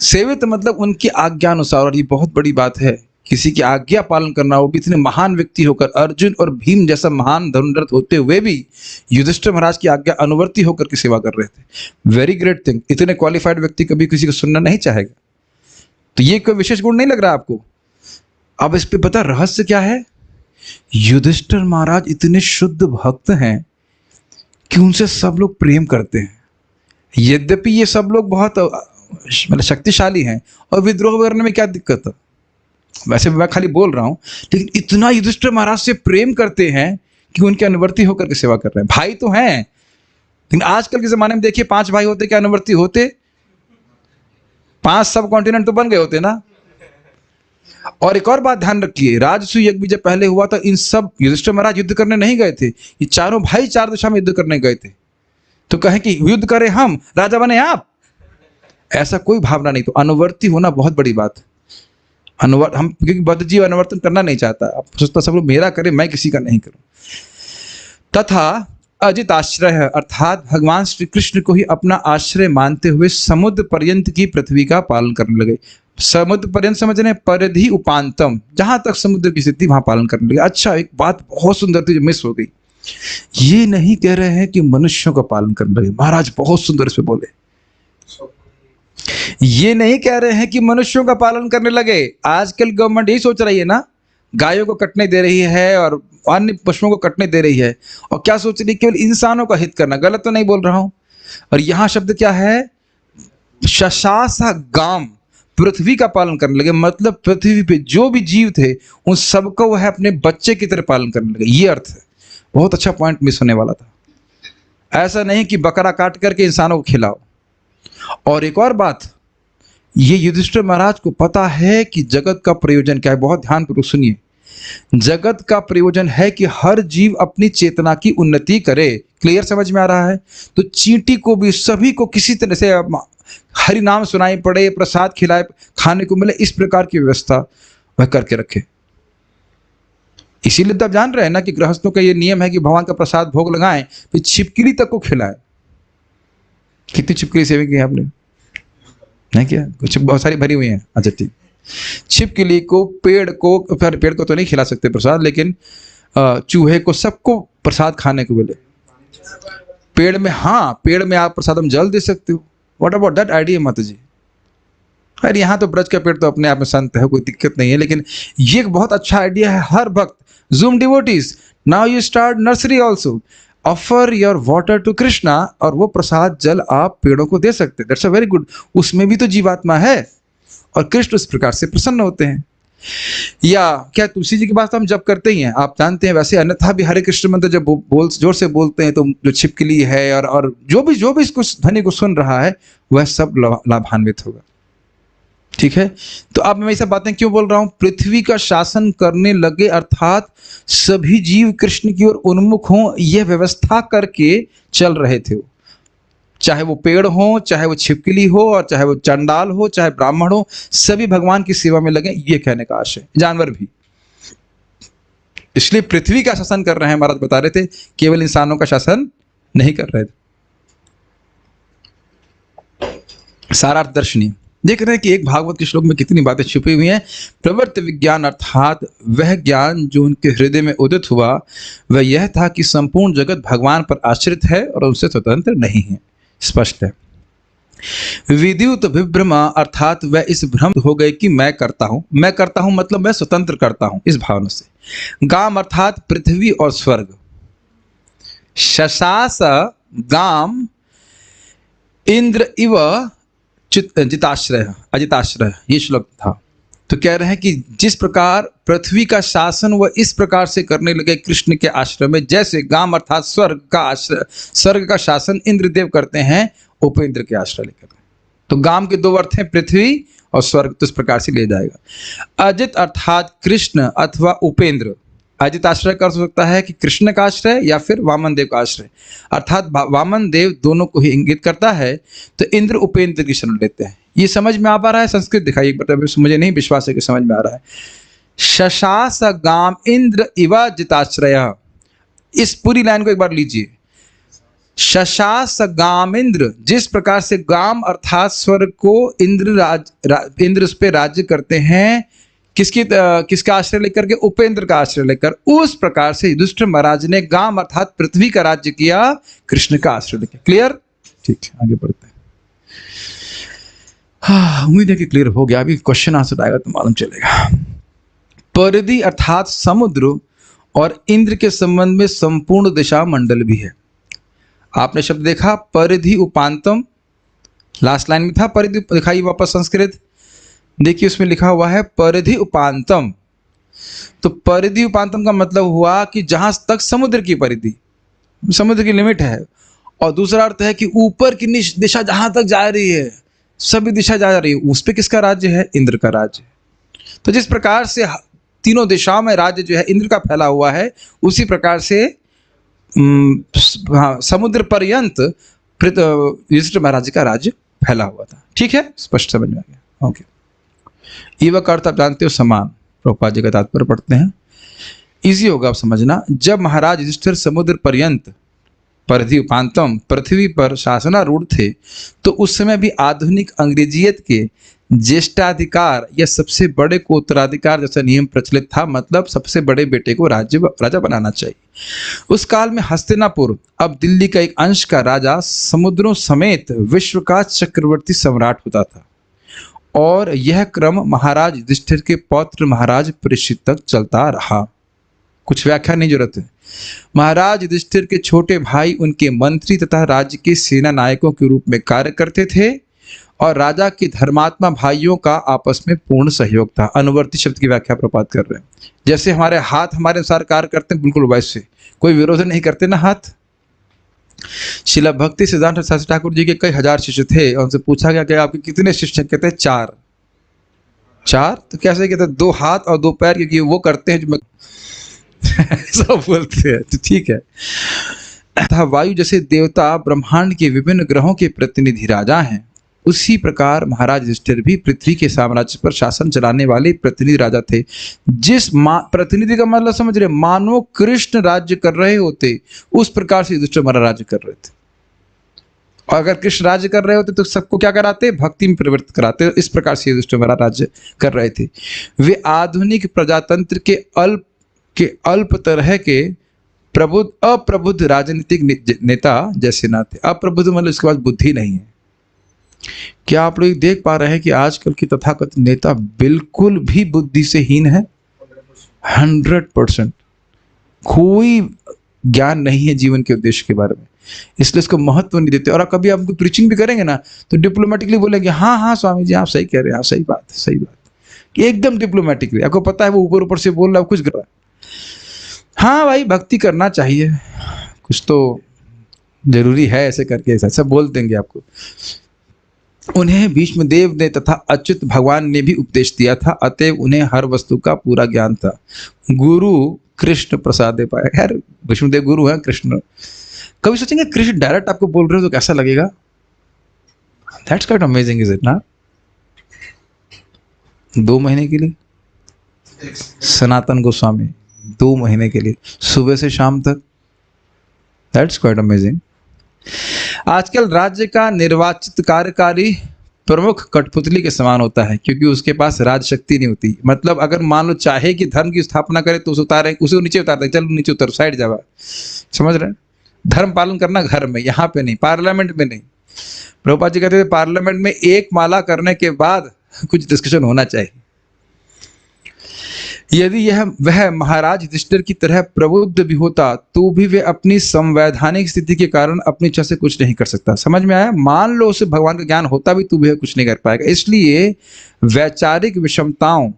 सेवित मतलब उनकी आज्ञा अनुसार। और ये बहुत बड़ी बात है, किसी की आज्ञा पालन करना, वो भी इतने महान व्यक्ति होकर, अर्जुन और भीम जैसा महान धनुर्धर होते हुए भी युधिष्ठिर महाराज की आज्ञा अनुवर्ती होकर की सेवा कर रहे थे। Very great thing. इतने क्वालिफाइड व्यक्ति कभी किसी को सुनना नहीं चाहेगा। तो ये कोई विशेष गुण नहीं लग रहा आपको? अब इस पे पता रहस्य क्या है? युधिष्ठिर महाराज इतने शुद्ध भक्त हैं कि उनसे सब लोग प्रेम करते हैं। यद्यपि ये सब लोग बहुत मतलब शक्तिशाली हैं और विद्रोह करने में क्या दिक्कत है, वैसे मैं खाली बोल रहा हूं, लेकिन इतना युधिष्ठिर महाराज से प्रेम करते हैं कि उनके अनुवर्ती होकर के सेवा कर रहे हैं। भाई तो हैं, लेकिन आजकल के जमाने में देखिए 5 भाई होते क्या अनुवर्ती होते? 5 सब कॉन्टिनेंट तो बन गए होते ना। और एक और बात ध्यान रखिए, राजसूय यज्ञ भी जब पहले हुआ था, इन सब युधिष्ठिर महाराज युद्ध करने नहीं गए थे, ये चारों भाई 4 दिशा में युद्ध करने गए थे। तो कहें कि युद्ध करें हम, राजा बने आप, ऐसा कोई भावना नहीं। तो अनुवर्ती होना बहुत बड़ी बात है। हम क्योंकि बद्ध जीव अनुवर्तन करना नहीं चाहता, आप सोचता सब लोग मेरा करें, मैं किसी का नहीं करूं। तथा अजित आश्रय, अर्थात भगवान श्री कृष्ण को ही अपना आश्रय मानते हुए समुद्र पर्यंत की पृथ्वी का पालन करने लगे। समुद्र पर्यंत समझ रहे हैं, परिधि उपांतम, जहां तक समुद्र की स्थिति वहां पालन करने लगे। अच्छा, एक बात बहुत सुंदर थी जो मिस हो गई, ये नहीं कह रहे हैं कि मनुष्यों का पालन करने लगे। महाराज बहुत सुंदर इस पे बोले, ये नहीं कह रहे हैं कि मनुष्यों का पालन करने लगे। आजकल गवर्नमेंट यही सोच रही है ना, गायों को कटने दे रही है और अन्य पशुओं को कटने दे रही है, और क्या सोच रही है, केवल इंसानों का हित करना। गलत तो नहीं बोल रहा हूं। और यहां शब्द क्या है, शशास गाम, पृथ्वी का पालन करने लगे, मतलब पृथ्वी पे जो भी जीव थे उन सबको वह अपने बच्चे की तरह पालन करने लगे। ये अर्थ है। बहुत अच्छा पॉइंट मिस होने वाला था। ऐसा नहीं कि बकरा काट करके इंसानों को खिलाओ। और एक और बात, ये युधिष्ठिर महाराज को पता है कि जगत का प्रयोजन क्या है। बहुत ध्यानपूर्वक सुनिए। जगत का प्रयोजन है कि हर जीव अपनी चेतना की उन्नति करे। क्लियर समझ में आ रहा है? तो चींटी को भी, सभी को किसी तरह से हरि नाम सुनाई पड़े, प्रसाद खिलाए, खाने को मिले, इस प्रकार की व्यवस्था वह करके रखे। इसीलिए तो आप जान रहे हैं ना कि गृहस्थों का ये नियम है कि भगवान का प्रसाद भोग लगाएं, फिर छिपकली तक को खिलाएं। कितनी छिपकली सेवा की है आपने? नहीं किया? कुछ बहुत सारी भरी हुई हैं। अच्छा ठीक। छिपकली को, पेड़ को तो नहीं खिला सकते प्रसाद, लेकिन चूहे को, सबको प्रसाद खाने को मिले। पेड़ में, हाँ, पेड़ में आप प्रसाद हम जल दे सकते हो। व्हाट अबाउट दैट आइडिया माता जी? अरे यहाँ तो ब्रज का पेड़ तो अपने आप में संत है, कोई दिक्कत नहीं है, लेकिन ये एक बहुत अच्छा आइडिया है। हर भक्त, zoom devotees, now you start nursery also, offer your water to Krishna, और वो प्रसाद जल आप पेड़ों को दे सकते हैं। That's a very good. उसमें भी तो जीवात्मा है और कृष्ण उस प्रकार से प्रसन्न होते हैं। या क्या तुलसी जी की बात तो हम जब करते ही हैं, आप जानते हैं। वैसे अन्यथा भी हरे कृष्ण मंत्र जब बोल जोर से बोलते हैं तो जो छिपकली है और जो भी इसको ध्वनि को सुन रहा है वह सब लाभान्वित होगा। ठीक है? तो अब मैं ये सब बातें क्यों बोल रहा हूं? पृथ्वी का शासन करने लगे, अर्थात सभी जीव कृष्ण की ओर उन्मुख हों, यह व्यवस्था करके चल रहे थे। चाहे वो पेड़ हो, चाहे वो छिपकली हो, और चाहे वो चंडाल हो, चाहे ब्राह्मण हो, सभी भगवान की सेवा में लगे, ये कहने का आशय। जानवर भी। इसलिए पृथ्वी का शासन कर रहे हैं, महाराज बता रहे थे, केवल इंसानों का शासन नहीं कर रहे थे। सारार्थ दर्शनीय। देख रहे हैं कि एक भागवत के श्लोक में कितनी बातें छुपी हुई हैं। प्रवृत्त विज्ञान, अर्थात वह ज्ञान जो उनके हृदय में उदित हुआ वह यह था कि संपूर्ण जगत भगवान पर आश्रित है और उनसे स्वतंत्र नहीं है। स्पष्ट है। विद्युत विभ्रमा, अर्थात वह इस भ्रम हो गए कि मैं करता हूं मतलब मैं स्वतंत्र करता हूं, इस भावना से। गाम अर्थात पृथ्वी और स्वर्ग। शशास गाम इंद्र इव अजिताश्रय, ये श्लोक था। तो कह रहे हैं कि जिस प्रकार पृथ्वी का शासन वह इस प्रकार से करने लगे कृष्ण के आश्रय में, जैसे गाम अर्थात स्वर्ग का शासन इंद्रदेव करते हैं उपेंद्र के आश्रय लेकर। तो गाम के दो अर्थ हैं, पृथ्वी और स्वर्ग, तो इस प्रकार से ले जाएगा। अजित अर्थात कृष्ण अथवा उपेंद्र। अजित आश्रय का अर्थ हो सकता है कि कृष्ण का आश्रय या फिर वामन देव का आश्रय, अर्थात वामन देव दोनों को ही इंगित करता है। तो इंद्र उपेंद्र की शरण लेते हैं। ये समझ में आ पा रहा है? संस्कृत दिखाई एक बार, मुझे नहीं विश्वास है कि समझ में आ रहा है। शशास गाम इंद्र इवा जिताश्रय, इस पूरी लाइन को एक बार लीजिए। शशास गाम इंद्र, जिस प्रकार से गाम अर्थात स्वर्ग को इंद्र उस पे राज्य करते हैं, किसका आश्रय लेकर के? उपेंद्र का आश्रय लेकर। उस प्रकार से युधिष्ठिर महाराज ने गाम अर्थात पृथ्वी का राज्य किया कृष्ण का आश्रय लेकर। क्लियर? ठीक है, आगे बढ़ते हैं। उम्मीद है कि क्लियर हो गया। अभी क्वेश्चन आंसर आएगा तो मालूम चलेगा। परिधि अर्थात समुद्र और इंद्र के संबंध में संपूर्ण दिशा मंडल भी है। आपने शब्द देखा परिधि उपांतम, लास्ट लाइन में था परिधि। दिखाइए वापस संस्कृत, देखिए उसमें लिखा हुआ है परिधि उपांतम। तो परिधि उपांतम का मतलब हुआ कि जहां तक समुद्र की परिधि, समुद्र की लिमिट है। और दूसरा अर्थ है कि ऊपर की दिशा जहां तक जा रही है, सभी दिशा जा रही है, उस पर किसका राज्य है? इंद्र का राज्य। तो जिस प्रकार से तीनों दिशाओं में राज्य जो है इंद्र का फैला हुआ है, उसी प्रकार से समुद्र पर्यंत युधिष्ठिर महाराज का राज्य फैला हुआ था। ठीक है, स्पष्ट समझ में आ गया। ओके। इव का अर्थ आप जानते हो समान। प्रभुपाद जी का तात्पर्य पढ़ते हैं, इजी होगा आप समझना। जब महाराज युधिष्ठिर समुद्र पर्यंत परिधि उपांतम पृथ्वी पर शासनारूढ़ थे, तो उस समय भी आधुनिक अंग्रेजियत के ज्येष्ठाधिकार या सबसे बड़े को उत्तराधिकार जैसा नियम प्रचलित था, मतलब सबसे बड़े बेटे को राजा बनाना चाहिए। उस काल में हस्तिनापुर, अब दिल्ली का एक अंश का राजा समुद्रों समेत विश्व का चक्रवर्ती सम्राट होता था। और यह क्रम महाराज युधिष्ठिर के पौत्र महाराज परीक्षित तक चलता रहा। कुछ व्याख्या नहीं जरूरत है। महाराज युधिष्ठिर के छोटे भाई उनके मंत्री तथा राज्य के सेना नायकों के रूप में कार्य करते थे और राजा के धर्मात्मा भाइयों का आपस में पूर्ण सहयोग था। अनुवर्ती शब्द की व्याख्या प्रपात कर रहे हैं। जैसे हमारे हाथ हमारे अनुसार कार्य करते हैं, बिल्कुल वैसे कोई विरोध नहीं करते ना हाथ। शिला भक्ति सिद्धांत शास्त्री ठाकुर जी के कई हजार शिष्य थे और उनसे पूछा गया कि आपके कितने शिष्य? कहते हैं चार। चार तो कैसे कहते हैं? 2 हाथ और 2 पैर, क्योंकि वो करते हैं जो मैं सब बोलते हैं। तो ठीक है। तथा वायु जैसे देवता ब्रह्मांड के विभिन्न ग्रहों के प्रतिनिधि राजा हैं, उसी प्रकार महाराज युधिष्ठिर भी पृथ्वी के साम्राज्य पर शासन चलाने वाले प्रतिनिधि राजा थे। जिस प्रतिनिधि का मतलब समझ रहे, मानो कृष्ण राज्य कर रहे होते उस प्रकार से युधिष्ठिर महाराज राज्य कर रहे थे। और अगर कृष्ण राज्य कर रहे होते तो सबको क्या कराते? भक्ति में प्रवृत्त कराते। इस प्रकार से युधिष्ठिर महाराज राज्य कर रहे थे। वे आधुनिक प्रजातंत्र के अल्प तरह के अप्रबुद्ध राजनीतिक नेता जैसे ना थे। अप्रबुद्ध मतलब इसके पास बुद्धि नहीं है। क्या आप लोग देख पा रहे हैं कि आजकल की तथाकथित नेता बिल्कुल भी बुद्धि से हीन है? 100%। कोई ज्ञान नहीं है जीवन के उद्देश्य के बारे में, इसलिए इसको महत्व नहीं देते। और कभी आप प्रीचिंग भी करेंगे ना तो डिप्लोमेटिकली बोलेंगे, हाँ हाँ स्वामी जी आप सही कह रहे हैं, आप सही बात सही बात, एकदम डिप्लोमेटिकली। आपको पता है वो ऊपर ऊपर से बोल रहा है, कुछ कर रहा है। हाँ भाई भक्ति करना चाहिए, कुछ तो जरूरी है, ऐसे करके ऐसा सब बोल देंगे आपको। उन्हें भीष्मदेव ने तथा अच्युत भगवान ने भी उपदेश दिया था, अतएव उन्हें हर वस्तु का पूरा ज्ञान था। गुरु कृष्ण प्रसादे पाया। यार भीष्मदेव गुरु हैं कृष्ण। कभी सोचेंगे कृष्ण डायरेक्ट आपको बोल रहे हो तो कैसा लगेगा? That's quite amazing, is it ना? 2 महीने के लिए सनातन गोस्वामी, 2 महीने के लिए सुबह से शाम तक। That's quite amazing. आजकल राज्य का निर्वाचित कार्यकारी प्रमुख कठपुतली के समान होता है, क्योंकि उसके पास राज शक्ति नहीं होती। मतलब अगर मान लो चाहे कि धर्म की स्थापना करे तो उसे नीचे उतार दे, चल नीचे उतर, साइड जावा। समझ रहे हैं? धर्म पालन करना घर में, यहाँ पे नहीं, पार्लियामेंट में नहीं। प्रभुपाद जी कहते थे पार्लियामेंट में 1 माला करने के बाद कुछ डिस्कशन होना चाहिए। यदि वह महाराज युधिष्ठिर की तरह प्रबुद्ध भी होता तो भी वे अपनी संवैधानिक स्थिति के कारण अपनी इच्छा से कुछ नहीं कर सकता। समझ में आया? मान लो उसे भगवान का ज्ञान होता भी तो भी कुछ नहीं कर पाएगा। इसलिए वैचारिक विषमताओं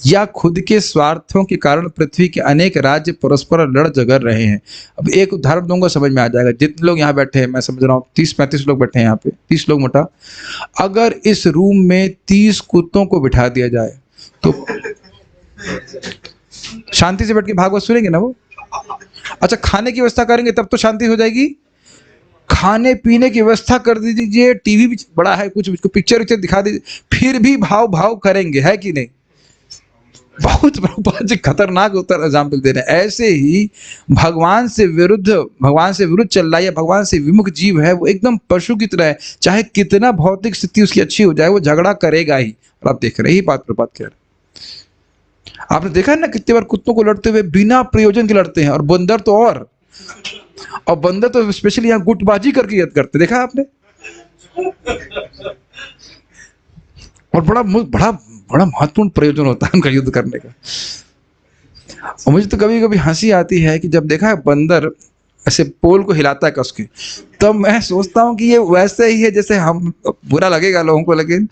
या खुद के स्वार्थों के कारण पृथ्वी के अनेक राज्य परस्पर लड़ झगड़ रहे हैं। अब एक उदाहरण दूंगा, समझ में आ जाएगा। जितने लोग यहाँ बैठे हैं, मैं समझ रहा हूँ 30-35 लोग बैठे हैं यहाँ पे, 30 लोग मोटा। अगर इस रूम में 30 कुत्तों को बिठा दिया जाए तो शांति से बैठ के भागवत सुनेंगे ना वो? अच्छा खाने की व्यवस्था करेंगे तब तो शांति हो जाएगी। खाने पीने की व्यवस्था कर दीजिए, टीवी भी बड़ा है, कुछ पिक्चर दिखा दीजिए, फिर भी भाव करेंगे, है कि नहीं? बहुत खतरनाक उत्तर एग्जाम्पल दे रहे हैं। ऐसे ही भगवान से विरुद्ध चल रहा है या भगवान से विमुख जीव है, वो एकदम पशु की तरह है। चाहे कितना भौतिक स्थिति उसकी अच्छी हो जाए, वो झगड़ा करेगा ही। और आप देख रहे ही बात प्रपात कह रहे। आपने देखा है ना कितने बार कुत्तों को लड़ते हुए बिना प्रयोजन के लड़ते हैं, और बंदर तो और बंदर तो स्पेशली यहाँ गुटबाजी करके युद्ध करते, देखा आपने? और बड़ा महत्वपूर्ण प्रयोजन होता है उनका युद्ध करने का। और मुझे तो कभी कभी हंसी आती है कि जब देखा है बंदर ऐसे पोल को हिलाता है कस के, तब मैं सोचता हूँ कि ये वैसे ही है जैसे हम, बुरा लगेगा लोगों को लेकिन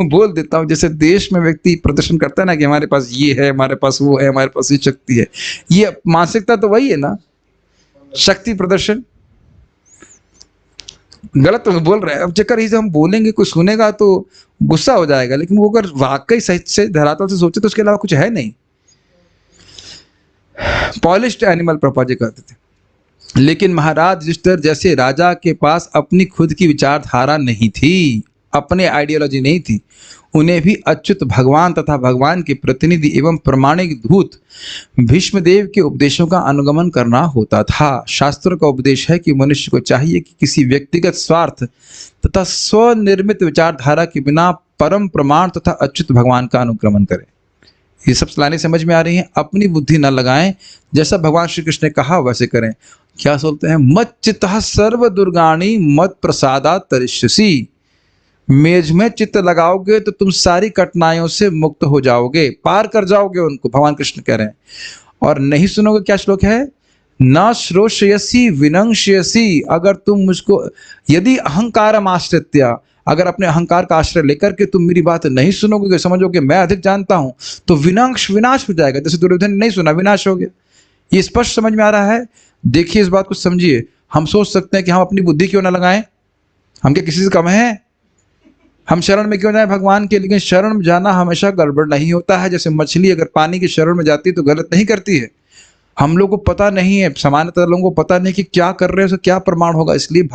बोल देता हूँ, जैसे देश में व्यक्ति प्रदर्शन करता है ना कि हमारे पास ये है, हमारे पास वो है, हमारे पास ये शक्ति है। ये मानसिकता तो वही है ना, शक्ति प्रदर्शन। गलत तो बोल रहे हैं। अब चक्कर ही से हम बोलेंगे, कोई सुनेगा तो गुस्सा हो जाएगा, लेकिन वो अगर वाकई सही से धरातल से सोचे तो उसके अलावा कुछ है नहीं। पॉलिश्ड एनिमल प्रभुपाद जी कहते थे। लेकिन महाराज युधिष्ठिर जैसे राजा के पास अपनी खुद की विचारधारा नहीं थी, अपने आइडियोलॉजी नहीं थी। उन्हें भी अच्युत भगवान तथा भगवान के प्रतिनिधि एवं प्रमाणिक दूत भीष्मदेव के उपदेशों का अनुगमन करना होता था। शास्त्र का उपदेश है कि मनुष्य को चाहिए कि किसी व्यक्तिगत स्वार्थ तथा स्वनिर्मित विचारधारा के बिना परम प्रमाण तथा अच्युत भगवान का अनुगमन करे। ये सब सलाने समझ में आ रही हैं? अपनी बुद्धि न लगाएं, जैसा भगवान श्री कृष्ण ने कहा वैसे करें। क्या बोलते हैं? मत चित्तः सर्व दुर्गाणी मत प्रसादा तरिष्यसि। मेज में चित्त लगाओगे तो तुम सारी कठिनाइयों से मुक्त हो जाओगे, पार कर जाओगे उनको, भगवान कृष्ण कह रहे हैं। और नहीं सुनोगे, क्या श्लोक है, न श्रोषयसी विनंश्यसी, अगर तुम मुझको, यदि अहंकारम आश्रित्य, अगर अपने अहंकार का आश्रय लेकर के तुम मेरी बात नहीं सुनोगे, समझोगे मैं अधिक जानता हूं, तो विनाश हो जाएगा। जैसे दुर्योधन ने नहीं सुना, विनाश हो गया। ये स्पष्ट समझ में आ रहा है। देखिए इस बात को समझिए। हम सोच सकते हैं कि हम अपनी बुद्धि क्यों ना लगाएं, हम क्या किसी से कम हैं, हम शरण में क्यों जाएं भगवान के, लेकिन शरण में जाना हमेशा गड़बड़ नहीं होता है। जैसे मछली अगर पानी की शरण में जाती है तो गलत नहीं करती है। हम लोग को पता नहीं है, सामान्यतः लोगों को पता नहीं कि क्या कर रहे हैं, उसका क्या प्रमाण होगा, इसलिए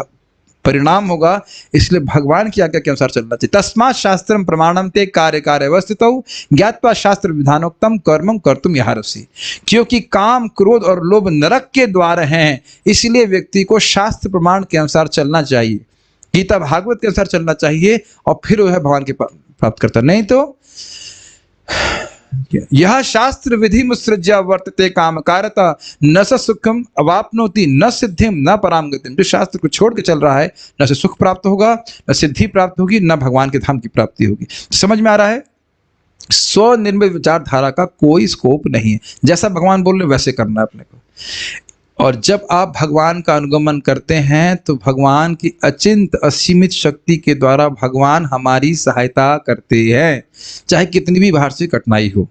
परिणाम होगा, इसलिए भगवान की आज्ञा के अनुसार चलना चाहिए। तस्मात् शास्त्रम प्रमाणम ते कार्य अवस्थितौ ज्ञात्वा शास्त्र विधानोक्तम कर्मं कर्तुम यहारसि। क्योंकि काम, क्रोध और लोभ नरक के द्वार हैं, इसलिए व्यक्ति को शास्त्र प्रमाण के अनुसार चलना चाहिए, गीता भागवत के अनुसार चलना चाहिए, और फिर वह भगवान के प्राप्त करता। नहीं तो यह शास्त्र विधि मुत्सृज्य वर्तते काम कारता न स सुखम अवाप्नोति न सिद्धिम न पराम गतिम। जो शास्त्र को छोड़ के चल रहा है, न से सुख प्राप्त होगा, न सिद्धि प्राप्त होगी, न भगवान के धाम की प्राप्ति होगी। समझ में आ रहा है। स्वनिर्मित विचारधारा का कोई स्कोप नहीं है, जैसा भगवान बोल रहे वैसे करना है अपने को। और जब आप भगवान का अनुगमन करते हैं तो भगवान की अचिंत असीमित शक्ति के द्वारा भगवान हमारी सहायता करते हैं, चाहे कितनी भी बाहर से कठिनाई हो।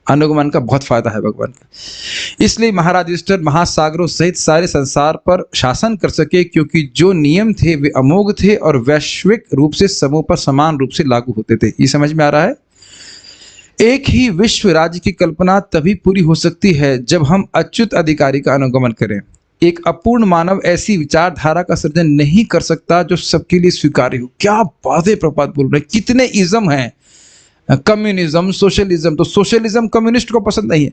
अनुगमन का बहुत फायदा है भगवान का। इसलिए महाराज युधिष्ठिर महासागरों सहित सारे संसार पर शासन कर सके, क्योंकि जो नियम थे वे अमोघ थे और वैश्विक रूप से सबों पर समान रूप से लागू होते थे। ये समझ में आ रहा है। एक ही विश्व राज्य की कल्पना तभी पूरी हो सकती है जब हम अच्युत अधिकारी का अनुगमन करें। एक अपूर्ण मानव ऐसी विचारधारा का सृजन नहीं कर सकता जो सबके लिए स्वीकार्य हो। क्या बातें प्रपात बोल रहे हैं, कितने इज्म हैं। कम्युनिज्म, सोशलिज्म, तो सोशलिज्म कम्युनिस्ट को पसंद नहीं है,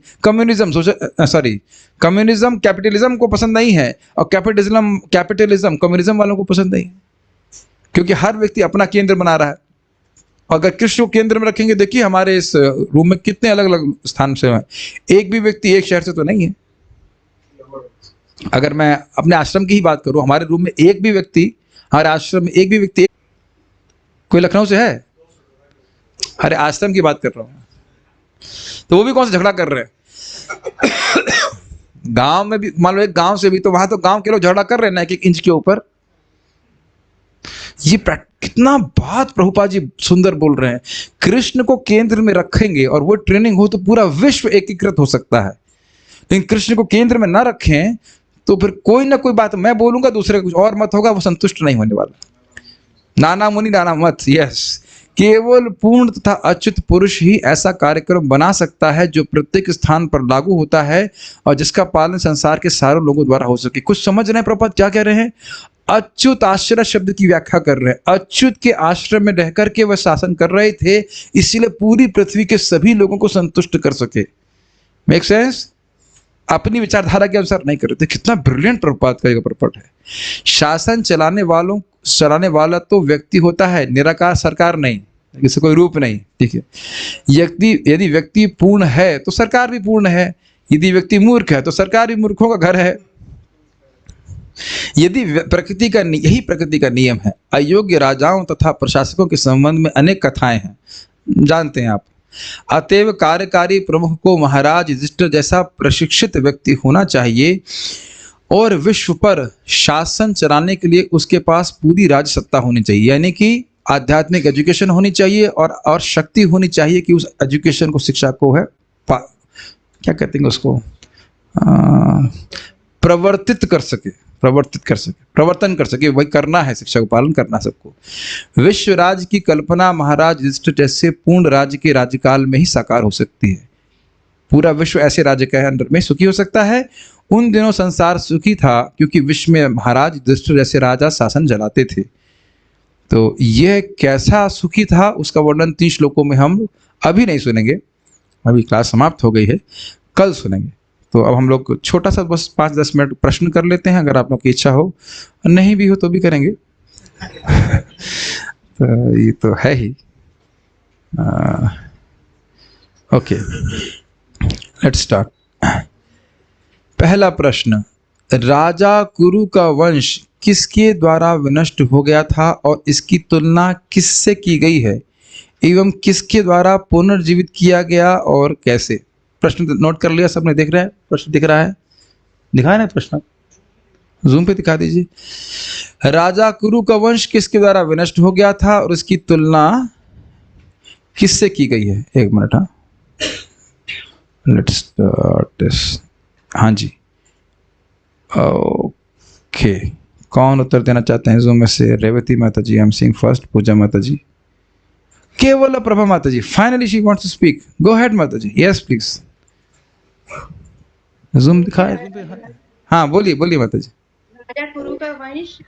कम्युनिज्म कैपिटलिज्म को पसंद नहीं है, और कैपिटलिज्म कम्युनिज्म वालों को पसंद नहीं है, क्योंकि हर व्यक्ति अपना केंद्र बना रहा है। अगर कृष्ण को केंद्र में रखेंगे, देखिए हमारे इस रूम में कितने अलग अलग स्थान से हैं, एक भी व्यक्ति एक शहर से तो नहीं है। अगर मैं अपने आश्रम की ही बात करूं, हमारे रूम में एक भी व्यक्ति, हमारे आश्रम में एक भी व्यक्ति, कोई लखनऊ से है? अरे आश्रम की बात कर रहा हूं, तो वो भी कौन सा झगड़ा कर रहे हैं। गांव में भी मान लो एक गांव से भी, तो वहां तो गांव के लोग झगड़ा कर रहे हैं ना एक एक इंच के ऊपर। ये कितना बात प्रभुपाद जी सुंदर बोल रहे हैं। कृष्ण को केंद्र में रखेंगे और वो ट्रेनिंग हो तो पूरा विश्व एकीकृत हो सकता है, लेकिन कृष्ण को केंद्र में ना रखें तो फिर कोई ना कोई बात मैं बोलूंगा, दूसरे का कुछ और मत होगा, वो संतुष्ट नहीं होने वाला। नाना मुनि नाना मत। यस, केवल पूर्ण तथा अच्युत पुरुष ही ऐसा कार्यक्रम बना सकता है जो प्रत्येक स्थान पर लागू होता है और जिसका पालन संसार के सारे लोगों द्वारा हो सके। कुछ समझ रहे हैं प्रभुपाद क्या कह रहे हैं? अच्युत आश्रय शब्द की व्याख्या कर रहे हैं। अच्युत के आश्रय में रह करके वह शासन कर रहे थे, इसीलिए पूरी पृथ्वी के सभी लोगों को संतुष्ट कर सके। Make sense? अपनी विचारधारा के अनुसार नहीं कर रहे थे। कितना ब्रिलियंट प्रभुपाद का प्रपट है। शासन चलाने वाला तो व्यक्ति होता है, निराकार सरकार नहीं, इससे कोई रूप नहीं। ठीक है, यदि व्यक्ति पूर्ण है तो सरकार भी पूर्ण है, यदि व्यक्ति मूर्ख है तो सरकार भी मूर्खों का घर है। यही प्रकृति का नियम है। अयोग्य राजाओं तथा प्रशासकों के संबंध में अनेक कथाएं हैं, जानते हैं आप। अतएव कार्यकारी प्रमुख को महाराज युधिष्ठिर जैसा प्रशिक्षित व्यक्ति होना चाहिए और विश्व पर शासन चलाने के लिए उसके पास पूरी राज सत्ता होनी चाहिए, यानी कि आध्यात्मिक एजुकेशन होनी चाहिए और शक्ति होनी चाहिए कि उस एजुकेशन को, शिक्षा को है क्या कहते हैं उसको, प्रवर्तन कर सके, वही करना है, शिक्षा को पालन करना सबको। विश्व राज्य की कल्पना महाराज युधिष्ठिर जैसे पूर्ण राज्य के राज्यकाल में ही साकार हो सकती है। पूरा विश्व ऐसे राज्य के अंदर में सुखी हो सकता है। उन दिनों संसार सुखी था क्योंकि विश्व में महाराज युधिष्ठिर जैसे राजा शासन चलाते थे। तो यह कैसा सुखी था उसका वर्णन 3 श्लोकों में हम अभी नहीं सुनेंगे, अभी क्लास समाप्त हो गई है, कल सुनेंगे। तो अब हम लोग छोटा सा बस 5-10 मिनट प्रश्न कर लेते हैं, अगर आप लोग की इच्छा हो, नहीं भी हो तो भी करेंगे। तो ये तो है ही। Okay, let's start. पहला प्रश्न, राजा कुरु का वंश किसके द्वारा विनष्ट हो गया था और इसकी तुलना किससे की गई है एवं किसके द्वारा पुनर्जीवित किया गया और कैसे? प्रश्न नोट कर लिया सबने? देख रहे हैं प्रश्न? दिख रहा है? दिखा है ना प्रश्न? जूम पे दिखा दीजिए। राजा कुरु का वंश किसके द्वारा विनष्ट हो गया था और इसकी तुलना किससे की गई है? एक मिनट, हाँ, लेट्स स्टार्ट दिस। हाँ जी, ओके। कौन उत्तर देना चाहते हैं जूम में से? रेवती माता ji, I am seeing first. Pooja माता जी, केवल प्रभा माता ji, finally she wants to speak. Go ahead माता जी, यस प्लीज। जूम दिखाए? हाँ बोलिए बोलिए माता जी। राजा कुरु का वंश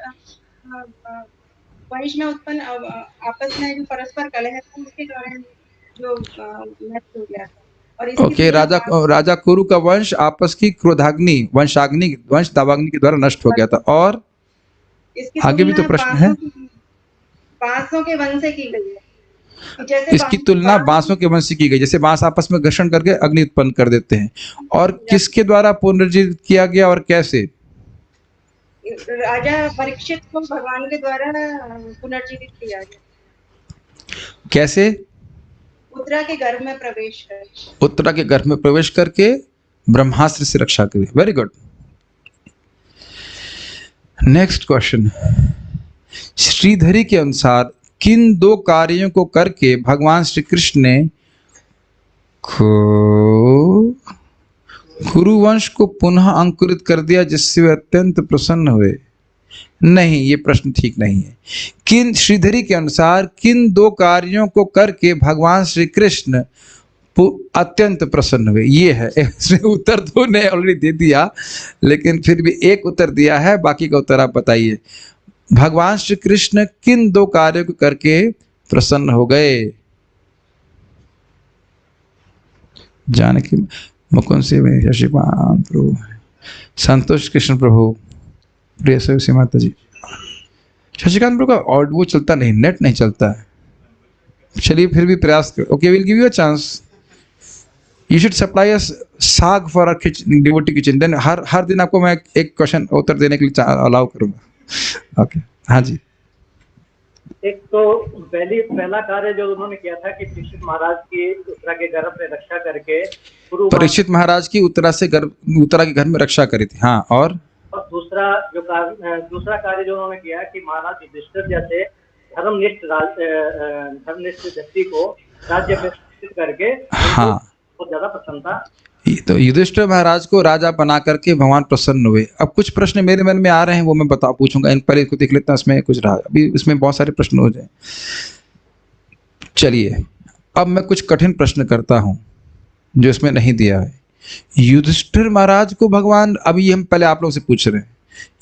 वंश में उत्पन्न आपस में जो परस्पर कलह था उसके कारण जो नष्ट हो गया था। और इसकी ओके, राजा कुरु का वंश आपस की क्रोधाग्नि वंश दावाग्नि के द्वारा नष्ट हो गया था। और इसकी आगे भी तो तुलना प्रश्न है। बांसों के वंश से की गई है। जैसे इसकी तुलना बांसों के वंश से की गई, जैसे बांस आपस में घर्षण करके अग्नि उत्पन्न कर देते हैं। और किसके द्वारा पुनर्जीवित किया गया और कैसे? राजा परीक्षित को भगवान के द्वारा पुनर्जीवित किया गया। कैसे? उत्तरा के गर्भ में प्रवेश कर, उत्तरा के गर्भ में प्रवेश करके ब्रह्मास्त्र से रक्षा करी। Very good. Next question. Shridhari के अनुसार किन दो कार्यों को करके भगवान श्री कृष्ण ने कुरुवंश को पुनः अंकुरित कर दिया जिससे वे अत्यंत प्रसन्न हुए? नहीं, ये प्रश्न ठीक नहीं है। किन श्रीधरी के अनुसार किन दो कार्यों को करके भगवान श्री कृष्ण अत्यंत प्रसन्न हुए? ये है। इसमें उत्तर दो ने ऑलरेडी दे दिया, लेकिन फिर भी एक उत्तर दिया है, बाकी का उत्तर आप बताइए। भगवान श्री कृष्ण किन दो कार्यों को करके प्रसन्न हो गए? जानकी मुकुंद से शशिकांत प्रभु, संतोष कृष्ण प्रभु, प्रिय सरोसी माता जी। शशिकांत प्रभु का और वो चलता नहीं, नेट नहीं चलता है। चलिए फिर भी प्रयास करो। Okay, will give you a chance. You should supply us saag for our devotee kitchen. Then हर दिन आपको मैं एक क्वेश्चन उत्तर देने के लिए अलाउ करूंगा। ओके, हाँ जी। एक तो पहला कार्य जो उन्होंने किया था कि परीक्षित महाराज की उत्तरा के गर्भ में रक्षा करके परीक्षित महाराज की उत्तरा के घर में रक्षा करी थी। हाँ, और दूसरा कार्य जो उन्होंने किया कि महाराज युधिष्ठिर जैसे धर्मनिष्ठ व्यक्ति को राज्य में करके, हाँ, बहुत ज्यादा प्रसन्न था। तो युधिष्ठिर महाराज को राजा बना करके भगवान प्रसन्न हुए। अब कुछ प्रश्न मेरे मन में आ रहे हैं, वो मैं पूछूंगा। इन पहले को देख लेता हूं, इसमें कुछ रहा, अभी इसमें बहुत सारे प्रश्न हो जाए। चलिए अब मैं कुछ कठिन प्रश्न करता हूं जो इसमें नहीं दिया है। युधिष्ठिर महाराज को भगवान, अभी हम पहले आप लोगों से पूछ रहे हैं,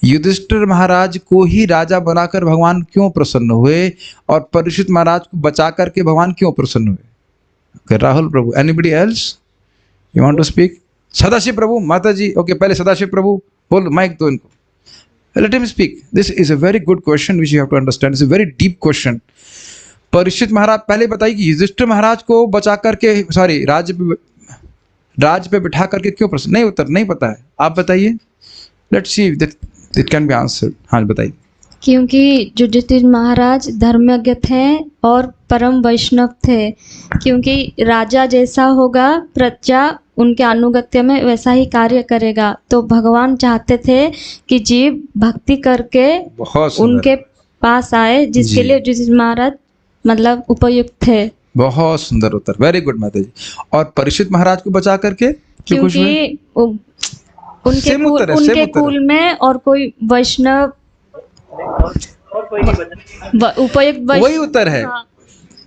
युधिष्ठिर महाराज को ही राजा बनाकर भगवान क्यों प्रसन्न हुए और परीक्षित महाराज को बचा करके भगवान क्यों प्रसन्न हुए? Rahul Prabhu, anybody else you want to speak? Sadashiv Prabhu, माता जी। ओके, पहले सदाशिव प्रभु बोल, माइक दो इनको, let him speak. This is a very good question which you have to understand. It's a very deep question. Parikshit Maharaj पहले बताइए कि युधिष्ठिर महाराज को बचा करके, सॉरी, राज्य पे बिठा करके क्यों प्रसन्न? नहीं, उत्तर नहीं पता है, आप बताइए। Let's see that it can be answered. हाँ बताइए। क्योंकि युधिष्ठिर महाराज धर्मज्ञ थे और परम वैष्णव थे। क्योंकि राजा जैसा होगा प्रजा उनके अनुगत्य में वैसा ही कार्य करेगा। तो भगवान चाहते थे कि जीव भक्ति करके उनके पास आए, जिसके लिए युधिष्ठिर महाराज मतलब उपयुक्त थे। बहुत सुंदर उत्तर, वेरी गुड माता जी। और परीक्षित महाराज को बचा करके क्योंकि उनके कुल में और कोई वैष्णव और कोई नहीं बचा। उपयुक्त वही उत्तर है।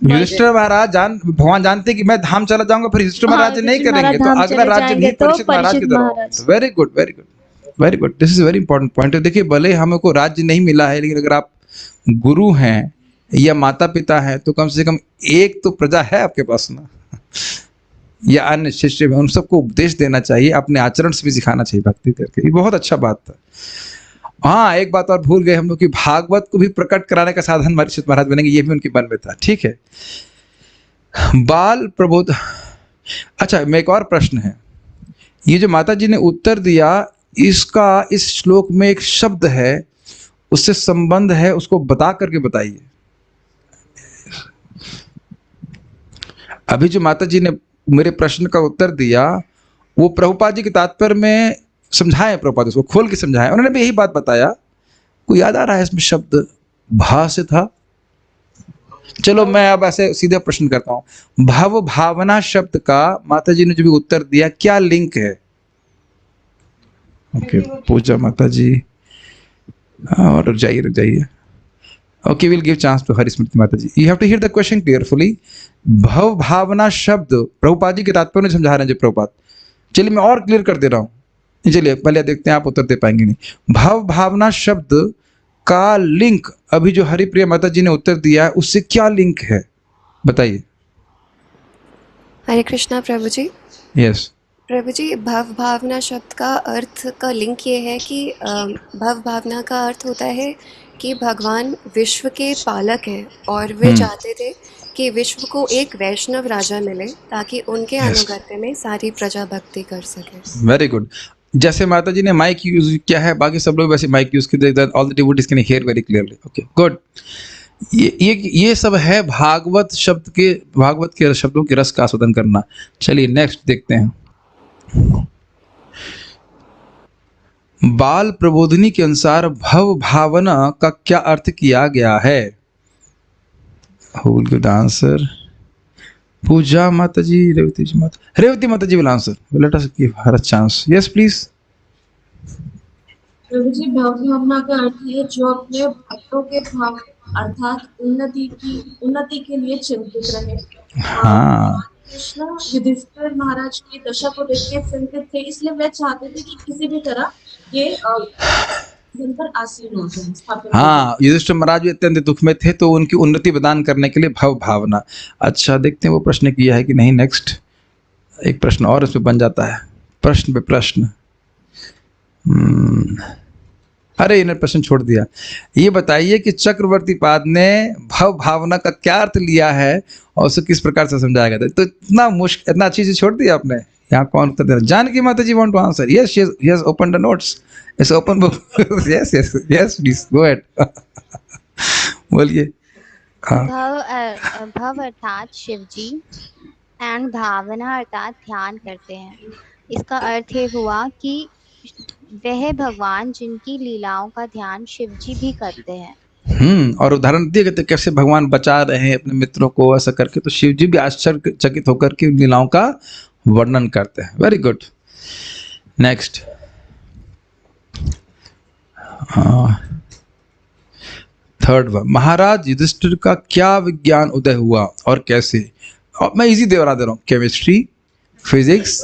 युधिष्ठिर महाराज भगवान जानते कि मैं धाम चला जाऊंगा, फिर युधिष्ठिर महाराज नहीं करेंगे, तो अगला राज्य भी परीक्षित महाराज की तरफ। Very good, very good, very good. This is very important point. देखिए, भले हमको राज्य नहीं मिला है, लेकिन अगर आप गुरु हैं या माता पिता हैं तो कम से कम एक तो प्रजा है आपके पास ना, या अन्य शिष्य, उन सबको उपदेश देना चाहिए, अपने आचरण से भी सिखाना चाहिए भक्ति करके। ये बहुत अच्छा बात था। हाँ, एक बात और भूल गए हम लोग कि भागवत को भी प्रकट कराने का साधन परीक्षित महाराज बनेंगे, ये भी उनके मन में था। ठीक है, बाल प्रबोध। अच्छा, मैं एक और प्रश्न है, ये जो माता जी ने उत्तर दिया, इसका इस श्लोक में एक शब्द है, उससे संबंध है, उसको बता करके बताइए। अभी जो माता जी ने मेरे प्रश्न का उत्तर दिया वो प्रभुपाद जी के तात्पर्य में समझाए, प्रभुपाद उसको खोल के समझाए, उन्होंने भी यही बात बताया। कोई याद आ रहा है इसमें शब्द भा से था? चलो मैं अब ऐसे सीधे प्रश्न करता हूं, भव भावना शब्द का माता जी ने जो भी उत्तर दिया क्या लिंक है? ओके पूजा माता जी, और रुक जाइए। Okay will give chance to Harismriti माता ji. You have to hear the question carefully. भव भावना शब्द प्रभुपाद जी के तात्पर्य में समझा रहे हैं जो प्रभुपाद। चलिए मैं और क्लियर कर दे रहा हूँ, चलिए पहले देखते हैं आप उत्तर दे पाएंगे नहीं। भव भावना शब्द का लिंक अभी जो हरिप्रिया माता जी ने उत्तर दिया है उससे क्या लिंक है बताइए। हरे कृष्णा प्रभु जी। यस प्रभु जी, भव भावना शब्द का अर्थ का लिंक ये है कि भव भावना का अर्थ होता है कि भगवान विश्व के पालक हैं और वे चाहते थे कि विश्व को एक वैष्णव राजा मिले ताकि उनके अनुगत्य में सारी प्रजा भक्ति कर सके। Very good. जैसे माता जी ने माइक यूज किया है, बाकी सब लोग वैसे माइक यूज करते हैं, all the devotees can hear very clearly. Okay good. ये सब है भागवत के शब्दों के रस का आस्वादन करना। चलिए नेक्स्ट देखते हैं। बाल प्रबोधिनी के अनुसार भव भावना का क्या अर्थ किया गया है? Who will give the answer? पूजा माता जी, रेवती माता जी will answer. Let us give her a chance. Yes, please. प्रभु जी, भाव भावना का अर्थ है जो अपने भक्तों के भाव अर्थात उन्नति के लिए चिंतित रहे। हाँ कृष्ण युधिष्ठिर महाराज की दशा को देख के चिंतित थे, इसलिए वे चाहते थे कि किसी भी तरह ये धन पर आसीन हो जाए, स्थापित हो हाँ, युधिष्ठिर महाराज भी अत्यंत दुख में थे तो उनकी उन्नति प्रदान करने के लिए भव भावना। अच्छा देखते हैं वो प्रश्न किया है कि नहीं। नेक्स्ट एक प्रश्न और इसमें बन जाता है, प्रश्न पे प्रश्न। अरे इन्हें प्रश्न छोड़ दिया। ये बताइए कि चक्रवर्ती पाद ने भव भावना का क्या अर्थ लिया है और उसे किस प्रकार से समझाया गया था? तो इतना मुश्किल, इतना अच्छी चीज छोड़ दिया आपने। यहाँ कौन उत्तर दे रहा? जानकी माता ji want to answer. Yes she has open the notes, it's open book. Yes yes yes please go ahead. बोलिए। हाँ भव अर्थात शिव जी एंड भावना अर्थात ध्यान करते हैं। इसका अर्थ ये हुआ कि वह भगवान जिनकी लीलाओं का ध्यान शिव जी भी करते हैं। और उदाहरण दिए गए कैसे भगवान बचा रहे हैं अपने मित्रों को, ऐसा करके तो शिव जी भी आश्चर्यचकित होकर के लीलाओं का वर्णन करते हैं। Very good. Next third one, Maharaj Yudhishthir का क्या विज्ञान उदय हुआ और कैसे? और मैं इजी दे रहा हूँ, chemistry, physics,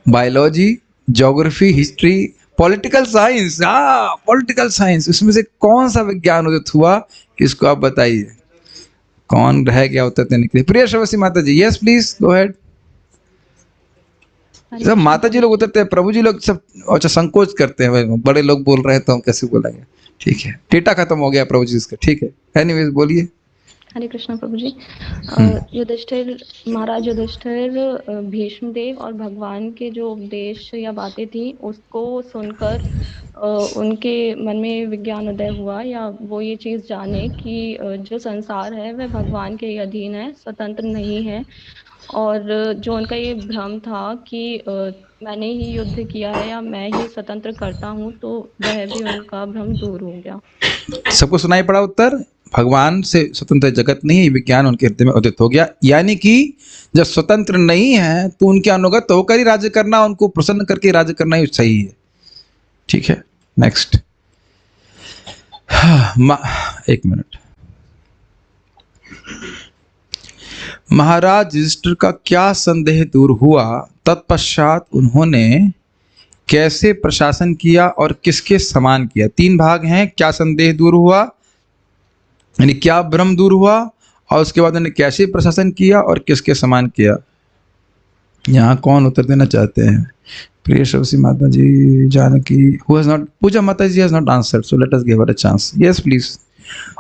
biology, geography, history, political science. हाँ पॉलिटिकल साइंस, इसमें से कौन सा विज्ञान उदित हुआ इसको आप बताइए। कौन रह गया उत्तर देने के लिए? प्रिय श्रवसी माता ji, yes please go ahead. सब माता जी लोग उतरते हैं, प्रभु जी लोग सब अच्छा संकोच करते हैं, बड़े लोग बोल रहे हैं तो हम कैसे बोलेंगे। ठीक है, डेटा खत्म हो गया प्रभु जी इसका। ठीक है, एनीवेज बोलिए। हरे कृष्णा प्रभु जी। महाराज युधिष्ठिर भीष्म देव और भगवान के जो उपदेश या बातें थी उसको सुनकर उनके मन में विज्ञान उदय हुआ, या वो ये चीज़ जाने कि जो संसार है वह भगवान के अधीन है, स्वतंत्र नहीं है। और जो उनका ये भ्रम था कि मैंने ही युद्ध किया है या मैं ही स्वतंत्र करता हूँ, तो वह भी उनका भ्रम दूर हो गया। सबको सुनाई पड़ा उत्तर? भगवान से स्वतंत्र जगत नहीं है, विज्ञान उनके हृदय में उदित हो गया। यानी कि जब स्वतंत्र नहीं है तो उनके अनुगत होकर ही राज्य करना, उनको प्रसन्न करके राज्य करना ही सही है। ठीक है, नेक्स्ट। एक मिनट। महाराज युधिष्ठिर का क्या संदेह दूर हुआ, तत्पश्चात उन्होंने कैसे प्रशासन किया और किसके समान किया? 3 भाग हैं। क्या संदेह दूर हुआ यानी क्या भ्रम दूर हुआ, और उसके बाद उन्होंने कैसे प्रशासन किया और किसके समान किया? यहाँ कौन उत्तर देना चाहते हैं? प्रिय श्रवसी माता ji, Janaki, who has not, Pooja माता ji has not answered, so let us give her a chance. Yes please.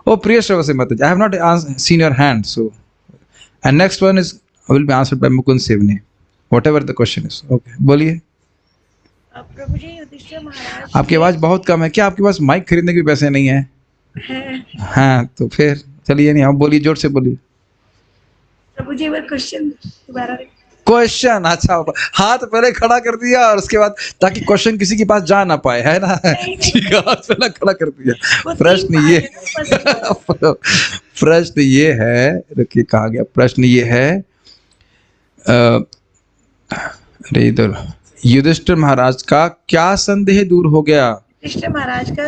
Oh प्रिय श्रवसी माता ji, I have not seen your hand, so and next one is will be answered by Mukund Sevni, whatever the question is. Okay, बोलिए। प्रभु जी युधिष्ठिर महाराज आपकी आवाज़ बहुत कम है, क्या आपके पास माइक खरीदने के भी पैसे नहीं है? हैं। हाँ तो फिर चलिए, नहीं आप बोलिए, जोर से बोलिए। प्रभु जी वो क्वेश्चन दोबारा क्वेश्चन, अच्छा हाथ पहले खड़ा कर दिया और उसके बाद ताकि क्वेश्चन किसी के पास जा ना पाए, है ना? ठीक है, हाथ पहले खड़ा कर दिया। प्रश्न ये प्रश्न ये है, रुकिए कहा गया, प्रश्न ये है अरे इधर, युधिष्ठिर महाराज का क्या संदेह दूर हो गया? युधिष्ठिर महाराज का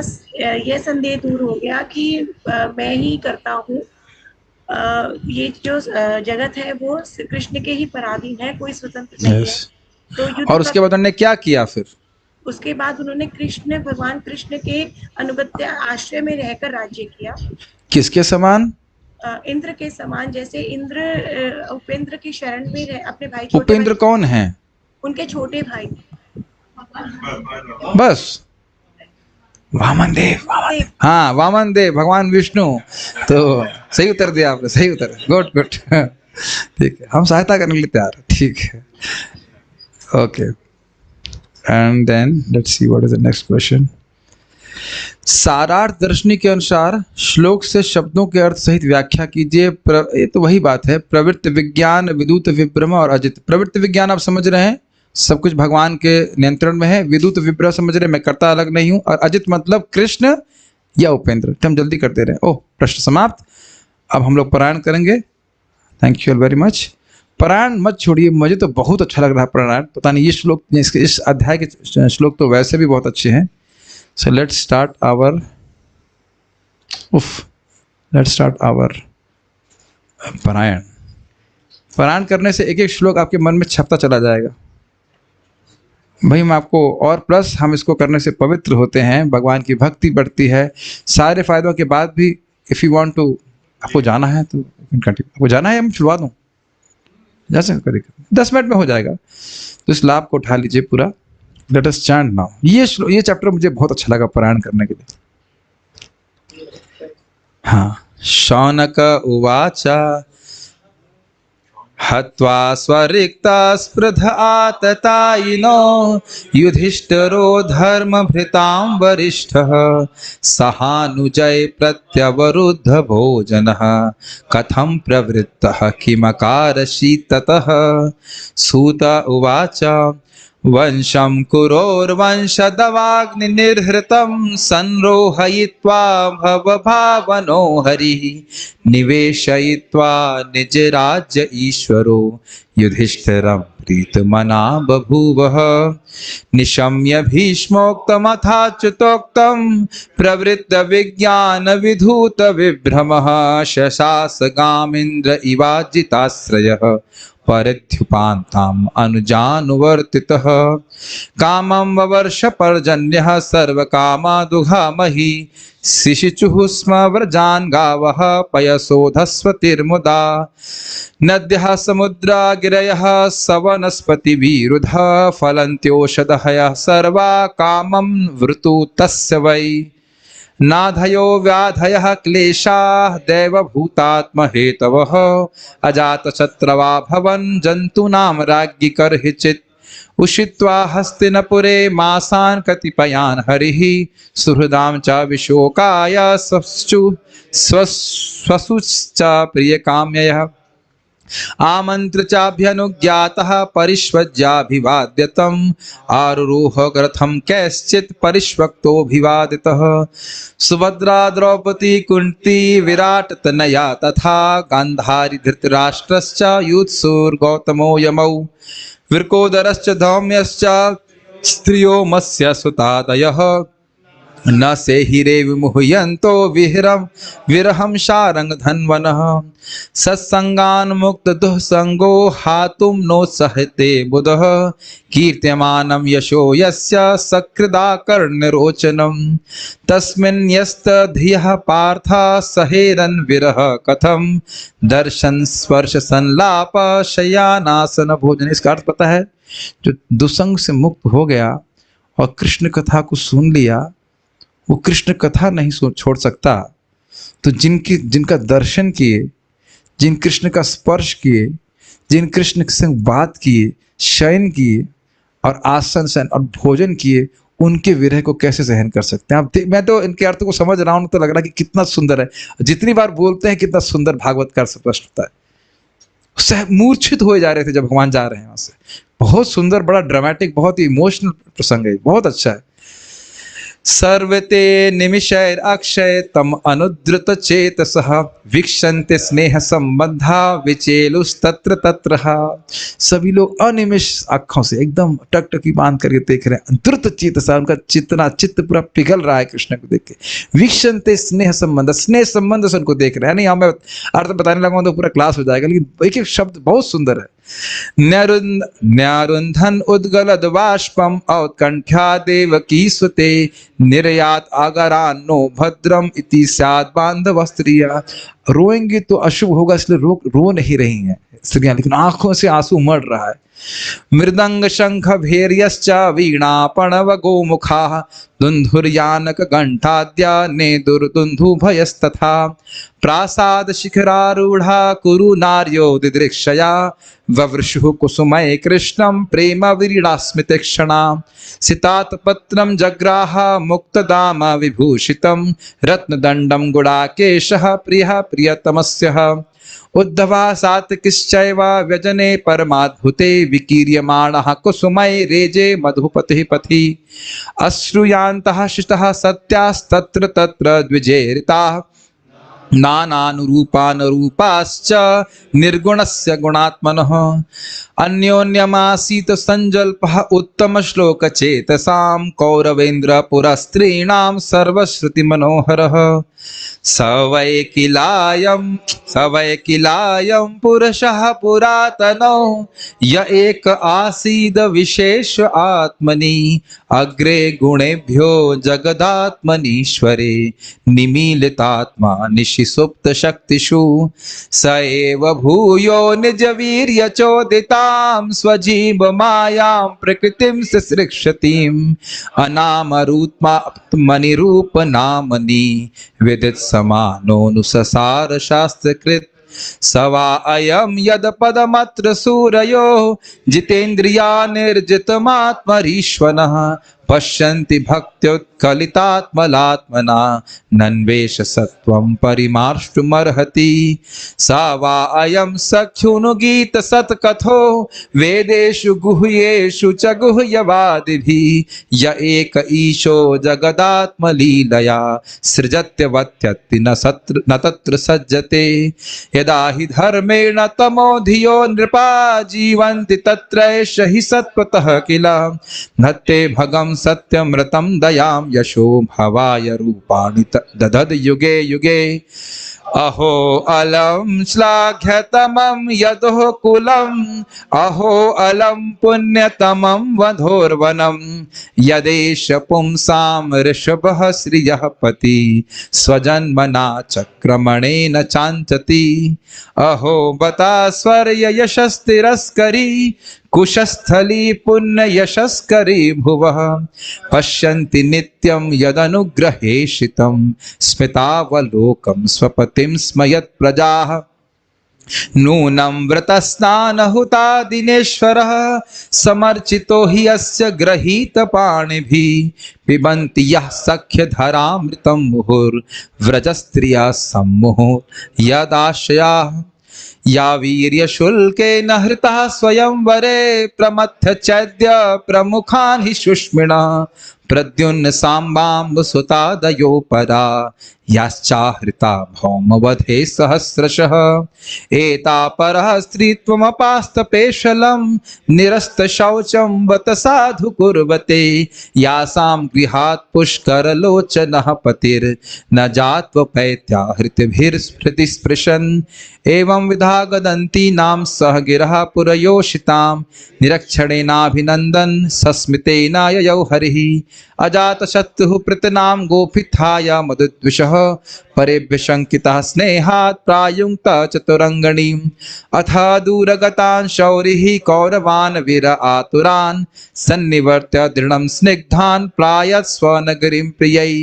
यह संदेह दूर हो गया कि मैं ही करता हूँ, ये जो जगत है वो कृष्ण के ही पराधीन है, कोई स्वतंत्र नहीं है। तो युद्ध और उसके बाद उन्होंने क्या किया फिर? उसके बाद उन्होंने भगवान कृष्ण के अनुगत्य आश्रय में रहकर राज्य किया। किसके समान? इंद्र के समान, जैसे इंद्र उपेंद्र की शरण में रहे अपने भाई, छोटे उपेंद्र भाई, कौन है? उनके छोटे भाई। बस वामन देव, हाँ वामन देव, भगवान विष्णु। तो सही उत्तर दिया आपने, सही उत्तर, गुड गुड। ठीक है, हम सहायता करने के लिए तैयार हैं, ठीक है, okay. And then let's see what is the next question. Sarartha Darshini के अनुसार श्लोक से शब्दों के अर्थ सहित व्याख्या कीजिए। ये तो वही बात है, प्रवृत्ति विज्ञान, विद्युत विभ्रम और अजित। प्रवृत्ति विज्ञान आप समझ रहे हैं, सब कुछ भगवान के नियंत्रण में है। विद्युत विभ्रम समझ रहे हैं, मैं करता अलग नहीं हूं। और अजित मतलब कृष्ण या उपेंद्र। हम जल्दी करते रहे। ओह, प्रश्न समाप्त। अब हम लोग पारायण करेंगे। Thank you very much. पारायण मत छोड़िए, मुझे तो बहुत अच्छा लग रहा है पारायण। पता नहीं ये श्लोक, इस अध्याय के श्लोक तो वैसे भी बहुत अच्छे हैं। सो लेट्स स्टार्ट आवर पारायण। पारायण करने से एक एक श्लोक आपके मन में छपता चला जाएगा भाई। मैं आपको, और प्लस हम इसको करने से पवित्र होते हैं, भगवान की भक्ति बढ़ती है। सारे फायदों के बाद भी इफ़ यू वांट टू, आपको जाना है तो आपको जाना है, हम छुड़वा दूँ, जा सकते, 10 मिनट में हो जाएगा। तो इस लाभ को उठा लीजिए पूरा। Let us chant now. ये चैप्टर मुझे बहुत अच्छा लगा पारायण करने के लिए। हाँ, शौनक उवाच हत्वा स्वरिक्ता स्पृध आततायिनो युधिष्ठिरो धर्मभृतां वरिष्ठः सहानुजय प्रत्यवरुद्ध भोजनः कथं प्रवृत्तः किमकारषि ततः। सूत उवाच वंशं कुरोर्वंशदवाग्निर्हृतं संरोहयित्वा भवभावनो हरिः निवेशयित्वा निजराज्य ईश्वरो युधिष्ठिरं प्रीतमना बभूवः। निशम्य भीष्मोक्तमथाच्युतोक्तं प्रवृत्त विज्ञान विधूत विभ्रमः शशास गामिन्द्र इवाजिताश्रयः परिध्युपान्ताम् अनुजानुवर्तितः। कामं ववर्ष पर्जन्यः सर्वकामादुघामहि शिशिचुः स्म व्रजान् गावः पयसोधस्वतिर्मुदा। नद्यः समुद्रा गिरयः सवनस्पतिभिरुधः फलन्त्योषधयः सर्वा कामं वृतु तस्य वै। नाधयो व्याधयः क्लेशाः दैवभूतात्महेतवः अजातशत्रवा भवन् जन्तूनां राज्ञि कर्हिचित्। उषित्वा हस्तिनपुरे मासान् कतिपयान् हरिः सुहृदां च विशोकाय स्वसुश्च प्रियकाम्ययः आमन्त्र चाभ्यनुज्ञातः परिष्वज्याभिवाद्यतम् आरुरोह रथं कैश्चित् परिष्वक्तोऽभिवादितः। सुभद्रा द्रौपदी कुन्ती विराट तनया तथा गान्धारी धृतराष्ट्रश्च युत्सुर्गौतमो यमौ वृकोदरश्च धौम्यश्च स्त्रियो मत्स्य सुतादयः न सेहिरे विमुह्यन्तो विरहं शारङ्गधन्वनः। सत्सङ्गान्मुक्त दुःसङ्गो हातुं नोत्सहते बुधः कीर्त्यमानं यशो यस्य सकृदाकर्णरोचनं तस्मिन् यस्तधियः पार्थ सहेरन् विरह कथं दर्शन स्पर्श संलाप शय्यानासन भोजन। इसका अर्थ पता है, जो दुसंग से मुक्त हो गया और कृष्ण कथा को सुन लिया, वो कृष्ण कथा नहीं छोड़ सकता। तो जिनका दर्शन किए, जिन कृष्ण का स्पर्श किए, जिन कृष्ण के संग बात किए, शयन किए, और आसन सहन और भोजन किए, उनके विरह को कैसे सहन कर सकते हैं आप? मैं तो इनके अर्थ को समझ रहा हूँ तो लग रहा है कि कितना सुंदर है, जितनी बार बोलते हैं कितना सुंदर भागवत का प्रश्न होता है। मूर्छित हो जा रहे थे जब भगवान जा रहे हैं वहां से। बहुत सुंदर, बड़ा ड्रामेटिक, बहुत ही इमोशनल प्रसंग है, बहुत अच्छा है। सर्वते निमिषैर अक्षय तम अनुद्रत चेतसः वीक्षन्ते स्नेह संबंधा विचेलुस्तत्र तत्र। सभी लोग अनिमिष आंखों से एकदम टकटकी बांध करके देख रहे हैं, द्रुत चेतसा, उनका चित्त पूरा पिघल रहा है कृष्ण को देख के। वीक्षन्ते स्नेह संबंध, स्नेह संबंध से उनको देख रहे हैं। नहीं हमें अर्थ बताने लगा तो पूरा क्लास हो जाएगा, लेकिन एक एक शब्द बहुत सुंदर है। न्यारुन्धन उद्गलद बाष्पम औत्कंठ्या देवकी सुते निर्यात आगरान्नो भद्रम इति स्यात् बांधव स्त्रिया। रोएंगे तो अशुभ होगा, इसलिए रो नहीं रही हैं स्त्रियां, लेकिन आंखों से आंसू मर रहा है। मृदंग शंख भैर्यश्च वीणा प्रणव गोमुखा दुंधुर्यानक घंटाद्या ने दुर्दुंधु भयस्तथा प्रासाद शिखरारूढ़ा कुरु नार्यो दिदृक्षया ववृषुः कुसुमय कृष्णं प्रेम वीणा स्मितक्षणा सितात पत्रं जग्राह मुक्तदाम विभूषितं रत्नदंडं गुडाकेशः प्रियः प्रियतमस्यः उद्धवा सात्किश्चैव व्यजने परमाद्भुते विकीर्यमाणः कुसुमय रेजे मधुपतिः पथि अश्रुयान्तः शितः सत्यास्तत्र तत्र द्विजेरिताः नानानुरूपानुरूपाश्च निर्गुणस्य गुणात्मनः अन्योन्यमासीत संजल्पः उत्तम श्लोक चेतसां कौरवेन्द्र पुरस्त्रीणां सर्वश्रुति मनोहरः स वै किलायं पुरुषः पुरातनो य एक आसीद विशेष आत्मनि अग्रे गुणेभ्यो जगदात्मनीश्वरे निमीलितात्मा निशिसुप्त शक्तिषु स एव भूयो निज वीर्य चोदितां स्वजीव मायां प्रकृतिं सृक्षतीम् अनामरूपमनिरूप नामनि विदित समानोऽनुससार शास्त्रकृत स वा अयं यद पदमत्र सूरयो जितेन्द्रिया निर्जितमात्मरीश्वरः पश्यन्ति भक्त्युत्कलितात्मलात्मना नन्वेष सत्वं परिमार्ष्टुमर्हति सा वा अयं सख्युनुगीत सत्कथो वेदेषु गुह्येषु च गुह्यवादिभिः य एक ईशो जगदात्मलीलया सृजत्यवत्यत्ति न तत्र सज्जते यदा हि धर्मेण तमो धियो नृपा जीवन्ति तत्रैष हि सत्त्वतः किल नत्ते भगं सत्यमृतं दयां यशो भवाय रूपाणि ददद युगे युगे अहो अलम श्लाघ्यतमं यदो कुलम अहो अलम पुण्यतमं वधोर्वनम यदेश पुंसां ऋषभः श्रियः पति स्वजन्मना चक्रमणेन चांचति अहो बता स्वर्य यशस्तिरस्करी कुशस्थली पुण्य यशस्करी भुवः पश्यन्ति नित्यं यदनुग्रहेशितं स्मितावलोकं स्वपतिं स्मयत् प्रजाः नूनं व्रतस्नानहुता दिनेश्वरः समर्चितो हि अस्य गृहीतपाणिभिः पिबन्ति यः सख्यधरामृतं मुहुर्व्रजस्त्रियः सम्मुहुः यदाशयाः या वीर्यशुल्केन हृतः स्वयंवरे प्रमथ्य चैद्य प्रमुखान् हि शुष्मिणः प्रद्युम्न साम्बाम्ब सुतादयो परा याश्चाहृता भौमवधे सहस्रशः एता परः स्त्रीत्वमपास्तपेशलं निरस्तशौचं बत साधु कुर्वते यासां गृहात् पुष्करलोचनः पतिर्न जात्वपैत्या हृतिभिर्स्फृति स्पृशन् एवं विधा गदन्तीनां सह गिरः पुरयोषितां निरक्षणेनाभिनन्दन् सस्मितेनाययौ हरिः अजातशत्रुः पृतनां गोपिथाय मदद्विषः परेभ्य शंकितः स्नेहात् प्रायुङ्क्तः चतुरङ्गणीम् अथ दूरगतान् शौरिः कौरवान् वीर आतुरान् सन्निवर्त्य दृढं स्निग्धान् प्रायत् स्वनगरीं प्रियै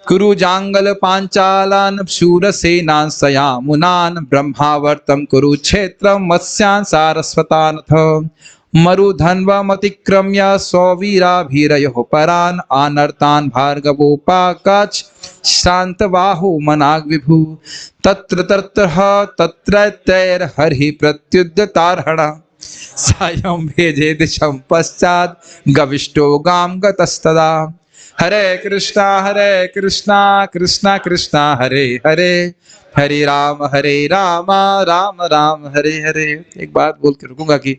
कुरुजाङ्गल पाञ्चालान् शूरसेनान् सयामुनान् ब्रह्मावर्तं कुरुक्षेत्रं मत्स्यान् सारस्वतानथ मरुधन्वमतिक्रम्य सौवीराभिरयोः परान् आनर्तान् भार्गवोपाकाच शान्तबाहु मनाग् विभु तत्र तत्रैतैर्हरिः प्रत्युद्यतार्हणः सायं भेजे दिशं पश्चात् गविष्टो गां गतस्तदा। हरे कृष्णा कृष्णा कृष्णा हरे हरे, हरे राम राम राम हरे हरे। एक बात बोल के रुकूंगा कि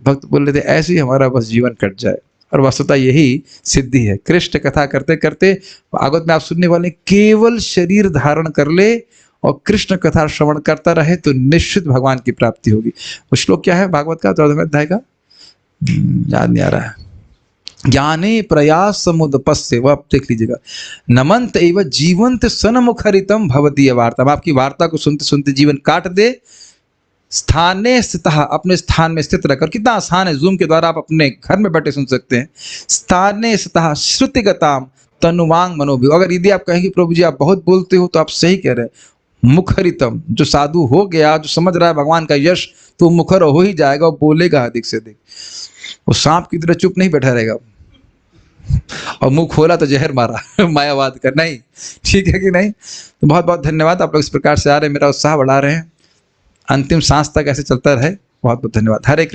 भक्त बोल रहे थे ऐसे ही हमारा बस जीवन कट जाए, और वस्तुतः यही सिद्धि है। कृष्ण कथा करते करते भागवत में आप सुनने वाले केवल शरीर धारण कर ले और कृष्ण कथा श्रवण करता रहे तो निश्चित भगवान की प्राप्ति होगी। वो श्लोक क्या है भागवत का 14वें अध्याय का, याद नहीं आ रहा है। ज्ञाने प्रयास समुदपस्य, वह आप देख लीजिएगा। नमंत एव जीवंत सन्मुखरितम भवदीय वार्ता, आपकी वार्ता को सुनते सुनते जीवन काट दे। स्थाने स्थितः, अपने स्थान में स्थित रहकर, कितना आसान है, जूम के द्वारा आप अपने घर में बैठे सुन सकते हैं। स्थाने स्थितः श्रुतिगताम तनुवांग मनोभि, अगर यदि आप कहेंगे प्रभु जी आप बहुत बोलते हो तो आप सही कह रहे हैं। मुखरितम, जो साधु हो गया, जो समझ रहा है भगवान का यश, तो मुखर हो ही जाएगा और बोलेगा अधिक से अधिक। वो सांप की तरह चुप नहीं बैठा रहेगा और मुंह खोला तो जहर मारा मायावाद का, नहीं, ठीक है कि नहीं। तो बहुत बहुत धन्यवाद, आप लोग इस प्रकार से आ रहे हैं, मेरा उत्साह बढ़ा रहे हैं। अंतिम सांस तक ऐसे चलता रहे। बहुत बहुत धन्यवाद। हरे कृष्ण।